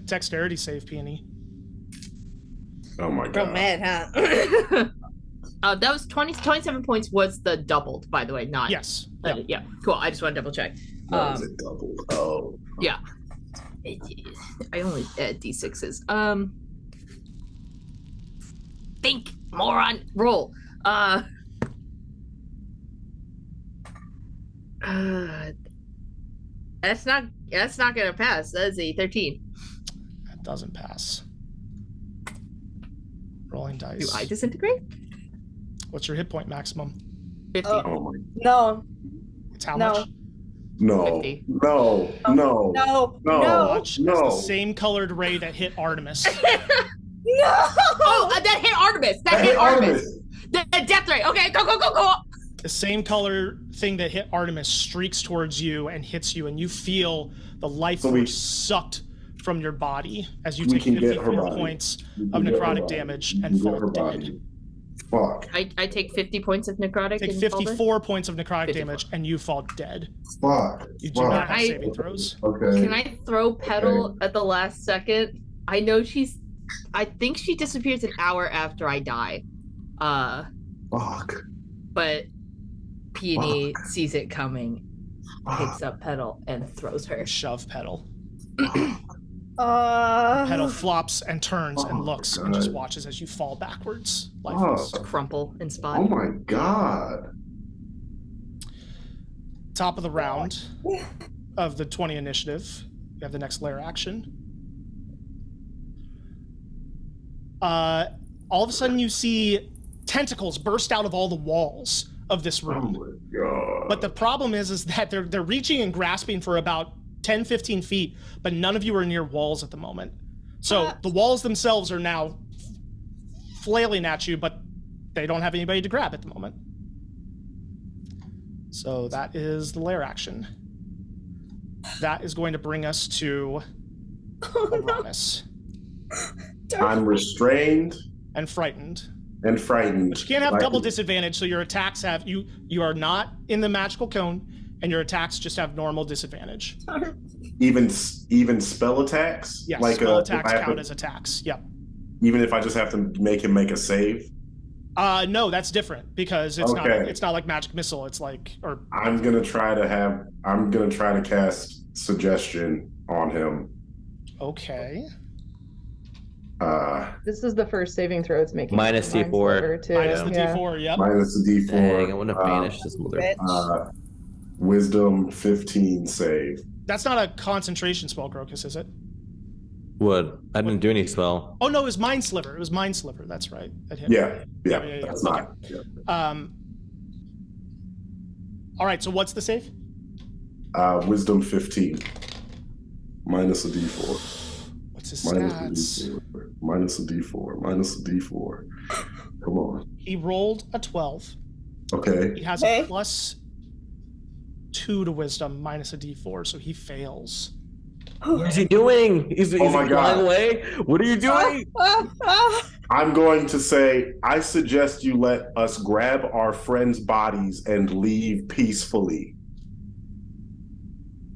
[SPEAKER 1] dexterity save, Peony.
[SPEAKER 3] Oh my god.
[SPEAKER 4] Oh man, huh?
[SPEAKER 6] That was 27 points was the doubled, by the way, not.
[SPEAKER 1] Yes.
[SPEAKER 6] Yeah, cool. I just want to double check.
[SPEAKER 3] That was a double. Oh.
[SPEAKER 6] Yeah. I only add d6s. Think, moron. Roll. That's not gonna pass. That is a 13.
[SPEAKER 1] That doesn't pass. Rolling dice.
[SPEAKER 6] Do I disintegrate?
[SPEAKER 1] What's your hit point maximum?
[SPEAKER 6] 50.
[SPEAKER 3] Oh my.
[SPEAKER 4] No.
[SPEAKER 1] It's how
[SPEAKER 4] No.
[SPEAKER 1] much?
[SPEAKER 3] No.
[SPEAKER 6] 50.
[SPEAKER 3] No. No.
[SPEAKER 4] No.
[SPEAKER 3] No.
[SPEAKER 1] Watch as the same colored ray that hit Artemis.
[SPEAKER 4] No.
[SPEAKER 6] Oh, that hit Artemis. That hit Artemis. The death ray. Okay, go.
[SPEAKER 1] The same color thing that hit Artemis streaks towards you and hits you, and you feel the life force sucked from your body as you take 54 points of necrotic damage and fall dead.
[SPEAKER 3] Fuck.
[SPEAKER 6] I take 50 points of necrotic.
[SPEAKER 1] Take 54 points of necrotic damage and you fall dead.
[SPEAKER 3] Fuck.
[SPEAKER 1] You do not have saving throws.
[SPEAKER 3] Okay.
[SPEAKER 6] Can I throw Petal at the last second? I know I think she disappears an hour after I die.
[SPEAKER 3] Fuck.
[SPEAKER 6] But Peony sees it coming, picks up Petal, and throws her.
[SPEAKER 1] Shove Petal. Petal flops and turns and looks and just watches as you fall backwards. Lifeless.
[SPEAKER 6] Crumple in spot.
[SPEAKER 3] Oh my god.
[SPEAKER 1] Top of the round of the 20 initiative. You have the next Lair action. All of a sudden you see tentacles burst out of all the walls of this room.
[SPEAKER 3] Oh my god.
[SPEAKER 1] But the problem is that they're reaching and grasping for about 10, 15 feet, but none of you are near walls at the moment. So the walls themselves are now flailing at you, but they don't have anybody to grab at the moment. So that is the Lair action. That is going to bring us to Artemis.
[SPEAKER 3] I'm restrained
[SPEAKER 1] and frightened.
[SPEAKER 3] But you
[SPEAKER 1] can't have double disadvantage, so your attacks have you are not in the magical cone, and your attacks just have normal disadvantage.
[SPEAKER 3] Even spell attacks?
[SPEAKER 1] Yes,
[SPEAKER 3] like
[SPEAKER 1] spell attacks count as attacks. Yep.
[SPEAKER 3] Even if I just have to make him make a save?
[SPEAKER 1] No, that's different because it's not like magic missile. It's like
[SPEAKER 3] I'm gonna try to cast suggestion on him.
[SPEAKER 1] Okay.
[SPEAKER 7] This is the first saving throw it's making.
[SPEAKER 5] Minus D4.
[SPEAKER 1] Minus the D4, yep.
[SPEAKER 3] Minus the D4.
[SPEAKER 5] Dang, I want to banish this mother.
[SPEAKER 3] Wisdom 15 save.
[SPEAKER 1] That's not a concentration spell, Grokus, is it?
[SPEAKER 5] What? I didn't do any spell.
[SPEAKER 1] Oh no, it was Mind Sliver. It was Mind Sliver. That's right. That hit.
[SPEAKER 3] Yeah. That's
[SPEAKER 1] okay.
[SPEAKER 3] not. Yeah.
[SPEAKER 1] All right. So what's the save?
[SPEAKER 3] Wisdom 15. Minus a D4.
[SPEAKER 1] What's his stats?
[SPEAKER 3] Minus a D4. Come on.
[SPEAKER 1] He rolled a 12.
[SPEAKER 3] Okay.
[SPEAKER 1] He has a +2 to wisdom minus a D4, so he fails.
[SPEAKER 5] What is he doing? Is he flying away? What are you doing?
[SPEAKER 3] I'm going to say, I suggest you let us grab our friends' bodies and leave peacefully.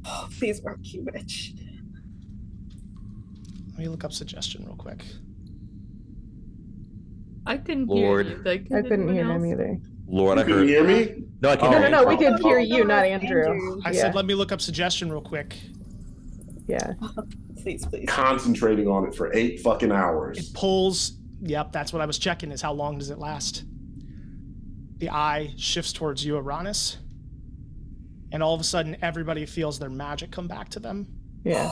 [SPEAKER 4] Oh, please work, you bitch.
[SPEAKER 1] Let me look up suggestion real quick.
[SPEAKER 6] I couldn't
[SPEAKER 5] Lord.
[SPEAKER 6] hear you.
[SPEAKER 7] I couldn't hear him either.
[SPEAKER 5] Lord, I
[SPEAKER 3] You can
[SPEAKER 5] heard.
[SPEAKER 3] hear me?
[SPEAKER 5] No, I can't.
[SPEAKER 7] No, we could hear you, not Andrew.
[SPEAKER 1] I said, let me look up suggestion real quick.
[SPEAKER 7] Yeah.
[SPEAKER 4] Please.
[SPEAKER 3] Concentrating on it for 8 fucking hours.
[SPEAKER 1] It pulls. Yep, that's what I was checking, is how long does it last? The eye shifts towards you, Uranus. And all of a sudden, everybody feels their magic come back to them.
[SPEAKER 7] Yeah.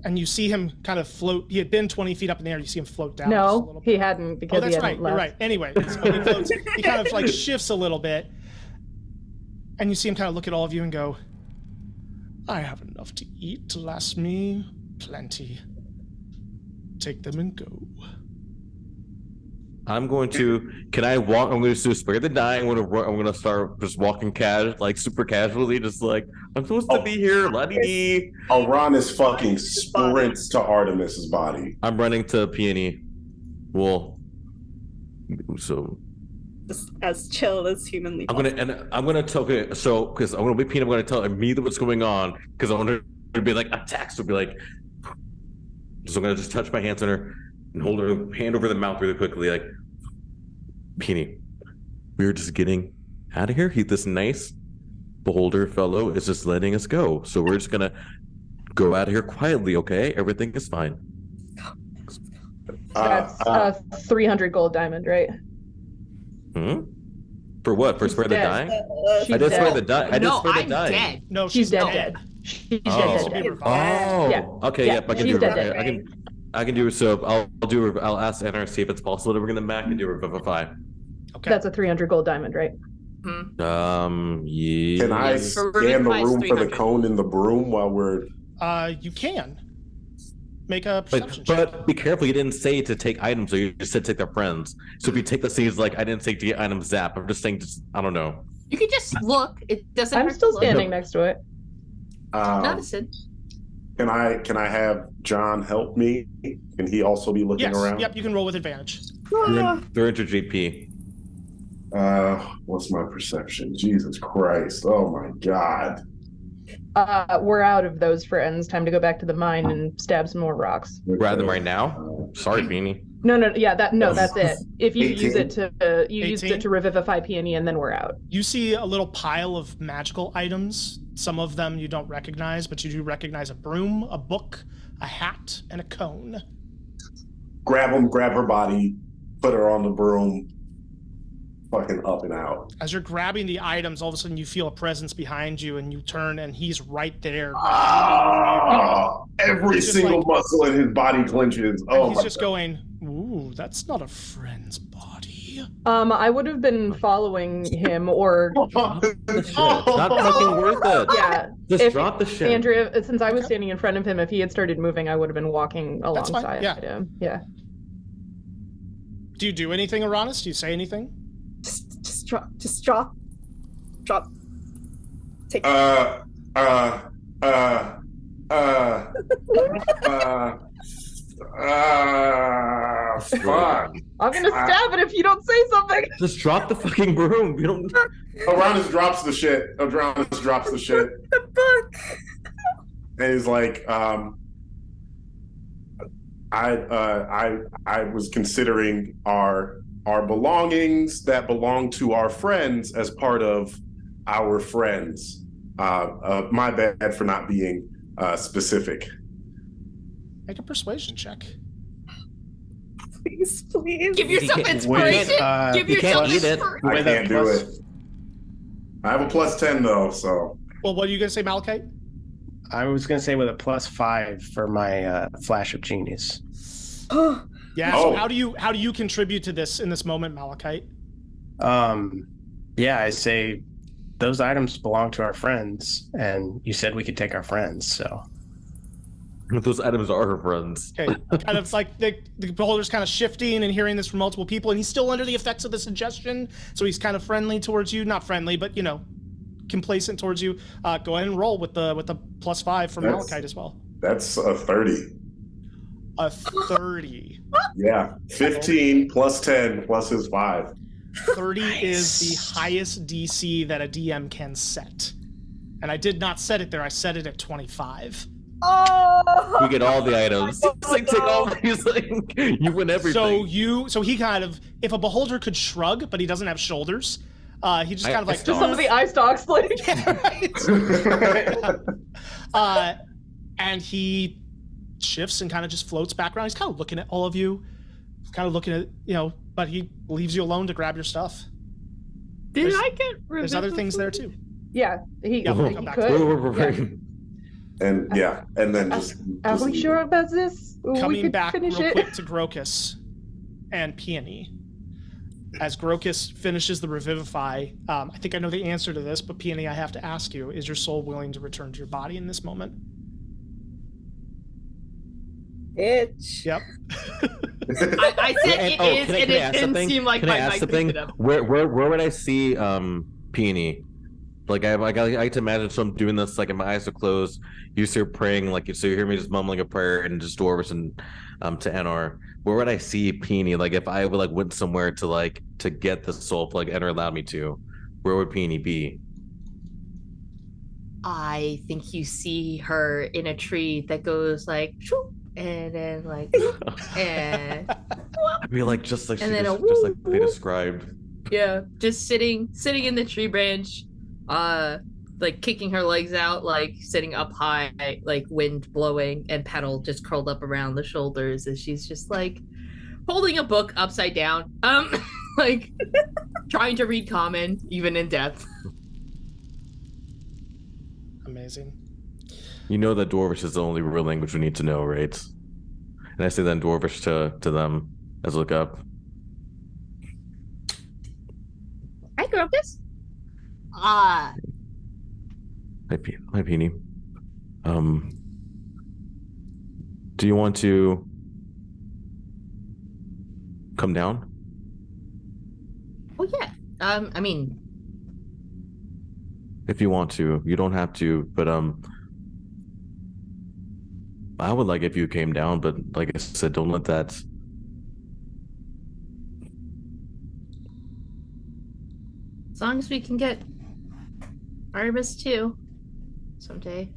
[SPEAKER 1] And you see him kind of float. He had been 20 feet up in the air. You see him float down. Just a
[SPEAKER 7] No,
[SPEAKER 1] little bit.
[SPEAKER 7] he hadn't because
[SPEAKER 1] that's
[SPEAKER 7] he
[SPEAKER 1] right.
[SPEAKER 7] hadn't left.
[SPEAKER 1] You're right. Anyway, so he floats. He kind of like shifts a little bit, and you see him kind of look at all of you and go, "I have enough to eat to last me plenty. Take them and go."
[SPEAKER 5] I'm going to. Can I walk? I'm going to spare the dying. I'm going to start just walking like super casually, just like I'm supposed to be here. La-dee-dee.
[SPEAKER 3] Uranus fucking sprints to Artemis's body.
[SPEAKER 5] I'm running to Peony. Well, so
[SPEAKER 4] Just as chill as humanly
[SPEAKER 5] I'm
[SPEAKER 4] possible.
[SPEAKER 5] gonna tell. Okay, so because I'm gonna be Peony, I'm gonna tell immediately what's going on because I want her to be like attacks. To be like, so I'm gonna just touch my hands on her and hold her hand over the mouth really quickly, like, Peony, we were just getting out of here. This nice beholder fellow is just letting us go. So we're just gonna go out of here quietly, okay? Everything is fine.
[SPEAKER 7] That's 300 gold diamond, right?
[SPEAKER 5] For what? For spare the dying? I did spare the dying. I did
[SPEAKER 6] No,
[SPEAKER 5] spare the
[SPEAKER 6] I'm
[SPEAKER 5] dying.
[SPEAKER 6] dead.
[SPEAKER 1] No,
[SPEAKER 7] She's dead. She's dead.
[SPEAKER 5] Oh,
[SPEAKER 7] Yeah.
[SPEAKER 5] okay.
[SPEAKER 7] Yeah,
[SPEAKER 5] Yep, I can
[SPEAKER 7] she's
[SPEAKER 5] do
[SPEAKER 7] dead,
[SPEAKER 5] it. I can do it. So I'll ask Anna and see if it's possible to bring them back and do Revivify.
[SPEAKER 1] Okay.
[SPEAKER 7] That's a 300 gold diamond, right?
[SPEAKER 5] Yeah.
[SPEAKER 3] Can I
[SPEAKER 6] Yes, for
[SPEAKER 3] scan the
[SPEAKER 6] Revivify is
[SPEAKER 3] room for the
[SPEAKER 6] 300.
[SPEAKER 3] cone in the broom while we're...
[SPEAKER 1] You can make a
[SPEAKER 5] But,
[SPEAKER 1] perception check.
[SPEAKER 5] but be careful. You didn't say to take items, so you just said take their friends. So if you take the scenes, like I didn't say to get items zap. I'm just saying, I don't know.
[SPEAKER 6] You could just look. It doesn't.
[SPEAKER 7] I'm
[SPEAKER 6] hurt
[SPEAKER 7] still
[SPEAKER 6] to look.
[SPEAKER 7] standing next to it.
[SPEAKER 6] Notice it.
[SPEAKER 3] Can I have John help me? Can he also be looking
[SPEAKER 1] Yes.
[SPEAKER 3] around?
[SPEAKER 1] Yep. You can roll with advantage.
[SPEAKER 5] They're into GP.
[SPEAKER 3] What's my perception? Jesus Christ! Oh my God!
[SPEAKER 7] We're out of those friends. Time to go back to the mine and stab some more rocks.
[SPEAKER 5] Grab them right now. Sorry, Beanie.
[SPEAKER 7] No, that's it. If you use
[SPEAKER 3] 18.
[SPEAKER 7] it to use
[SPEAKER 1] 18?
[SPEAKER 7] it to revivify Peony, and then we're out.
[SPEAKER 1] You see a little pile of magical items. Some of them you don't recognize, but you do recognize a broom, a book, a hat, and a cone.
[SPEAKER 3] Grab him, grab her body, put her on the broom, fucking up and out.
[SPEAKER 1] As you're grabbing the items, all of a sudden you feel a presence behind you, and you turn, and he's right there.
[SPEAKER 3] Every
[SPEAKER 1] He's just
[SPEAKER 3] single
[SPEAKER 1] like-
[SPEAKER 3] muscle in his body clenches. Oh
[SPEAKER 1] He's
[SPEAKER 3] my
[SPEAKER 1] just
[SPEAKER 3] God.
[SPEAKER 1] going, "Ooh, that's not a friend's body."
[SPEAKER 7] I would have been following him, or
[SPEAKER 5] Not fucking worth it.
[SPEAKER 7] yeah.
[SPEAKER 5] Just
[SPEAKER 7] If
[SPEAKER 5] drop the shit.
[SPEAKER 7] Andrea, since I was standing in front of him, if he had started moving, I would have been walking
[SPEAKER 1] That's fine,
[SPEAKER 7] alongside
[SPEAKER 1] yeah.
[SPEAKER 7] him. Yeah.
[SPEAKER 1] Do you do anything, Uranus? Do you say anything?
[SPEAKER 4] Just drop. Take
[SPEAKER 3] fuck.
[SPEAKER 7] I'm gonna stab it if you don't say something.
[SPEAKER 5] Just drop the fucking broom. You don't.
[SPEAKER 3] Uranus drops the shit. Uranus drops the shit.
[SPEAKER 4] the book.
[SPEAKER 3] And he's like, I was considering our belongings that belong to our friends as part of our friends. My bad for not being specific.
[SPEAKER 1] Make a persuasion check.
[SPEAKER 4] Please.
[SPEAKER 6] Give yourself
[SPEAKER 2] can't-
[SPEAKER 6] inspiration. Give
[SPEAKER 2] you can't
[SPEAKER 6] yourself
[SPEAKER 2] eat it.
[SPEAKER 6] inspiration.
[SPEAKER 3] I
[SPEAKER 2] With a
[SPEAKER 3] can't do
[SPEAKER 2] plus-
[SPEAKER 3] it. I have a plus 10 though, so
[SPEAKER 1] Well, what are you going to say, Malachite?
[SPEAKER 2] I was gonna say with a +5 for my flash of genius.
[SPEAKER 1] Yeah.
[SPEAKER 3] Oh.
[SPEAKER 1] So how do you contribute to this in this moment, Malachite?
[SPEAKER 2] Yeah, I say those items belong to our friends, and you said we could take our friends, so
[SPEAKER 5] Those items are her friends.
[SPEAKER 1] Okay. Kind of like the beholder's kind of shifting and hearing this from multiple people, and he's still under the effects of the suggestion, so he's kind of friendly towards you. Not friendly, but complacent towards you. Go ahead and roll with the +5 from
[SPEAKER 3] That's-
[SPEAKER 1] Malachite as well.
[SPEAKER 3] that's a 30.
[SPEAKER 1] A 30.
[SPEAKER 3] Yeah, 15 plus 10 plus his 5.
[SPEAKER 1] 30 is the highest DC that a DM can set. And I did not set it there. I set it at 25.
[SPEAKER 4] Oh.
[SPEAKER 5] We get all the items. It's like take all these. Like, you win everything.
[SPEAKER 1] So he kind of, if a beholder could shrug, but he doesn't have shoulders, he just kind of like
[SPEAKER 7] Just some of the eye stalks, like.
[SPEAKER 1] Yeah, right. And he shifts and kind of just floats back around. He's kind of looking at all of you, kind of looking at but he leaves you alone to grab your stuff.
[SPEAKER 6] Did
[SPEAKER 1] There's-
[SPEAKER 6] I get
[SPEAKER 1] There's other things there too.
[SPEAKER 7] Yeah, he
[SPEAKER 1] Yeah, we'll
[SPEAKER 7] he
[SPEAKER 1] come back
[SPEAKER 7] could.
[SPEAKER 1] to
[SPEAKER 7] Yeah.
[SPEAKER 3] And yeah, and then just.
[SPEAKER 7] Are we sure about this? We
[SPEAKER 1] Coming
[SPEAKER 7] could
[SPEAKER 1] back
[SPEAKER 7] finish
[SPEAKER 1] real
[SPEAKER 7] it.
[SPEAKER 1] quick to Grokus and Peony. As Grokus finishes the revivify, I think I know the answer to this, but Peony, I have to ask you, is your soul willing to return to your body in this moment?
[SPEAKER 4] Bitch.
[SPEAKER 1] Yep.
[SPEAKER 6] I said it is, and it didn't seem like my mic picked it up.
[SPEAKER 5] Where would I see Peony? Like I like to imagine someone doing this, like, and my eyes are closed. You start praying, like, so you hear me just mumbling a prayer and just dwarves and to Enor. Where would I see Peony? Like, if I would went somewhere to get the soul, if Enor allowed me to, where would Peony be?
[SPEAKER 6] I think you see her in a tree that goes like, shoo, and then like, and
[SPEAKER 5] I'd be like, just like
[SPEAKER 6] And
[SPEAKER 5] she
[SPEAKER 6] then
[SPEAKER 5] just,
[SPEAKER 6] a
[SPEAKER 5] just like
[SPEAKER 6] whoop,
[SPEAKER 5] they
[SPEAKER 6] whoop.
[SPEAKER 5] described.
[SPEAKER 6] yeah, just sitting in the tree branch, like kicking her legs out, like sitting up high, like wind blowing, and Petal just curled up around the shoulders as she's just like holding a book upside down, like trying to read Common even in death.
[SPEAKER 1] Amazing.
[SPEAKER 5] You know that Dwarvish is the only real language we need to know, right? And I say that in Dwarvish to them as I look up.
[SPEAKER 6] Hi, Grokus.
[SPEAKER 5] Hi, Peony. Do you want to come down?
[SPEAKER 6] Oh yeah. I mean,
[SPEAKER 5] If you want to, you don't have to, but I would like if you came down, but like I said, don't let that.
[SPEAKER 6] as long as we can get Artemis too, someday.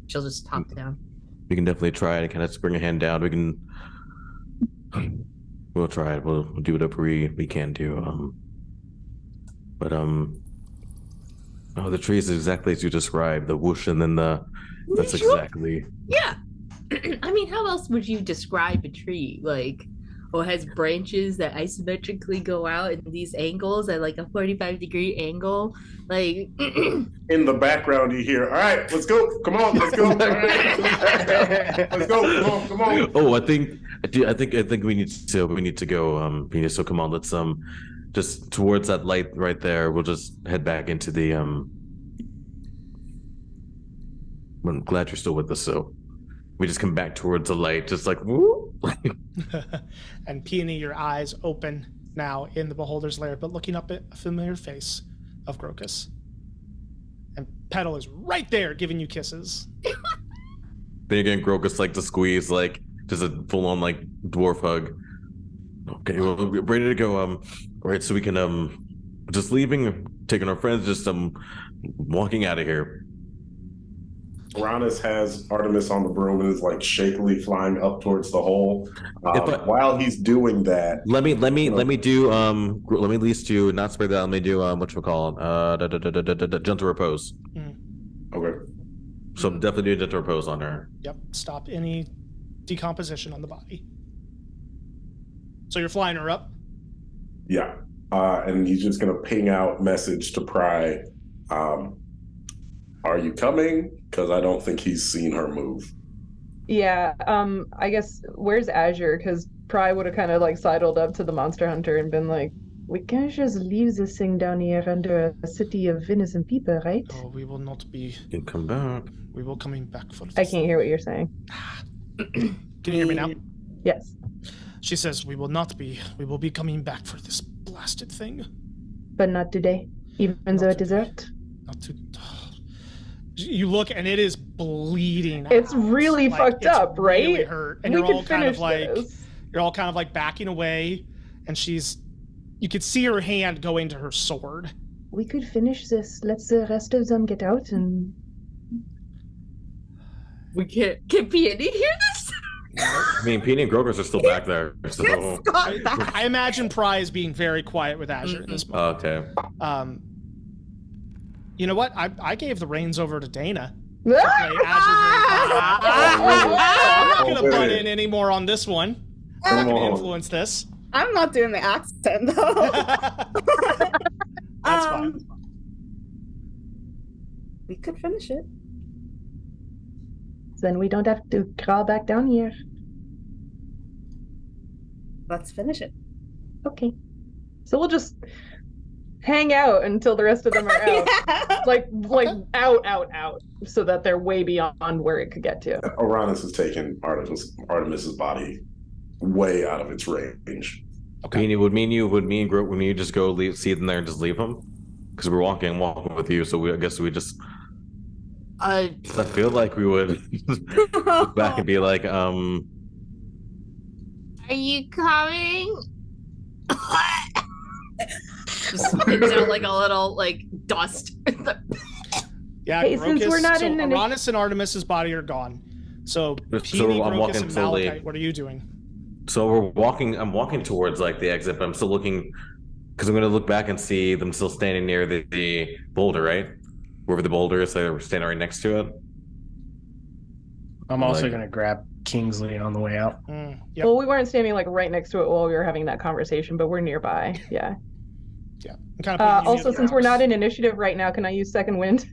[SPEAKER 6] She'll just talk down.
[SPEAKER 5] We can definitely try it and kind of just bring a hand down. We can. We'll try it. We'll do whatever we can do. Oh, the tree is exactly as you described. The whoosh and then the. That's exactly.
[SPEAKER 6] Yeah. I mean, how else would you describe a tree? Like, it has branches that isometrically go out in these angles at like a 45-degree angle. Like,
[SPEAKER 3] In the background, you hear, "All right, let's go. Come on, let's go. All right. Let's go. Come on."
[SPEAKER 5] Oh, I think we need to go. Penis. So come on, let's just towards that light right there. We'll just head back into the I'm glad you're still with us. So we just come back towards the light, just like woo.
[SPEAKER 1] And Peony, your eyes open now in the Beholder's Lair, but looking up at a familiar face of Grokus. And Petal is right there giving you kisses.
[SPEAKER 5] Then again, Grokus like to squeeze, like just a full on like dwarf hug. Okay, well, we're ready to go. All right, so we can just leaving, taking our friends, just walking out of here.
[SPEAKER 3] Uranus has Artemis on the broom and is like shakily flying up towards the hole. While he's doing that,
[SPEAKER 5] let me do let me at least do not spray that. Let me do what you call it, gentle repose.
[SPEAKER 3] Okay.
[SPEAKER 5] So definitely do gentle repose on her.
[SPEAKER 1] Yep. Stop any decomposition on the body. So you're flying her up?
[SPEAKER 3] Yeah. And he's just gonna ping out message to Pry. Are you coming? Because I don't think he's seen her move.
[SPEAKER 7] Yeah, I guess, where's Azure? Because Pry would have kind of like sidled up to the monster hunter and been like, we can't just leave this thing down here under a city of innocent people, right?
[SPEAKER 1] Oh, we will not be.
[SPEAKER 5] You can come back.
[SPEAKER 1] We will coming back for this.
[SPEAKER 7] I can't hear what you're saying.
[SPEAKER 1] Can you hear me now?
[SPEAKER 7] Yes.
[SPEAKER 1] She says, we will not be. We will be coming back for this blasted thing.
[SPEAKER 7] But not today, even though it is hurt.
[SPEAKER 1] Not to. You look and it is bleeding.
[SPEAKER 7] It's
[SPEAKER 1] out.
[SPEAKER 7] really
[SPEAKER 1] Like,
[SPEAKER 7] fucked
[SPEAKER 1] it's
[SPEAKER 7] up, right?
[SPEAKER 1] Really hurt, and
[SPEAKER 7] We
[SPEAKER 1] you're
[SPEAKER 7] could
[SPEAKER 1] all kind of
[SPEAKER 7] finish
[SPEAKER 1] like
[SPEAKER 7] this.
[SPEAKER 1] you're all kind of like backing away, and you could see her hand go into her sword.
[SPEAKER 7] We could finish this. Let the rest of them get out and.
[SPEAKER 6] we can't. Can Peony hear this?
[SPEAKER 5] I mean, Peony and Grokus are still back there. So
[SPEAKER 1] I imagine Pry is being very quiet with Azure in this moment.
[SPEAKER 5] okay.
[SPEAKER 1] You know what? I gave the reins over to Dana.
[SPEAKER 7] Ah!
[SPEAKER 1] Play Azure very I'm not going to
[SPEAKER 3] Oh,
[SPEAKER 1] butt
[SPEAKER 3] man.
[SPEAKER 1] in anymore on this one. I'm not going to influence this.
[SPEAKER 4] I'm not doing the accent though.
[SPEAKER 1] That's fine.
[SPEAKER 4] We could finish it.
[SPEAKER 7] Then we don't have to crawl back down here.
[SPEAKER 4] Let's finish it.
[SPEAKER 7] Okay. So we'll just hang out until the rest of them are out.
[SPEAKER 4] Yeah.
[SPEAKER 7] Like out, so that they're way beyond where it could get to.
[SPEAKER 3] Uranus has taken Artemis's body way out of its range.
[SPEAKER 5] Okay. Would me and you just go see them there and just leave them? Because we're walking with you, so I guess we just. I feel like we would look back and be like,
[SPEAKER 6] Are you coming? Just spits out like a little like dust.
[SPEAKER 1] Yeah,
[SPEAKER 7] Hey, since we're not in an-
[SPEAKER 1] Uranus and Artemis's body are gone. So Peony,
[SPEAKER 5] I'm
[SPEAKER 1] Grokus,
[SPEAKER 5] walking
[SPEAKER 1] and
[SPEAKER 5] slowly.
[SPEAKER 1] Malachite, what are you doing?
[SPEAKER 5] So I'm walking towards like the exit, but I'm still looking because I'm going to look back and see them still standing near the boulder, right? Wherever the boulder is, they're standing right next to it.
[SPEAKER 2] I'm also going to grab Kingsley on the way out.
[SPEAKER 1] Yep.
[SPEAKER 7] Well, we weren't standing like right next to it while we were having that conversation, but we're nearby. Yeah.
[SPEAKER 1] Yeah. I'm kind of
[SPEAKER 7] also, since we're not in initiative right now, can I use second wind?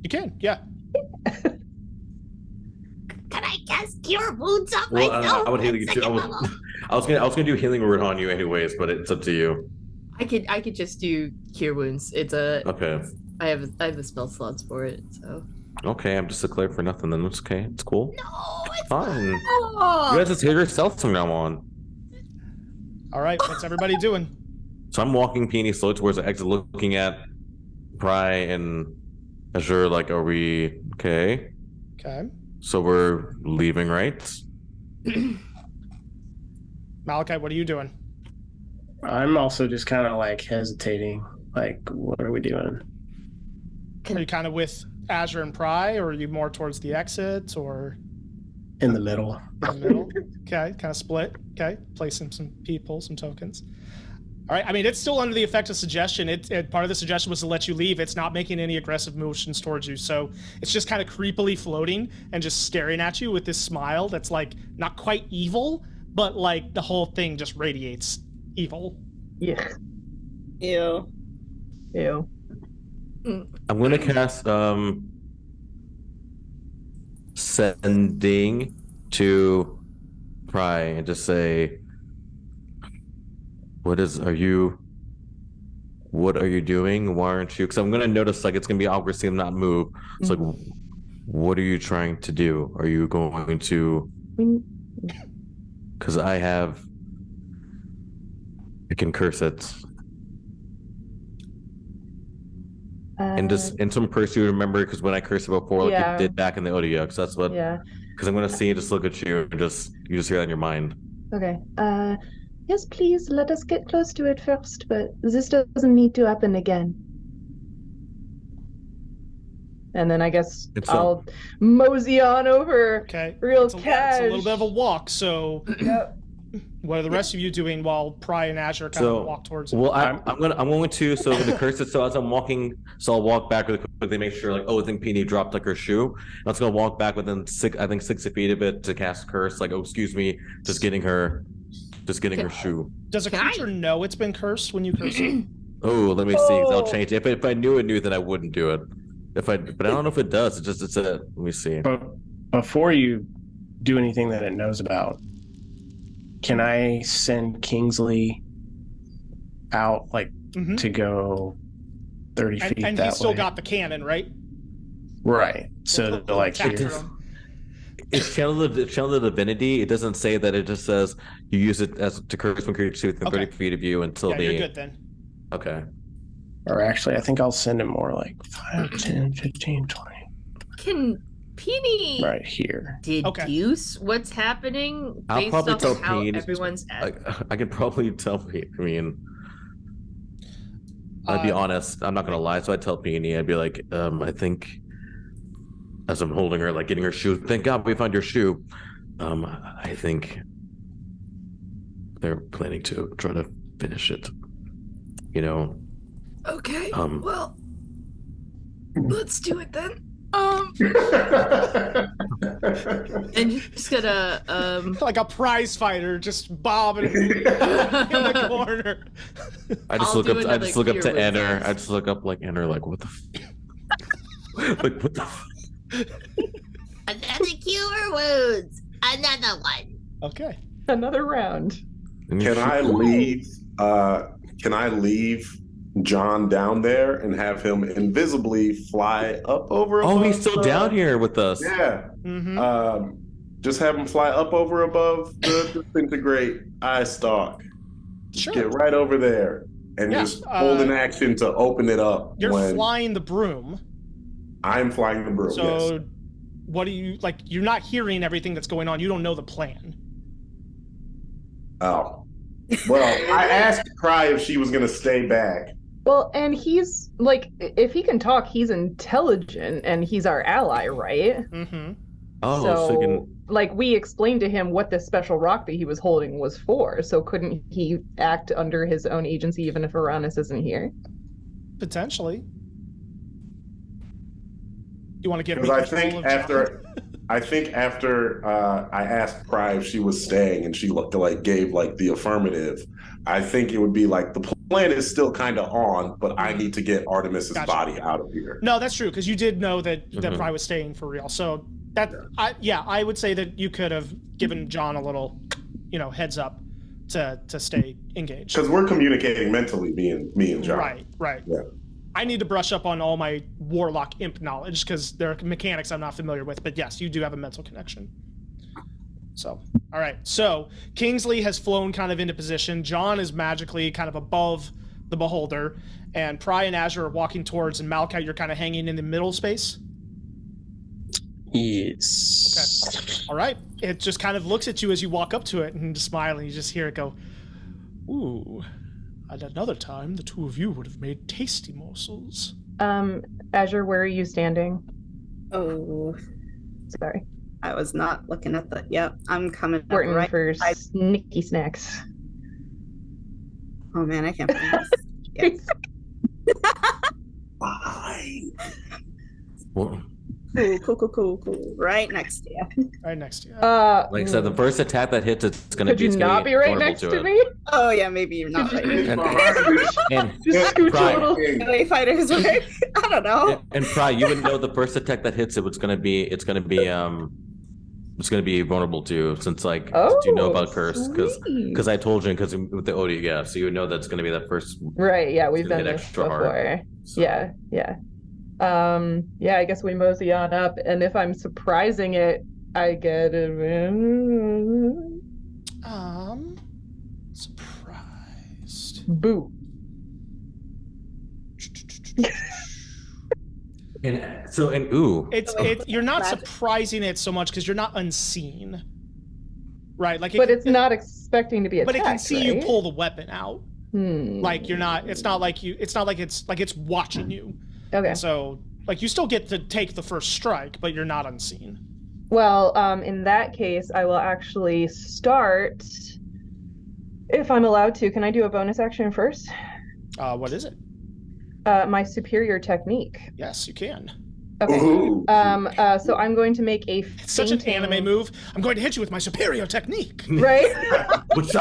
[SPEAKER 1] You can, yeah.
[SPEAKER 6] Can I cast Cure Wounds on
[SPEAKER 5] Well,
[SPEAKER 6] myself?
[SPEAKER 5] I would heal you too. I was gonna do healing word on you anyways, but it's up to you.
[SPEAKER 6] I could just do Cure Wounds. It's a
[SPEAKER 5] Okay.
[SPEAKER 6] I have the spell slots for it, so.
[SPEAKER 5] Okay, I'm just a cleric for nothing. Then it's okay. It's cool.
[SPEAKER 6] No, it's
[SPEAKER 5] Fine. You
[SPEAKER 6] not.
[SPEAKER 5] guys just heal yourself from now on.
[SPEAKER 1] All right, what's everybody doing?
[SPEAKER 5] So I'm walking Peony slow towards the exit, looking at Pry and Azure. Like, are we okay?
[SPEAKER 1] Okay.
[SPEAKER 5] So we're leaving, right?
[SPEAKER 1] Malachite, what are you doing?
[SPEAKER 2] I'm also just kind of like hesitating. Like, what are we doing?
[SPEAKER 1] Are you kind of with Azure and Pry, or are you more towards the exit, or
[SPEAKER 2] In the middle.
[SPEAKER 1] in the middle? Okay, kind of split. Okay, placing some people, some tokens. All right, I mean, it's still under the effect of suggestion. Part of the suggestion was to let you leave. It's not making any aggressive motions towards you, so it's just kind of creepily floating and just staring at you with this smile that's like not quite evil, but like the whole thing just radiates evil.
[SPEAKER 7] Yeah.
[SPEAKER 4] Ew.
[SPEAKER 7] Ew.
[SPEAKER 5] I'm gonna cast sending to Pry and just say, what are you doing? Why aren't you? Because I'm gonna notice like it's gonna be awkward seeing them not move. It's like, what are you trying to do? Are you going to? Because I can curse it. And some curse you remember, because when I cursed it before, like
[SPEAKER 7] Yeah.
[SPEAKER 5] you did back in the audio, because that's what.
[SPEAKER 7] Yeah.
[SPEAKER 5] Because I'm gonna see and just look at you and you just hear that in your mind.
[SPEAKER 7] Okay. Yes, please let us get close to it first, but this doesn't need to happen again. And then I guess I'll mosey on over.
[SPEAKER 1] Okay.
[SPEAKER 7] Real
[SPEAKER 1] It's a
[SPEAKER 7] cash.
[SPEAKER 1] little bit of a walk, so
[SPEAKER 7] Yep.
[SPEAKER 1] what are the rest of you doing while Pry and Azure kind of walk towards it?
[SPEAKER 5] Well, I'm going to so I'm gonna curse it. So as I'm walking, so I'll walk back really quickly, make sure like, I think Peony dropped like her shoe. And I was gonna walk back within 6 feet of it to cast curse. Like, oh, excuse me, just getting her shoe.
[SPEAKER 1] Does a creature know it's been cursed when you curse it?
[SPEAKER 5] Oh, let me see. I'll change it. If I knew, then I wouldn't do it. But I don't know if it does. It's a. Let me see.
[SPEAKER 2] But before you do anything that it knows about, can I send Kingsley out to go 30 feet
[SPEAKER 1] and
[SPEAKER 2] that
[SPEAKER 1] he's still
[SPEAKER 2] way?
[SPEAKER 1] got the cannon, right?
[SPEAKER 2] Right. So like
[SPEAKER 5] It's channel the divinity. It doesn't say that. It just says you use it as to curse when creatures within 30 feet of you until
[SPEAKER 1] you're good then.
[SPEAKER 5] Okay.
[SPEAKER 2] Or actually, I think I'll send him more like 5, 10, 15, 20.
[SPEAKER 6] Can Peony
[SPEAKER 2] Right here.
[SPEAKER 6] deduce what's happening
[SPEAKER 5] I'll
[SPEAKER 6] based
[SPEAKER 5] probably
[SPEAKER 6] off
[SPEAKER 5] tell
[SPEAKER 6] of how
[SPEAKER 5] Peony.
[SPEAKER 6] everyone's at?
[SPEAKER 5] I could probably tell. I mean, I'd be honest. I'm not gonna lie. So I tell Peony. I'd be like, I think, as I'm holding her, like getting her shoe. Thank God we found your shoe. I think they're planning to try to finish it. You know.
[SPEAKER 6] Okay. Well, let's do it then. And just gonna
[SPEAKER 1] like a prize fighter, just bobbing in the corner.
[SPEAKER 5] I just look up to enter. I just look up like enter. Like what the. Like what the.
[SPEAKER 6] Another cure wounds. Another one.
[SPEAKER 1] Okay.
[SPEAKER 7] Another round.
[SPEAKER 3] Can I leave? Can I leave John down there and have him invisibly fly up over?
[SPEAKER 5] Oh,
[SPEAKER 3] above
[SPEAKER 5] he's still down here with us.
[SPEAKER 3] Yeah.
[SPEAKER 1] Mm-hmm.
[SPEAKER 3] Just have him fly up over above the disintegrate eye stalk.
[SPEAKER 1] Sure.
[SPEAKER 3] Get right over there and just hold an action to open it up.
[SPEAKER 1] You're flying the broom.
[SPEAKER 3] I'm flying the broom.
[SPEAKER 1] So,
[SPEAKER 3] yes.
[SPEAKER 1] What do you like? You're not hearing everything that's going on. You don't know the plan.
[SPEAKER 3] Oh. Well, I asked Cry if she was going to stay back.
[SPEAKER 7] Well, and he's like, if he can talk, he's intelligent and he's our ally, right?
[SPEAKER 1] Mm-hmm.
[SPEAKER 5] Oh,
[SPEAKER 7] so like we explained to him what this special rock that he was holding was for. So couldn't he act under his own agency even if Uranus isn't here?
[SPEAKER 1] Potentially. You want to get?
[SPEAKER 3] Because I think after I asked Cry if she was staying and she gave like the affirmative, I think it would be like the plan is still kind of on, but I need to get Artemis's body out of here.
[SPEAKER 1] No, that's true because you did know that Cry was staying for real. So I would say that you could have given John a little, heads up to stay engaged.
[SPEAKER 3] Because we're communicating mentally, me and John.
[SPEAKER 1] Right.
[SPEAKER 3] Yeah.
[SPEAKER 1] I need to brush up on all my Warlock Imp knowledge because there are mechanics I'm not familiar with. But yes, you do have a mental connection. So, all right. So Kingsley has flown kind of into position. John is magically kind of above the Beholder. And Pry and Azure are walking towards, and Malachite, you're kind of hanging in the middle space.
[SPEAKER 2] Yes.
[SPEAKER 1] Okay. All right. It just kind of looks at you as you walk up to it and just smile, and you just hear it go, ooh. At another time, the two of you would have made tasty morsels.
[SPEAKER 7] Azure, where are you standing?
[SPEAKER 4] Oh,
[SPEAKER 7] sorry.
[SPEAKER 4] I was not looking at the. Yep, I'm coming.
[SPEAKER 7] Waiting
[SPEAKER 4] right
[SPEAKER 7] for snicky snacks.
[SPEAKER 4] Oh man, I can't find this.
[SPEAKER 3] Fine.
[SPEAKER 4] Cool. Right next to you.
[SPEAKER 1] Right next to you.
[SPEAKER 5] Like I said, the first attack that hits, it's going to be.
[SPEAKER 7] Could you not be right next to me?
[SPEAKER 4] Oh yeah, maybe you're not right.
[SPEAKER 5] And
[SPEAKER 7] Just scooch a little.
[SPEAKER 4] LA fighters, right? I don't know.
[SPEAKER 5] And Pry, you would know the first attack that hits it's going to be vulnerable to, since since you know about curse, because I told you, because with the OD, yeah, so you would know that's going to be that first.
[SPEAKER 7] Right, yeah, we've done this
[SPEAKER 5] extra
[SPEAKER 7] before.
[SPEAKER 5] hard, so.
[SPEAKER 7] Yeah. I guess we mosey on up, and if I'm surprising it, I get
[SPEAKER 1] Surprised.
[SPEAKER 7] Boo.
[SPEAKER 1] You're not surprising it so much because you're not unseen, right?
[SPEAKER 7] But it's not expecting to be attacked.
[SPEAKER 1] But it can see
[SPEAKER 7] right?
[SPEAKER 1] you pull the weapon out. Like you're not. It's not like it's watching you.
[SPEAKER 7] Okay.
[SPEAKER 1] And so you still get to take the first strike, but you're not unseen.
[SPEAKER 7] Well, in that case, I will actually start. If I'm allowed to, can I do a bonus action first?
[SPEAKER 1] What is it?
[SPEAKER 7] My superior technique.
[SPEAKER 1] Yes, you can.
[SPEAKER 7] Okay. So I'm going to make a.
[SPEAKER 1] It's such an anime move. I'm going to hit you with my superior technique.
[SPEAKER 7] Right.
[SPEAKER 5] What's
[SPEAKER 7] So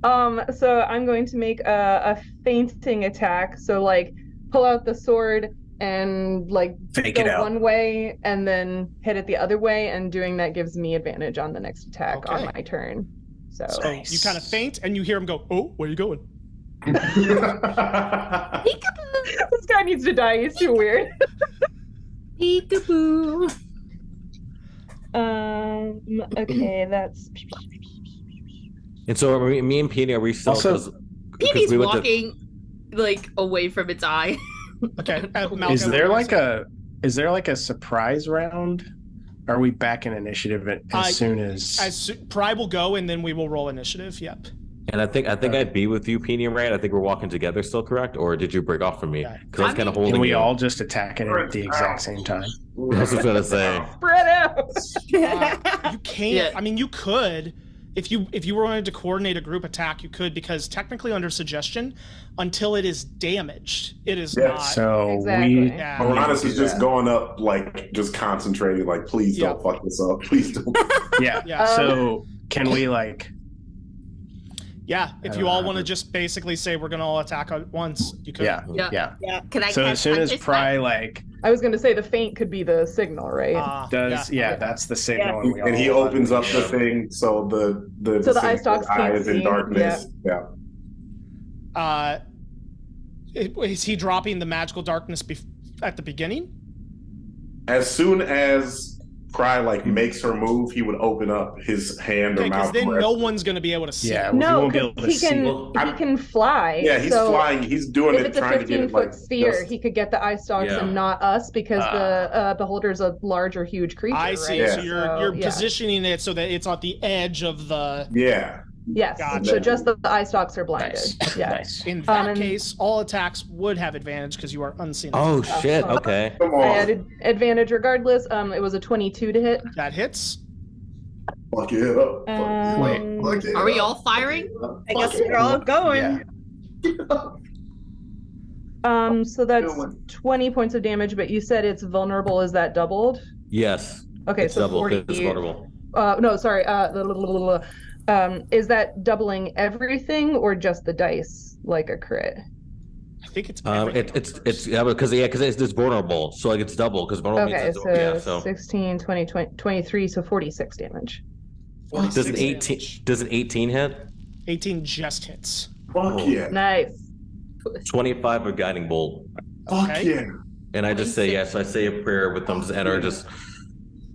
[SPEAKER 7] I'm going to make a feinting attack. So pull out the sword and
[SPEAKER 2] fake
[SPEAKER 7] go
[SPEAKER 2] it out
[SPEAKER 7] one way and then hit it the other way, and doing that gives me advantage on the next attack on my turn. So
[SPEAKER 1] you kind of feint and you hear him go, "Oh, where are you going?"
[SPEAKER 7] This guy needs to die. He's too weird.
[SPEAKER 6] Peekaboo.
[SPEAKER 7] Okay, that's.
[SPEAKER 5] And so me and Peony, are we still?
[SPEAKER 6] Peony's walking away from its eye.
[SPEAKER 1] Okay.
[SPEAKER 2] Is there a surprise round? Are we back in initiative as soon as
[SPEAKER 1] Pry will go, and then we will roll initiative. Yep.
[SPEAKER 5] And I think I'd be with you, Peony, right? I think we're walking together still, correct? Or did you break off from me? Because I was kind of holding.
[SPEAKER 2] Can we all just attack it at the exact same time?
[SPEAKER 5] I was just gonna say.
[SPEAKER 7] Spread out.
[SPEAKER 1] You can't. Yeah. I mean, you could. If you were wanting to coordinate a group attack, you could, because technically under suggestion, until it is damaged, it is not.
[SPEAKER 2] So
[SPEAKER 7] exactly.
[SPEAKER 3] Uranus is just going up, just concentrating, please don't fuck this up. Please don't.
[SPEAKER 2] Yeah. So can we
[SPEAKER 1] Yeah, if you all want to just basically say we're gonna all attack at once, you could.
[SPEAKER 2] Yeah.
[SPEAKER 6] Can I?
[SPEAKER 2] So as soon as Pry
[SPEAKER 7] I was going to say the faint could be the signal, right?
[SPEAKER 2] That's the signal.
[SPEAKER 7] Yeah.
[SPEAKER 3] And he opens up the thing so the
[SPEAKER 7] eye stalks can't
[SPEAKER 3] is in
[SPEAKER 7] see.
[SPEAKER 3] darkness.
[SPEAKER 1] Is he dropping the magical darkness at the beginning?
[SPEAKER 3] As soon as Cry makes her move, he would open up his hand or mouth.
[SPEAKER 1] Because then no one's going to be able to see.
[SPEAKER 2] Yeah,
[SPEAKER 7] no, he can fly.
[SPEAKER 3] Yeah, he's flying. He's doing
[SPEAKER 7] if
[SPEAKER 3] it.
[SPEAKER 7] If it's a 15-foot sphere, he could get the eye stalks and not us because the beholder's a large or huge creature.
[SPEAKER 1] I see.
[SPEAKER 7] Right?
[SPEAKER 1] So you're positioning it so that it's at the edge of the.
[SPEAKER 3] Yeah.
[SPEAKER 7] Yes.
[SPEAKER 1] Gotcha.
[SPEAKER 7] So just the eye stalks are blinded.
[SPEAKER 2] Nice.
[SPEAKER 7] Yeah.
[SPEAKER 2] Nice.
[SPEAKER 1] In that case, all attacks would have advantage because you are unseen.
[SPEAKER 5] Oh shit! Okay.
[SPEAKER 3] Come on.
[SPEAKER 7] I added advantage regardless. It was a 22 to hit.
[SPEAKER 1] That hits.
[SPEAKER 3] Fuck it up.
[SPEAKER 6] Are we all firing?
[SPEAKER 4] I guess we're all going.
[SPEAKER 7] So that's 20 points of damage, but you said it's vulnerable. Is that doubled?
[SPEAKER 5] Yes.
[SPEAKER 7] Okay,
[SPEAKER 5] It's
[SPEAKER 7] so
[SPEAKER 5] double.
[SPEAKER 7] 40.
[SPEAKER 5] It's vulnerable.
[SPEAKER 7] No, sorry. Is that doubling everything or just the dice, like a crit?
[SPEAKER 1] I think it's.
[SPEAKER 5] It's because it's vulnerable, so it's double because vulnerable
[SPEAKER 7] Okay,
[SPEAKER 5] means
[SPEAKER 7] so 16, 20, 23, so 46 damage.
[SPEAKER 5] Does an 18 hit?
[SPEAKER 1] 18 just hits.
[SPEAKER 3] Fuck yeah.
[SPEAKER 7] Nice.
[SPEAKER 5] 25 of guiding bolt.
[SPEAKER 3] Fuck yeah.
[SPEAKER 5] And I just say yes. I say a prayer with them and are just.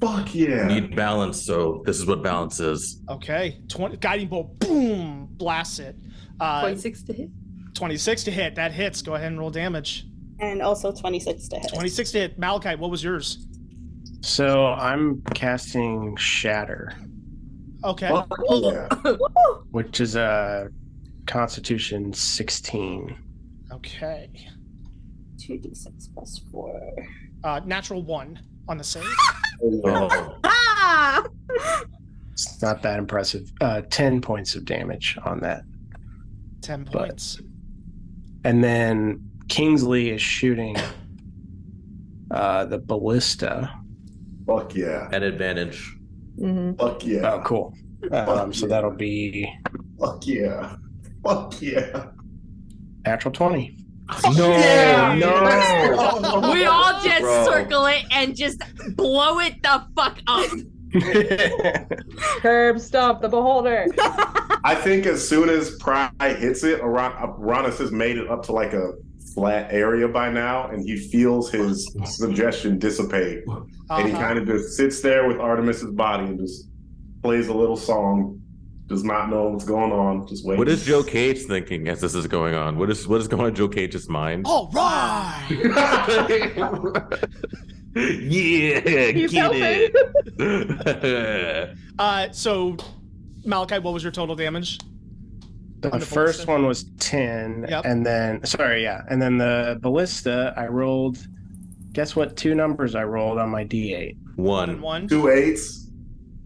[SPEAKER 3] Fuck yeah.
[SPEAKER 5] Need balance, so this is what balance is.
[SPEAKER 1] Okay. Guiding bolt, boom, blasts it.
[SPEAKER 6] 26 to hit.
[SPEAKER 1] 26 to hit. That hits. Go ahead and roll damage.
[SPEAKER 4] And also 26 to hit.
[SPEAKER 1] 26 to hit. Malachi, what was yours?
[SPEAKER 2] So I'm casting Shatter,
[SPEAKER 1] Okay.
[SPEAKER 3] Yeah.
[SPEAKER 2] which is a Constitution 16.
[SPEAKER 1] Okay.
[SPEAKER 4] 2d6 plus 4.
[SPEAKER 1] Natural 1 on the save.
[SPEAKER 5] Oh.
[SPEAKER 4] Ah!
[SPEAKER 2] It's not that impressive. 10 points of damage on that.
[SPEAKER 1] 10 points.
[SPEAKER 2] And then Kingsley is shooting the ballista.
[SPEAKER 3] Fuck yeah.
[SPEAKER 5] At advantage.
[SPEAKER 7] Mm-hmm.
[SPEAKER 3] Fuck yeah.
[SPEAKER 2] Oh, cool. So that'll be
[SPEAKER 3] Fuck yeah. Fuck yeah.
[SPEAKER 2] natural 20.
[SPEAKER 5] No,
[SPEAKER 2] no.
[SPEAKER 6] We all just
[SPEAKER 5] Bro.
[SPEAKER 6] circle it and just blow it the fuck up.
[SPEAKER 7] Curb stomp the beholder.
[SPEAKER 3] I think as soon as Pride hits it, Uranus has made it up to a flat area by now, and he feels his suggestion dissipate. And he kind of just sits there with Artemis's body and just plays a little song. Does not know what's going on. Just wait.
[SPEAKER 5] What is Joe Cage thinking as this is going on? What is going on in Joe Cage's mind?
[SPEAKER 1] All right.
[SPEAKER 5] Yeah,
[SPEAKER 7] He's
[SPEAKER 5] get it.
[SPEAKER 1] So, Malachi, what was your total damage?
[SPEAKER 2] The
[SPEAKER 1] On the
[SPEAKER 2] first
[SPEAKER 1] ballista?
[SPEAKER 2] one was 10,
[SPEAKER 1] Yep.
[SPEAKER 2] and then and then the ballista I rolled. Guess what? 2 numbers I rolled on my D8.
[SPEAKER 5] 1.
[SPEAKER 1] 1.
[SPEAKER 3] 2 8s.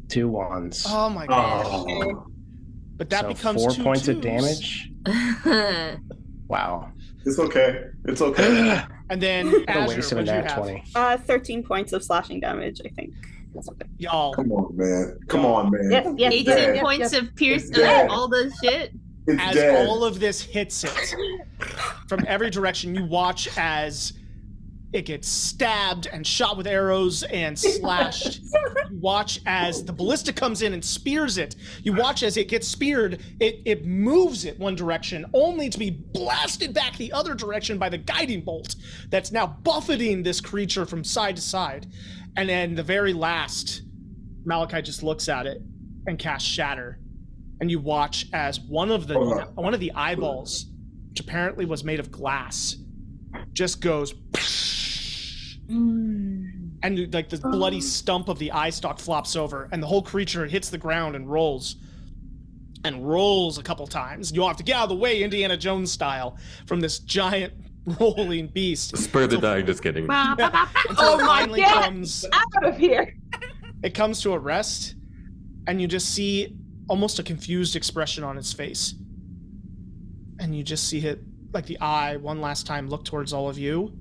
[SPEAKER 2] 2 1s.
[SPEAKER 1] Oh my gosh.
[SPEAKER 3] Oh,
[SPEAKER 1] But that
[SPEAKER 2] so
[SPEAKER 1] becomes
[SPEAKER 2] 4
[SPEAKER 1] 2
[SPEAKER 2] points of
[SPEAKER 1] 2s.
[SPEAKER 2] damage. Wow.
[SPEAKER 3] it's okay. It's okay.
[SPEAKER 1] And then
[SPEAKER 2] What a
[SPEAKER 1] Azure,
[SPEAKER 2] waste of a
[SPEAKER 1] what'd you
[SPEAKER 2] nat
[SPEAKER 1] have?
[SPEAKER 2] 20.
[SPEAKER 4] 13 points of slashing damage, I think.
[SPEAKER 1] Y'all.
[SPEAKER 3] Come on, man. Come on, man.
[SPEAKER 7] Yes, yes,
[SPEAKER 6] 18
[SPEAKER 3] dead.
[SPEAKER 6] points of pierce
[SPEAKER 3] It's dead.
[SPEAKER 6] all the shit.
[SPEAKER 3] It's
[SPEAKER 1] As
[SPEAKER 3] dead.
[SPEAKER 1] all of this hits it, from every direction, you watch as it gets stabbed and shot with arrows and slashed. You watch as the ballista comes in and spears it. You watch as it gets speared, it moves it one direction, only to be blasted back the other direction by the guiding bolt that's now buffeting this creature from side to side. And then the very last, Malachi just looks at it and casts Shatter. And you watch as one of the eyeballs, which apparently was made of glass, just goes, and like the bloody stump of the eye stalk flops over, and the whole creature hits the ground and rolls a couple times. You'll have to get out of the way, Indiana Jones style, from this giant rolling beast.
[SPEAKER 5] Spur the die, just kidding.
[SPEAKER 1] Until
[SPEAKER 7] Oh
[SPEAKER 1] it
[SPEAKER 7] my
[SPEAKER 1] finally
[SPEAKER 7] God.
[SPEAKER 1] comes,
[SPEAKER 7] Out of here.
[SPEAKER 1] it comes to a rest, and you just see almost a confused expression on its face. And you just see it, like the eye, one last time look towards all of you.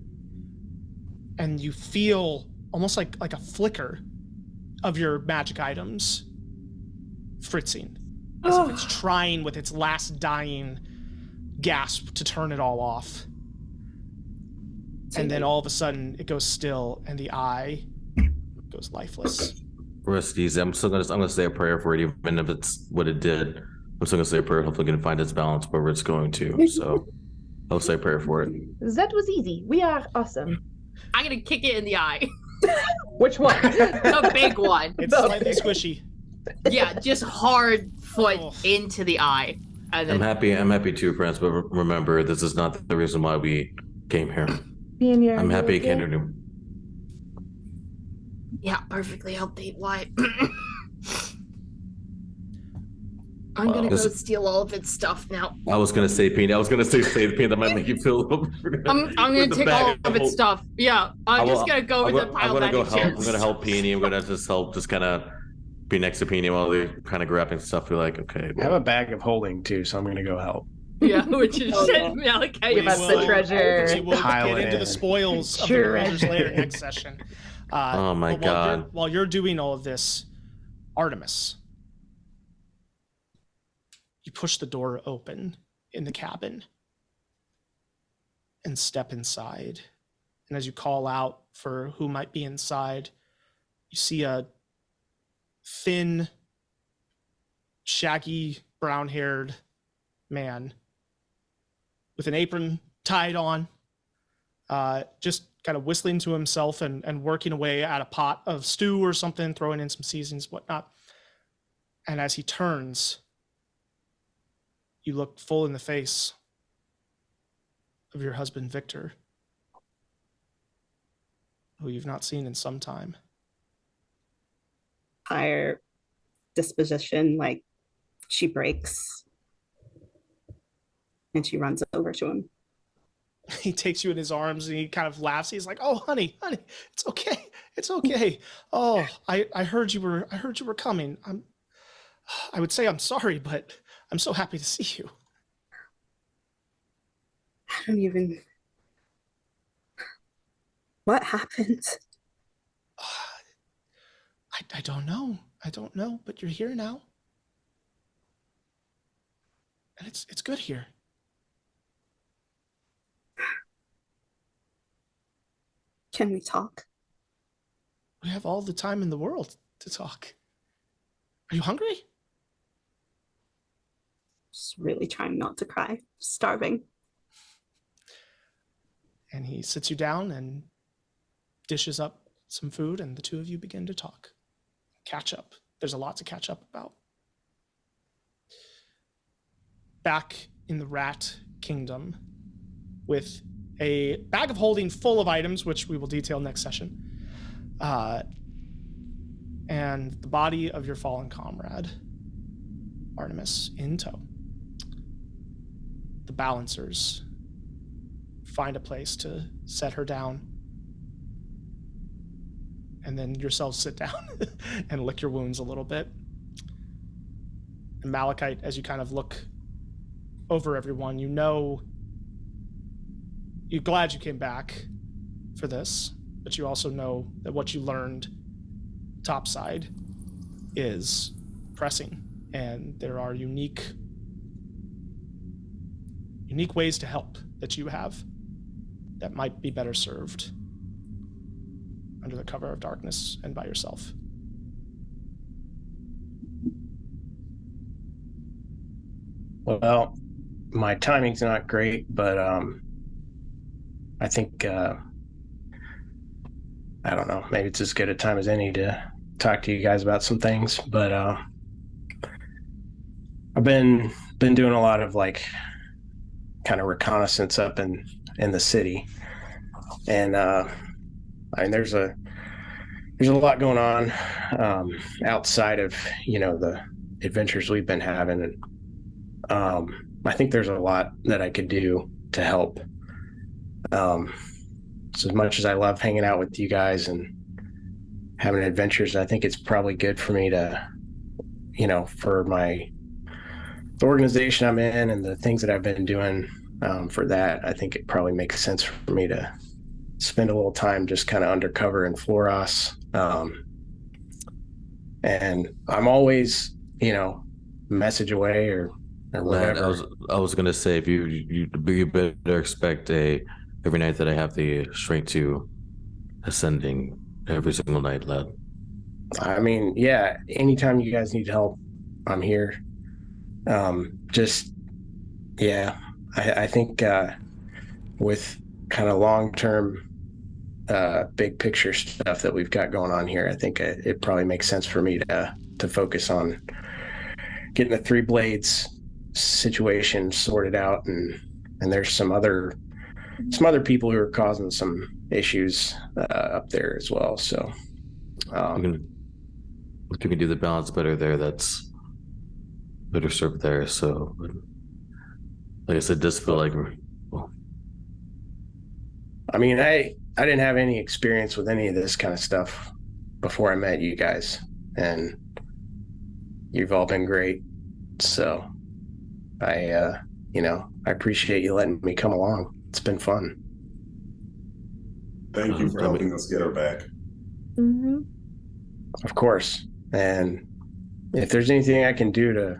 [SPEAKER 1] And you feel almost like a flicker of your magic items fritzing. As if it's trying with its last dying gasp to turn it all off. And then all of a sudden it goes still and the eye goes lifeless.
[SPEAKER 5] Rest easy. I'm gonna say a prayer for it, even if it's what it did. I'm still gonna say a prayer. Hopefully, it can find its balance wherever it's going to. So, I'll say a prayer for it.
[SPEAKER 7] That was easy. We are awesome.
[SPEAKER 6] I'm gonna kick it in the eye.
[SPEAKER 7] Which one?
[SPEAKER 6] The big one.
[SPEAKER 1] It's slightly squishy.
[SPEAKER 6] Yeah, just hard foot into the eye. And then...
[SPEAKER 5] I'm happy too, friends. But remember, this is not the reason why we came here. I'm happy it came to.
[SPEAKER 6] Yeah, perfectly healthy. Why? I'm gonna go steal all of its stuff now.
[SPEAKER 5] I was gonna say Peanut. I was gonna say the Peanut that might make you feel a little.
[SPEAKER 6] I'm gonna take all of its stuff. Yeah, I'm just gonna go with the pile back in chairs.
[SPEAKER 5] I'm gonna help Peony. I'm gonna just help, just kind of be next to Peony while they're kind of grabbing stuff. Be like, okay.
[SPEAKER 2] I have a bag of holding too, so I'm gonna go help.
[SPEAKER 6] Yeah, which is shit. Malachi,
[SPEAKER 7] give us the treasure.
[SPEAKER 1] We will get into the spoils of the treasure's lair next session.
[SPEAKER 5] Oh my god!
[SPEAKER 1] While you're doing all of this, Artemis, you push the door open in the cabin and step inside. And as you call out for who might be inside, you see a thin, shaggy, brown-haired man with an apron tied on, just kind of whistling to himself and working away at a pot of stew or something, throwing in some seasonings, whatnot. And as he turns, you look full in the face of your husband, Victor, who you've not seen in some time.
[SPEAKER 4] Higher disposition, like she breaks and she runs over to him.
[SPEAKER 1] He takes you in his arms and he kind of laughs. He's like, "Oh, honey, it's okay. It's okay. Oh, I heard you were coming. I would say I'm sorry, but I'm so happy to see you."
[SPEAKER 4] I don't even... What happened?
[SPEAKER 1] I don't know. I don't know, but you're here now. And it's good here.
[SPEAKER 4] Can we talk?
[SPEAKER 1] We have all the time in the world to talk. Are you hungry?
[SPEAKER 4] Just really trying not to cry. Starving.
[SPEAKER 1] And he sits you down and dishes up some food, and the two of you begin to talk. Catch up. There's a lot to catch up about. Back in the Rat Kingdom, with a bag of holding full of items, which we will detail next session, and the body of your fallen comrade, Artemis, in tow. The balancers find a place to set her down, and then yourselves sit down and lick your wounds a little bit. And Malachite, as you kind of look over everyone, you know you're glad you came back for this, but you also know that what you learned topside is pressing, and there are unique ways to help that you have that might be better served under the cover of darkness and by yourself.
[SPEAKER 2] Well, my timing's not great, but I think I don't know, maybe it's as good a time as any to talk to you guys about some things, but I've been doing a lot of like kind of reconnaissance up in the city, and I mean there's a lot going on outside of the adventures we've been having, and I think there's a lot that I could do to help. So as much as I love hanging out with you guys and having adventures, I think it's probably good for me to, for the organization I'm in and the things that I've been doing for that, I think it probably makes sense for me to spend a little time just kind of undercover in Floros. And I'm always, message away or whatever.
[SPEAKER 5] I was gonna say, if you better expect a every night that I have the strength to ascending every single night, lad.
[SPEAKER 2] I mean, yeah, anytime you guys need help, I'm here. Just, yeah, I think with kind of long-term big picture stuff that we've got going on here, I think it probably makes sense for me to focus on getting the Three Blades situation sorted out, and there's some other people who are causing some issues up there as well. So
[SPEAKER 5] if you can do the balance better there, that's better served there. So, like I said, just feel like, well,
[SPEAKER 2] I mean, I didn't have any experience with any of this kind of stuff before I met you guys, and you've all been great. So I appreciate you letting me come along. It's been fun.
[SPEAKER 3] Thank you for helping us get her back.
[SPEAKER 7] Mm-hmm.
[SPEAKER 2] Of course. And if there's anything I can do to,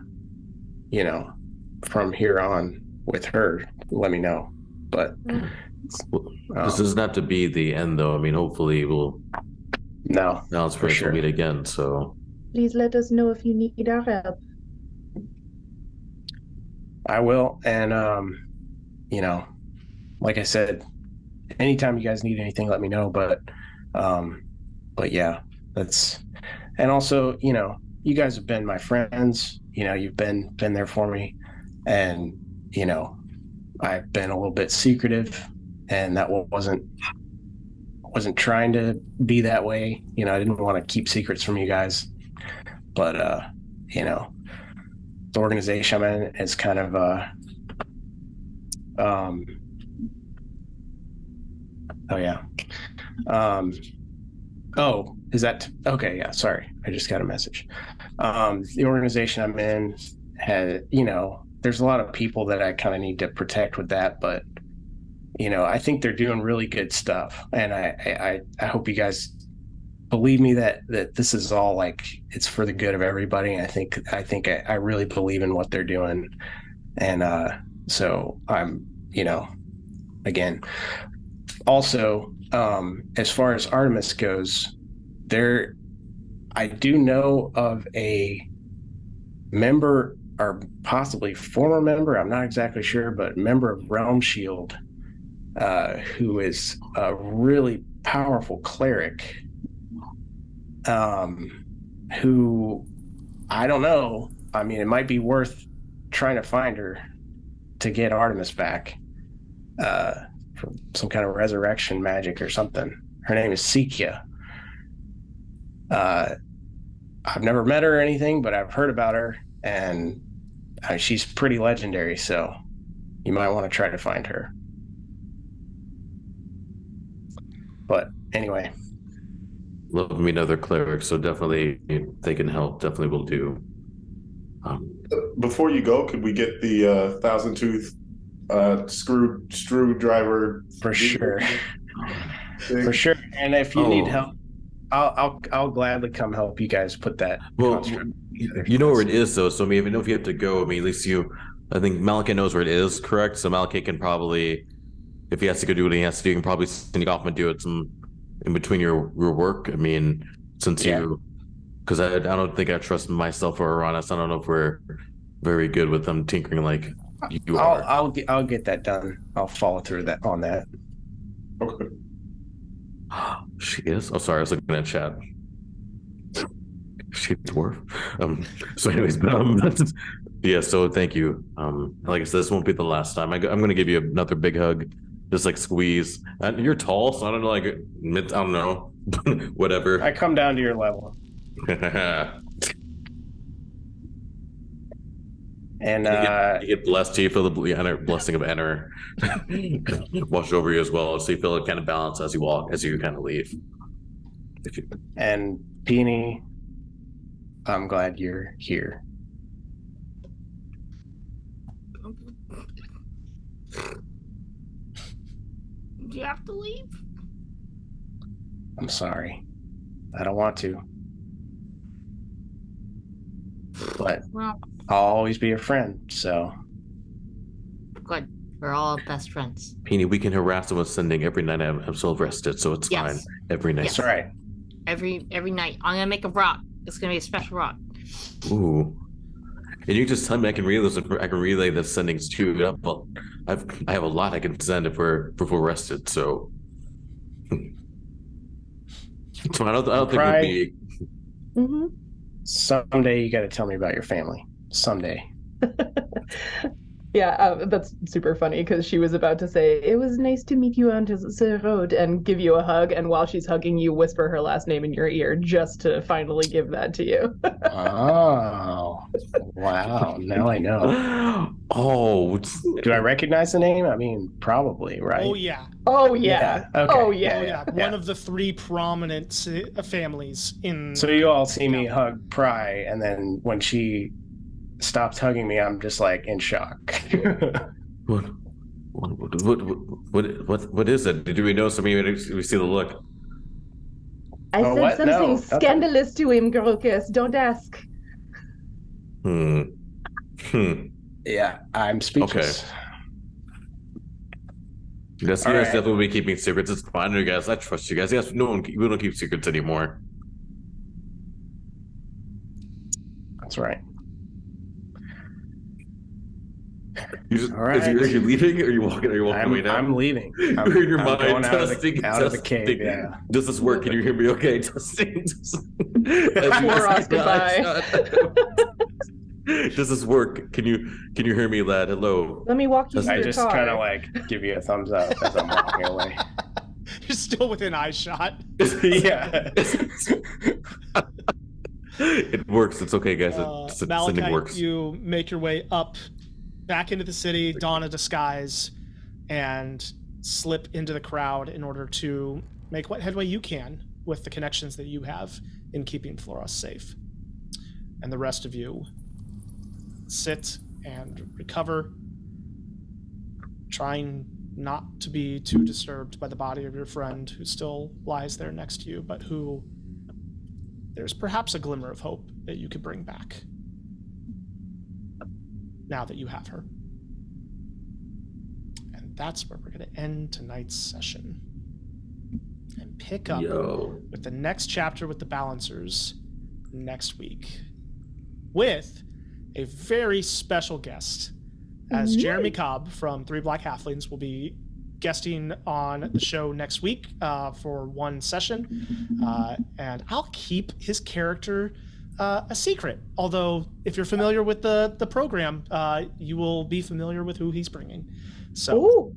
[SPEAKER 2] from here on with her, let me know. But
[SPEAKER 5] this doesn't have to be the end, though. I mean, hopefully we'll balance for sure. We'll meet again. So
[SPEAKER 7] please let us know if you need our help.
[SPEAKER 2] I will. And like I said, anytime you guys need anything, let me know. But yeah, and also, you guys have been my friends. You've been there for me, and I've been a little bit secretive, and that wasn't trying to be that way. I didn't want to keep secrets from you guys, but the organization I'm in is kind of is that okay? Yeah, sorry, I just got a message. The organization I'm in has, there's a lot of people that I kind of need to protect with that, but I think they're doing really good stuff, and I hope you guys believe me that this is all like, it's for the good of everybody. I think I really believe in what they're doing, and so I'm again. Also, as far as Artemis goes, I do know of a member, or possibly former member, I'm not exactly sure, but member of Realm Shield, who is a really powerful cleric, who, I don't know, I mean, it might be worth trying to find her to get Artemis back, for some kind of resurrection magic or something. Her name is Sikia. I've never met her or anything, but I've heard about her, and she's pretty legendary, so you might want to try to find her. But anyway.
[SPEAKER 5] Love me another cleric, so definitely if they can help, definitely will do.
[SPEAKER 3] Before you go, could we get the thousand tooth screwdriver?
[SPEAKER 2] For sure. For sure. And if you need help, I'll gladly come help you guys put that.
[SPEAKER 5] Well, you know where it is, though. So I mean, even if you have to go, I mean, at least I think Malachite knows where it is, correct? So Malachite can probably, if he has to go do what he has to do, you can probably sneak off and do it in between your work. I mean, since because I don't think I trust myself or Uranus. I don't know if we're very good with them tinkering like you are.
[SPEAKER 2] I'll get that done. I'll follow through on that.
[SPEAKER 3] Okay.
[SPEAKER 5] She is? Oh, sorry, I was looking at chat. She's a dwarf. So anyways, yeah, so thank you. Like I said, this won't be the last time. I'm going to give you another big hug. Just like squeeze. You're tall, so I don't know, like, I don't know. Whatever.
[SPEAKER 2] I come down to your level. And
[SPEAKER 5] you get blessed too. You feel the blessing of enter wash over you as well, so you feel it kind of balance as you walk, as you kind of leave.
[SPEAKER 2] And Peony, I'm glad you're here.
[SPEAKER 6] Do you have to leave?
[SPEAKER 2] I'm sorry. I don't want to. But
[SPEAKER 6] well,
[SPEAKER 2] I'll always be a friend, so.
[SPEAKER 6] Good. We're all best friends.
[SPEAKER 5] Peony, we can harass them with sending every night. I'm still rested, so it's fine. Every night.
[SPEAKER 6] Yes.
[SPEAKER 2] That's right.
[SPEAKER 6] Every night. I'm gonna make a rock. It's gonna be a special rock.
[SPEAKER 5] Ooh. And you just tell me I can relay the sendings too. Well, I have a lot I can send if we're rested. So, so I don't think it would be.
[SPEAKER 7] Mm-hmm.
[SPEAKER 2] Someday you got to tell me about your family. Someday.
[SPEAKER 7] Yeah, that's super funny because she was about to say, it was nice to meet you on the road and give you a hug. And while she's hugging you, whisper her last name in your ear just to finally give that to you.
[SPEAKER 2] Oh, wow. Now I know.
[SPEAKER 5] Oh,
[SPEAKER 2] do I recognize the name? I mean, probably, right?
[SPEAKER 1] Oh, yeah.
[SPEAKER 7] Oh, yeah.
[SPEAKER 2] Okay.
[SPEAKER 7] Oh, yeah.
[SPEAKER 1] Oh, yeah. One of the 3 prominent families in...
[SPEAKER 2] So you all see me hug Pry, and then when she stops hugging me, I'm just like in shock.
[SPEAKER 5] What is it? Did we know something? We see the look.
[SPEAKER 7] I
[SPEAKER 2] Oh,
[SPEAKER 7] said
[SPEAKER 2] what?
[SPEAKER 7] something
[SPEAKER 2] No,
[SPEAKER 7] scandalous to him, Grokus. Don't ask.
[SPEAKER 2] Yeah, I'm speechless.
[SPEAKER 5] Yes,
[SPEAKER 2] All
[SPEAKER 5] you guys
[SPEAKER 2] right.
[SPEAKER 5] definitely be keeping secrets. It's fine, you guys. I trust you guys. Yes, we don't keep secrets anymore.
[SPEAKER 2] That's right.
[SPEAKER 5] All
[SPEAKER 2] right.
[SPEAKER 5] Are you leaving? Or are you walking? Are you walking away now?
[SPEAKER 2] I'm leaving. I'm
[SPEAKER 5] Your mind
[SPEAKER 2] going
[SPEAKER 5] testing,
[SPEAKER 2] out of the cave. Yeah.
[SPEAKER 5] Does this work? Can you hear me? Okay, testing.
[SPEAKER 7] Ross, goodbye.
[SPEAKER 5] Does this work? Can you hear me, lad? Hello.
[SPEAKER 7] Let me walk you to
[SPEAKER 2] I
[SPEAKER 7] your
[SPEAKER 2] just
[SPEAKER 7] car.
[SPEAKER 2] kind of like give you a thumbs up as I'm walking away.
[SPEAKER 1] You're still within eye shot.
[SPEAKER 2] Yeah.
[SPEAKER 5] It works. It's okay, guys. Sending
[SPEAKER 1] Malachite,
[SPEAKER 5] works.
[SPEAKER 1] you make your way up, back into the city, don a disguise, and slip into the crowd in order to make what headway you can with the connections that you have in keeping Floros safe. And the rest of you sit and recover, trying not to be too disturbed by the body of your friend who still lies there next to you, but who there's perhaps a glimmer of hope that you could bring back now that you have her. And that's where we're going to end tonight's session and pick up with the next chapter with the Balancers next week with a very special guest, as Jeremy Cobb from 3 Black Halflings will be guesting on the show next week for one session, and I'll keep his character a secret, although if you're familiar with the program, you will be familiar with who he's bringing. So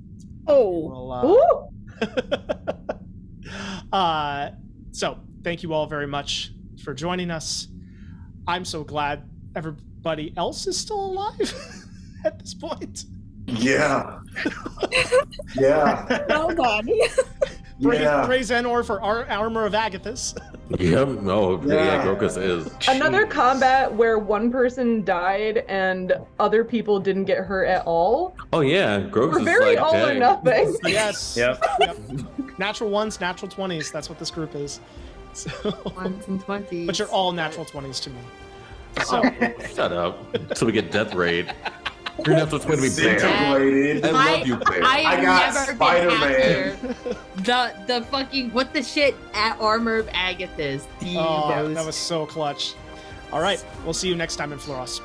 [SPEAKER 1] so thank you all very much for joining us. I'm so glad everybody else is still alive at this point.
[SPEAKER 3] Yeah. Yeah.
[SPEAKER 4] Well done.
[SPEAKER 1] Praise Enor for Armor of Agathis.
[SPEAKER 5] Yeah, Grokus is.
[SPEAKER 7] Another combat where one person died and other people didn't get hurt at all.
[SPEAKER 5] Oh yeah, Grokus
[SPEAKER 7] We're
[SPEAKER 5] is
[SPEAKER 7] very
[SPEAKER 5] like,
[SPEAKER 7] all or
[SPEAKER 5] dang.
[SPEAKER 7] nothing.
[SPEAKER 1] Yes.
[SPEAKER 2] Yep.
[SPEAKER 1] Natural 1s, natural 20s. That's what this group is. So,
[SPEAKER 6] 1s and 20s.
[SPEAKER 1] but you're all natural 20s to me. So,
[SPEAKER 5] Shut up. Until we get death raid. You're natural 20 to be big.
[SPEAKER 3] Integrated.
[SPEAKER 5] I love you, Bear.
[SPEAKER 6] I
[SPEAKER 3] got
[SPEAKER 6] never been
[SPEAKER 3] Spider-Man.
[SPEAKER 6] happier. The fucking what the shit at Armor of Agathis.
[SPEAKER 1] that was so clutch. All right, we'll see you next time in Floros.